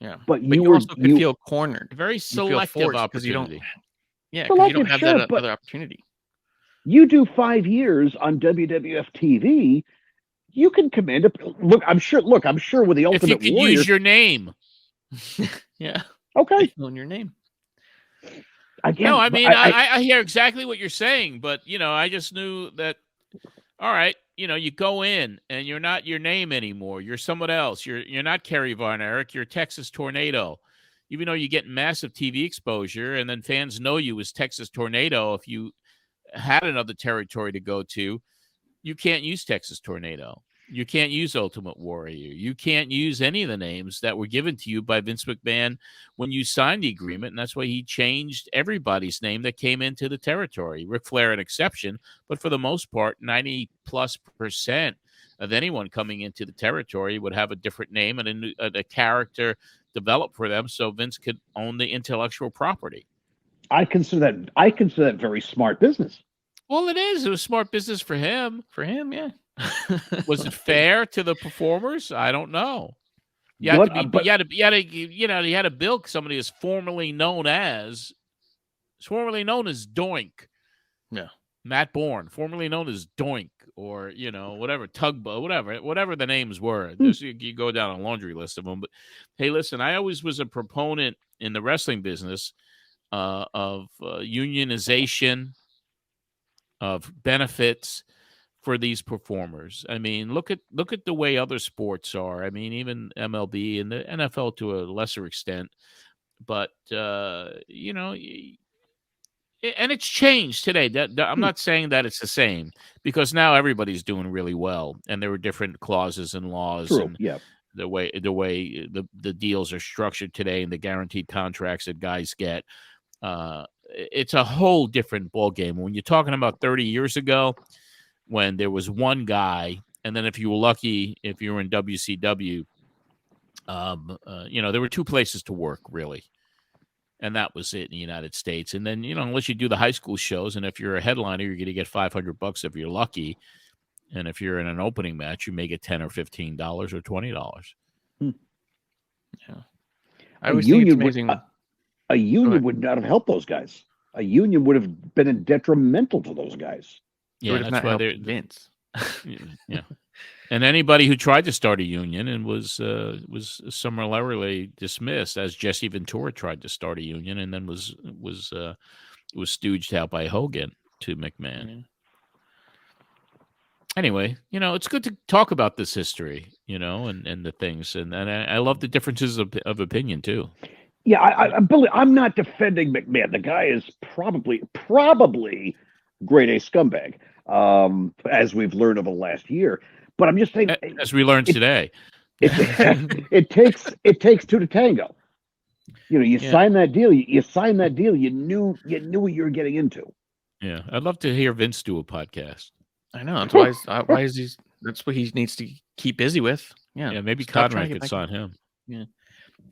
B: Yeah,
C: but
B: you also could feel cornered.
A: Very selective opportunity.
B: Because you don't have that other opportunity.
C: You do 5 years on WWF TV. You can command a look. I'm sure with the Ultimate
A: if you
C: Warrior,
A: use your name.
B: Yeah.
C: Okay.
B: Own your name.
C: Again,
A: no, I mean I hear exactly what you're saying, but I just knew that. All right, you go in and you're not your name anymore. You're someone else. You're not Kerry Von Erich. You're Texas Tornado. Even though you get massive TV exposure, and then fans know you as Texas Tornado. If you had another territory to go to, you can't use Texas Tornado. You can't use Ultimate Warrior. You can't use any of the names that were given to you by Vince McMahon when you signed the agreement, and that's why he changed everybody's name that came into the territory. Ric Flair an exception, but for the most part, 90+% of anyone coming into the territory would have a different name and a character developed for them, so Vince could own the intellectual property.
C: I consider that very smart business.
A: Well, it is. It was smart business for him.
B: For him, yeah.
A: Was it fair to the performers? I don't know. You had to bill somebody who's formerly known as Doink.
B: Yeah.
A: Matt Bourne, formerly known as Doink, or whatever, Tugboat, whatever the names were. Just you go down a laundry list of them. But hey, listen, I always was a proponent in the wrestling business of unionization, of benefits for these performers. I mean, look at the way other sports are. I mean, even MLB and the NFL to a lesser extent. But and it's changed today. I'm not saying that it's the same, because now everybody's doing really well, and there were different clauses and laws.
C: True.
A: And
C: yeah.
A: The way the deals are structured today and the guaranteed contracts that guys get. It's a whole different ballgame. When you're talking about 30 years ago, when there was one guy, and then if you were lucky, if you were in WCW, there were 2 places to work, really. And that was it in the United States. And then, unless you do the high school shows, and if you're a headliner, you're going to get $500 if you're lucky. And if you're in an opening match, you may get $10 or $15 or $20.
B: Yeah. I always think it's amazing.
C: A union would not have helped those guys. A union would have been detrimental to those guys.
A: Yeah, that's why they're
B: Vince.
A: Yeah, and anybody who tried to start a union and was summarily dismissed, as Jesse Ventura tried to start a union and then was stooged out by Hogan to McMahon.
B: Mm-hmm.
A: Anyway, it's good to talk about this history, and the things, and I love the differences of opinion too.
C: Yeah, Billy, I'm not defending McMahon. The guy is probably grade A scumbag, as we've learned over the last year. But I'm just saying,
A: as we learned today,
C: it takes 2 to tango. You sign that deal. You sign that deal. You knew what you were getting into.
A: Yeah, I'd love to hear Vince do a podcast.
B: I know. That's why is he? That's what he needs to keep busy with. Yeah,
A: maybe Conrad could sign him.
B: Yeah.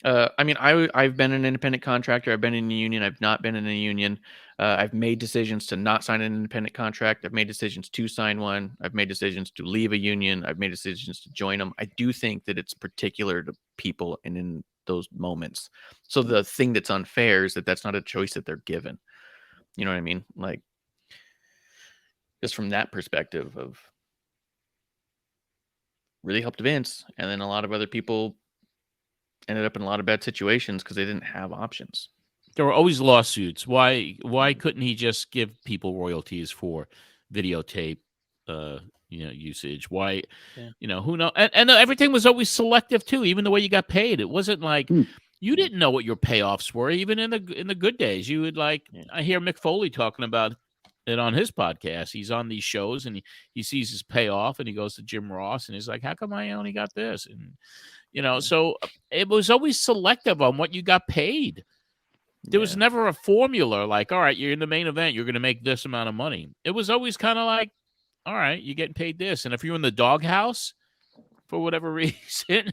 B: I mean, I've been an independent contractor. I've been in a union. I've not been in a union. I've made decisions to not sign an independent contract. I've made decisions to sign one. I've made decisions to leave a union. I've made decisions to join them. I do think that it's particular to people and in those moments. So the thing that's unfair is that that's not a choice that they're given. You know what I mean? Like, just from that perspective of really helped Vince, and then a lot of other people ended up in a lot of bad situations because they didn't have options.
A: There were always lawsuits. Why couldn't he just give people royalties for videotape usage? Why, who knows? And everything was always selective too, even the way you got paid. It wasn't like you didn't know what your payoffs were, even in the good days. You would I hear Mick Foley talking about it on his podcast. He's on these shows and he sees his payoff and he goes to Jim Ross and he's like, how come I only got this? And so it was always selective on what you got paid. There was never a formula like, all right, you're in the main event, you're going to make this amount of money. It was always kind of like, all right, you're getting paid this. And if you're in the doghouse for whatever reason,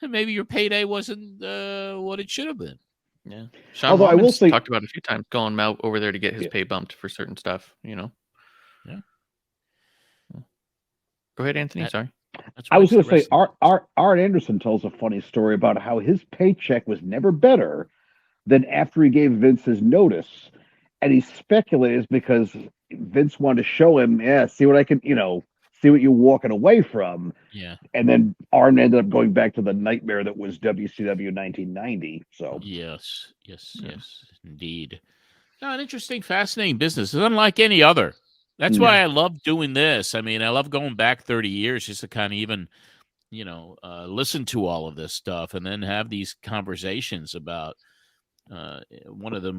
A: maybe your payday wasn't what it should have been.
B: Yeah. Sean Rollins talked about it a few times, going out over there to get his pay bumped for certain stuff,
A: Yeah.
B: Go ahead, Anthony. Sorry.
C: I was going to say, Art Anderson tells a funny story about how his paycheck was never better than after he gave Vince his notice. And he speculates because Vince wanted to show him, see what I can, see what you're walking away from.
A: Yeah.
C: And then Arn ended up going back to the nightmare that was WCW 1990. So
A: yes, indeed. No, an interesting, fascinating business. It's unlike any other. That's why I love doing this. I mean, I love going back 30 years just to kind of even, listen to all of this stuff and then have these conversations about one of the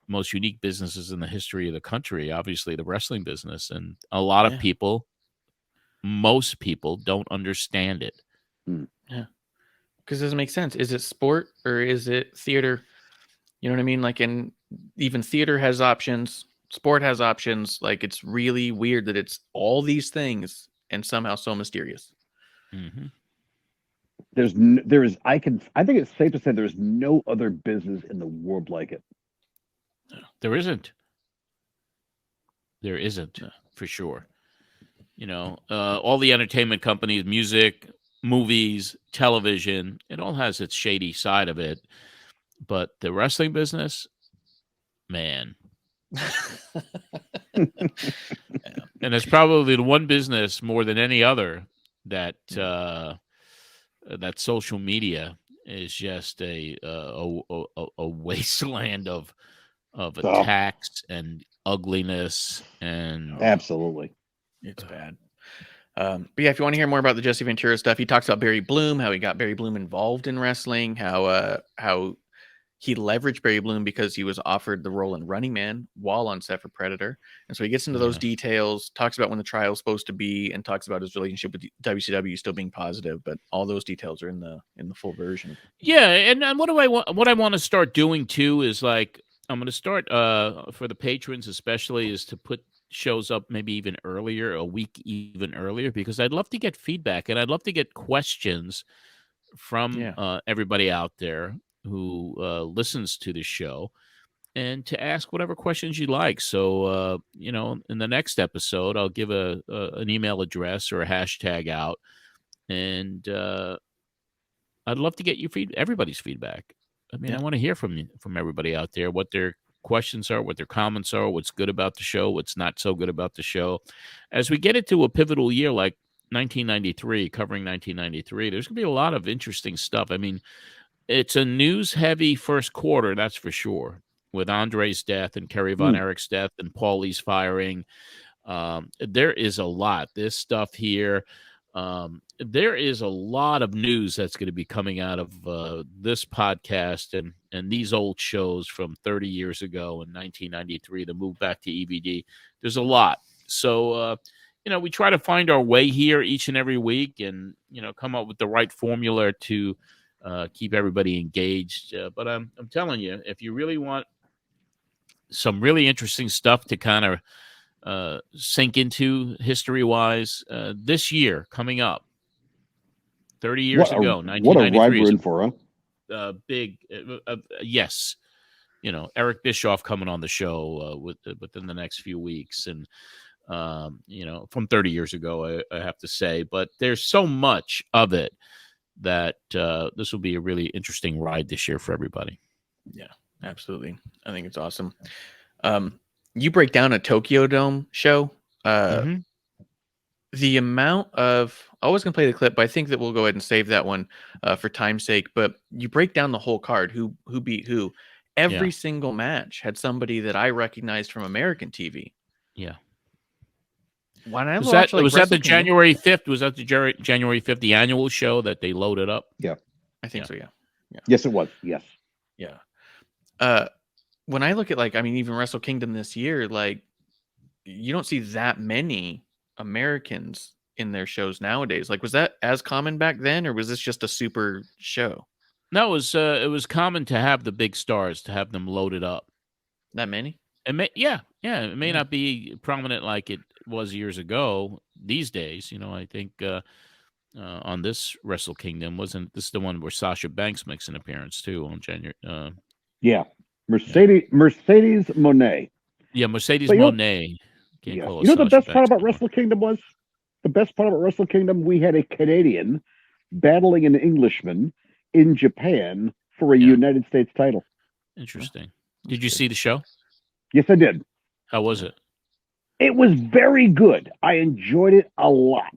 A: most unique businesses in the history of the country, obviously the wrestling business. And a lot of people, most people don't understand it.
B: Yeah. Because it doesn't make sense. Is it sport or is it theater? You know what I mean? Like, even theater has options. Sport has options. Like, it's really weird that it's all these things and somehow so mysterious.
A: Mm-hmm.
C: I think it's safe to say there's no other business in the world like it.
A: There isn't. For sure. All the entertainment companies, music, movies, television, it all has its shady side of it. But the wrestling business, man. And it's probably the one business more than any other that that social media is just a wasteland of attacks and ugliness and
C: absolutely,
B: it's bad. But yeah, if you want to hear more about the Jesse Ventura stuff, he talks about Barry Bloom, how he got Barry Bloom involved in wrestling, how he leveraged Barry Bloom because he was offered the role in Running Man while on set for Predator. And so he gets into those details, talks about when the trial is supposed to be, and talks about his relationship with WCW still being positive. But all those details are in the full version.
A: Yeah, and what I want to start doing too is I'm going to start for the patrons especially is to put shows up maybe even earlier, a week even earlier, because I'd love to get feedback and I'd love to get questions from everybody out there who listens to the show and to ask whatever questions you like. So, in the next episode, I'll give an email address or a hashtag out, and I'd love to get everybody's feedback. I mean, I want to hear from everybody out there, what their questions are, what their comments are, what's good about the show, what's not so good about the show. As we get into a pivotal year like 1993, covering 1993, there's going to be a lot of interesting stuff. I mean, it's a news-heavy first quarter, that's for sure, with Andre's death and Kerry Von Erich's death and Paulie's firing. There is a lot. This stuff here, there is a lot of news that's going to be coming out of this podcast and these old shows from 30 years ago in 1993, the move back to EVD. There's a lot. So, we try to find our way here each and every week and, come up with the right formula to keep everybody engaged. But I'm telling you, if you really want some really interesting stuff to kind of sink into history-wise, this year coming up, 30 years ago, 1993.
C: What a ride we're in for, huh?
A: Big, yes. Eric Bischoff coming on the show within the next few weeks. And, from 30 years ago, I have to say. But there's so much of it that this will be a really interesting ride this year for everybody.
B: Yeah, absolutely. I think it's awesome. You break down a Tokyo Dome show The amount of I was going to play the clip, but I think that we'll go ahead and save that one for time's sake. But you break down the whole card, who beat who. Every single match had somebody that I recognized from American TV.
A: Yeah.
B: When I
A: was that the January 5th? Was that the January 5th, the annual show that they loaded up?
C: Yeah.
B: I think so, yeah.
C: Yes, it was. Yes.
B: Yeah. When I look at, even Wrestle Kingdom this year, you don't see that many Americans in their shows nowadays. Was that as common back then, or was this just a super show?
A: No, it was common to have the big stars, to have them loaded up.
B: That many?
A: It may not be prominent like it was years ago. These days, I think on this Wrestle Kingdom, wasn't this the one where Sasha Banks makes an appearance too on January?
C: Yeah, Mercedes Moné.
A: Yeah, Mercedes Moné.
C: Yeah. You know the best part about Wrestle Kingdom was? The best part about Wrestle Kingdom, we had a Canadian battling an Englishman in Japan for a United States title.
A: Interesting. Did you see the show?
C: Yes, I did.
A: How was it?
C: It was very good. I enjoyed it a lot.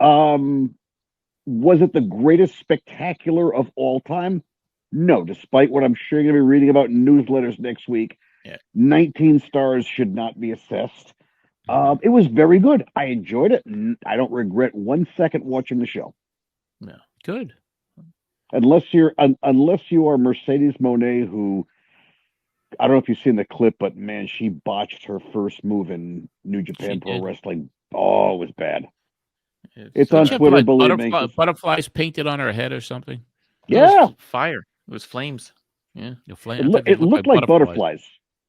C: Was it the greatest spectacular of all time? No, despite what I'm sure you're going to be reading about in newsletters next week. 19 stars should not be assessed. It was very good. I enjoyed it. I don't regret 1 second watching the show.
A: No, good.
C: Unless you are Mercedes Moné, who I don't know if you've seen the clip, but man, she botched her first move in New Japan Pro Wrestling. Oh, it was bad. It's on Twitter. Believe me.
A: Butterflies painted on her head or something.
C: Yeah,
B: it was fire. It was flames. Yeah,
C: it looked like butterflies.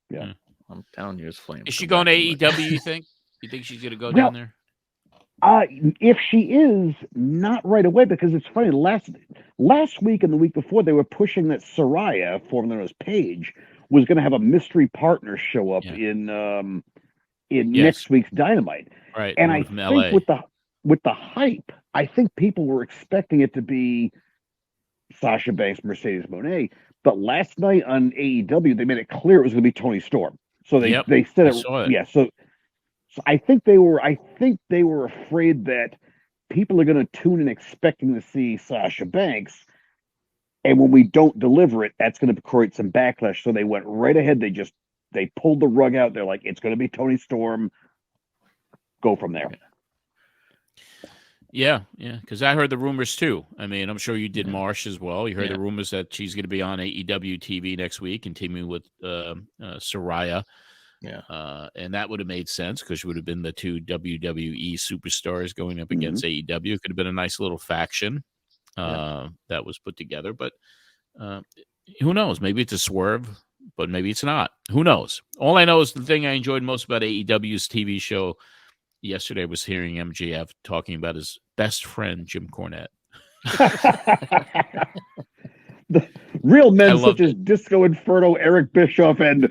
C: Yeah.
B: I'm telling you, it's flames.
A: Is she going to AEW, you think? You think she's going to go down there?
C: If she is, not right away, because it's funny. Last week and the week before, they were pushing that Saraya, formerly known as Paige, was going to have a mystery partner show up in next week's Dynamite.
A: Right.
C: And I think with the hype, I think people were expecting it to be Sasha Banks, Mercedes Moné. But last night on AEW, they made it clear it was going to be Toni Storm. So they said it. Yeah. So I think they were afraid that people are going to tune in expecting to see Sasha Banks, and when we don't deliver it, that's going to create some backlash. So they went right ahead. They pulled the rug out. They're like, it's going to be Toni Storm. Go from there.
A: Yeah, because I heard the rumors too. I mean, I'm sure you did, Marsh, as well. You heard the rumors that she's going to be on AEW TV next week and teaming with Saraya.
B: Yeah.
A: And that would have made sense because she would have been the two WWE superstars going up against AEW. It could have been a nice little faction that was put together. But who knows? Maybe it's a swerve, but maybe it's not. Who knows? All I know is the thing I enjoyed most about AEW's TV show yesterday was hearing MJF talking about his best friend, Jim Cornette.
C: The real men such as Disco Inferno, Eric Bischoff, and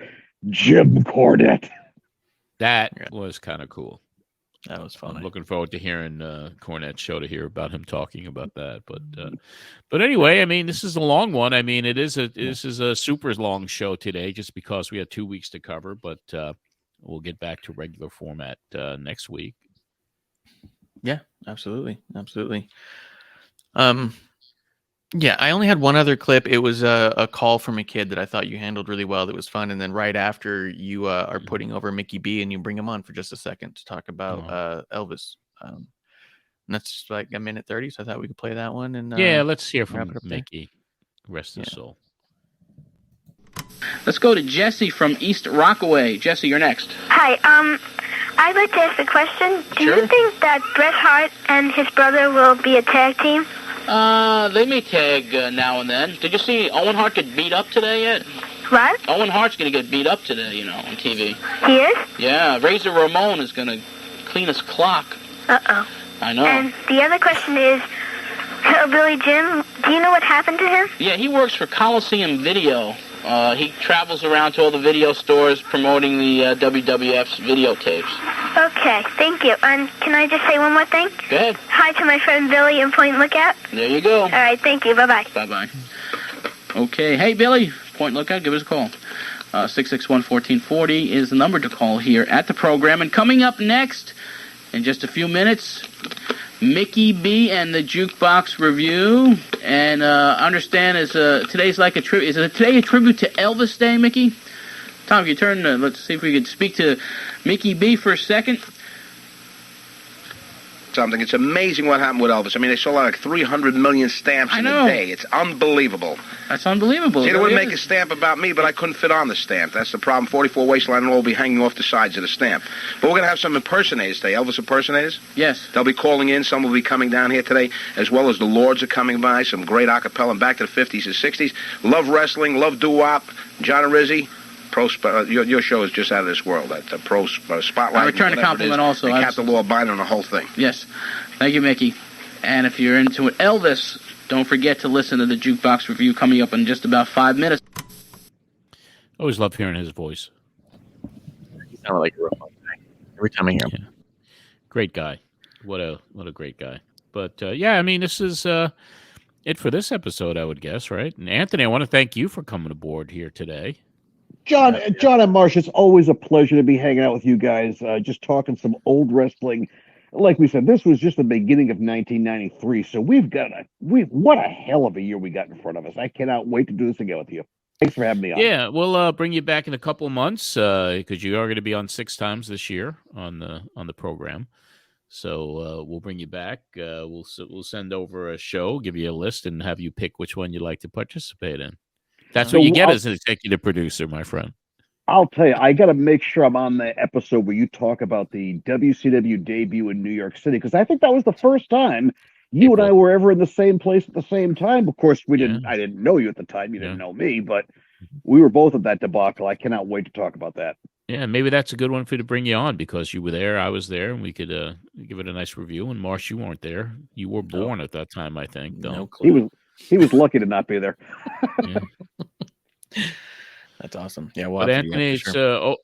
C: Jim Cornette.
A: That was kind of cool.
B: That was fun.
A: I'm looking forward to hearing Cornette's show to hear about him talking about that. But anyway, I mean, this is a long one. I mean, this is a super long show today, just because we have 2 weeks to cover. But we'll get back to regular format next week.
B: Yeah, absolutely. Yeah, I only had one other clip. It was a call from a kid that I thought you handled really well. That was fun. And then right after you are putting over Mickey B, and you bring him on for just a second to talk about Elvis. And that's just like a minute 30. So I thought we could play that one. And
A: let's hear from Mickey. Rest his soul.
E: Let's go to Jesse from East Rockaway. Jesse, you're next.
J: Hi. I'd like to ask a question. Do you think that Bret Hart and his brother will be a tag team?
E: They may tag now and then. Did you see Owen Hart get beat up today yet?
J: What?
E: Owen Hart's going to get beat up today, on TV.
J: He is?
E: Yeah, Razor Ramon is going to clean his clock.
J: Uh-oh.
E: I know.
J: And the other question is, Billy Jim, do you know what happened to him?
E: Yeah, he works for Coliseum Video. He travels around to all the video stores promoting the WWF's videotapes.
J: Okay, thank you. And can I just say one more thing?
E: Go ahead.
J: Hi to my friend Billy in Point Lookout.
E: There you go.
J: All right, thank you. Bye-bye.
E: Bye-bye. Okay. Hey, Billy, Point Lookout, give us a call. 661-1440 is the number to call here at the program. And coming up next, in just a few minutes, Mickey B and the Jukebox Review. And understand today's like a tribute. Is it today a tribute to Elvis Day, Mickey? Tom, if you turn, let's see if we could speak to Mickey B for a second.
M: Something. It's amazing what happened with Elvis. I mean, they sold out like 300 million stamps in a day. It's unbelievable.
E: That's unbelievable.
M: See, they wouldn't make a stamp about me, but I couldn't fit on the stamp. That's the problem. 44 waistline will be hanging off the sides of the stamp. But we're going to have some impersonators today. Elvis impersonators?
E: Yes.
M: They'll be calling in. Some will be coming down here today, as well as the Lords are coming by. Some great acapella back to the 50s and 60s. Love wrestling, love doo-wop. John Arezzi. Your show is just out of this world. That's a pro spotlight.
E: I return the compliment also.
M: And Captain Law Biden on the whole thing.
E: Yes. Thank you, Mickey. And if you're into it, Elvis, don't forget to listen to the Jukebox Review coming up in just about 5 minutes.
A: Always love hearing his voice.
B: You sound like a real fun guy every time I hear him.
A: Yeah. Great guy. What a great guy. But yeah, I mean, this is it for this episode, I would guess, right? And Anthony, I want to thank you for coming aboard here today.
C: John and Marsh, it's always a pleasure to be hanging out with you guys, just talking some old wrestling. Like we said, this was just the beginning of 1993, so what a hell of a year we got in front of us. I cannot wait to do this again with you. Thanks for having me on.
A: Yeah, we'll bring you back in a couple of months because you are going to be on 6 times this year on the program. So we'll bring you back. We'll send over a show, give you a list, and have you pick which one you'd like to participate in. That's what you get as an executive producer, my friend.
C: I'll tell you, I got to make sure I'm on the episode where you talk about the WCW debut in New York City, because I think that was the first time you and I were ever in the same place at the same time. Of course, I didn't know you at the time. You didn't know me, but we were both at that debacle. I cannot wait to talk about that.
A: Yeah, maybe that's a good one for you to bring you on, because you were there, I was there, and we could give it a nice review. And Marsh, you weren't there. You were born at that time, I think.
B: No clue.
C: He was lucky to not be there.
A: Yeah.
B: That's awesome. Yeah,
A: well, Anthony, it's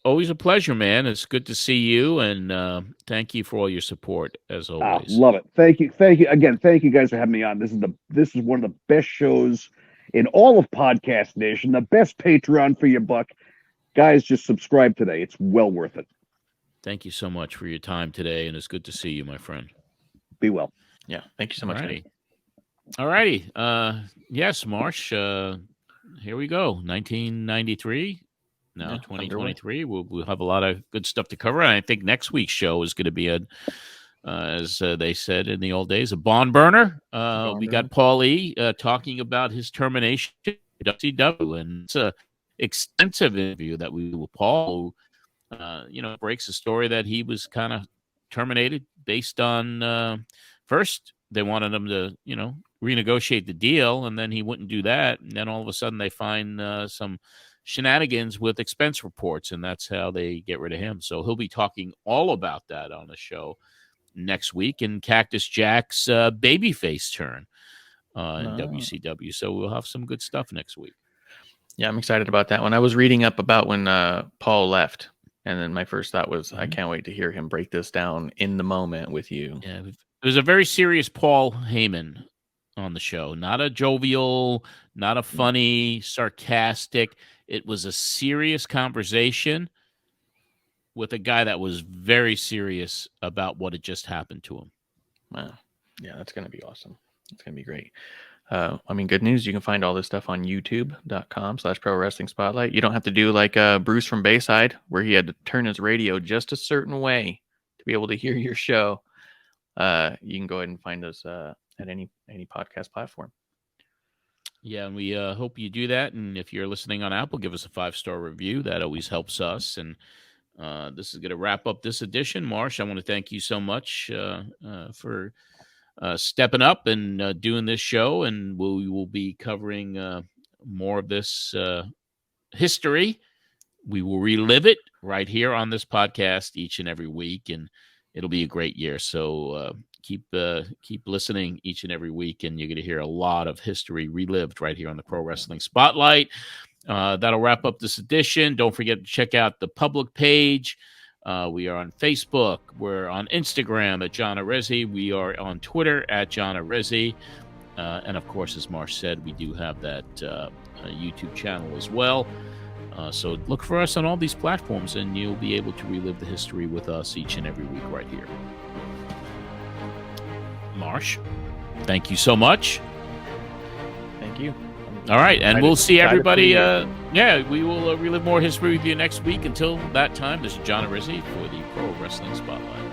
A: always a pleasure, man. It's good to see you, and thank you for all your support as always.
C: Love it. Thank you again. Thank you guys for having me on. This is one of the best shows in all of Podcast Nation. The best Patreon for your buck, guys. Just subscribe today. It's well worth it.
A: Thank you so much for your time today, and it's good to see you, my friend.
C: Be well.
B: Yeah, thank you so much.
A: All righty. Yes, Marsh. Here we go. 1993. Now 2023. We'll have a lot of good stuff to cover. And I think next week's show is going to be as they said in the old days, a barn burner. We got Paul E. Talking about his termination at WCW, and it's a extensive interview that we do with Paul, who breaks a story that he was kind of terminated based on first they wanted him to renegotiate the deal, and then he wouldn't do that, and then all of a sudden they find some shenanigans with expense reports, and that's how they get rid of him. So he'll be talking all about that on the show next week, in Cactus Jack's babyface turn in WCW. So we'll have some good stuff next week.
B: Yeah, I'm excited about that one. I was reading up about when Paul left, and then my first thought was, I can't wait to hear him break this down in the moment with you.
A: Yeah, there's a very serious Paul Heyman on the show. Not a jovial, not a funny, sarcastic. It was a serious conversation with a guy that was very serious about what had just happened to him.
B: Wow. Yeah, that's going to be awesome. It's going to be great. Good news. You can find all this stuff on youtube.com/Pro Wrestling Spotlight. You don't have to do like Bruce from Bayside, where he had to turn his radio just a certain way to be able to hear your show. You can go ahead and find us at any podcast platform.
A: Yeah, and we hope you do that. And if you're listening on Apple, give us a 5-star review. That always helps us. And this is going to wrap up this edition. Marsh, I want to thank you so much for stepping up and doing this show. And we will be covering more of this history. We will relive it right here on this podcast each and every week, and it'll be a great year. So keep listening each and every week, and you're going to hear a lot of history relived right here on the Pro Wrestling Spotlight. That'll wrap up this edition. Don't forget to check out the public page. We are on Facebook. We're on Instagram at John Arezzi. We are on Twitter at John Arezzi. And, of course, as Marsh said, we do have that YouTube channel as well. So look for us on all these platforms, and you'll be able to relive the history with us each and every week right here. Marsh, thank you so much.
B: Thank you.
A: All right, and we'll see everybody. We will relive more history with you next week. Until that time, this is John Arezzi for the Pro Wrestling Spotlight.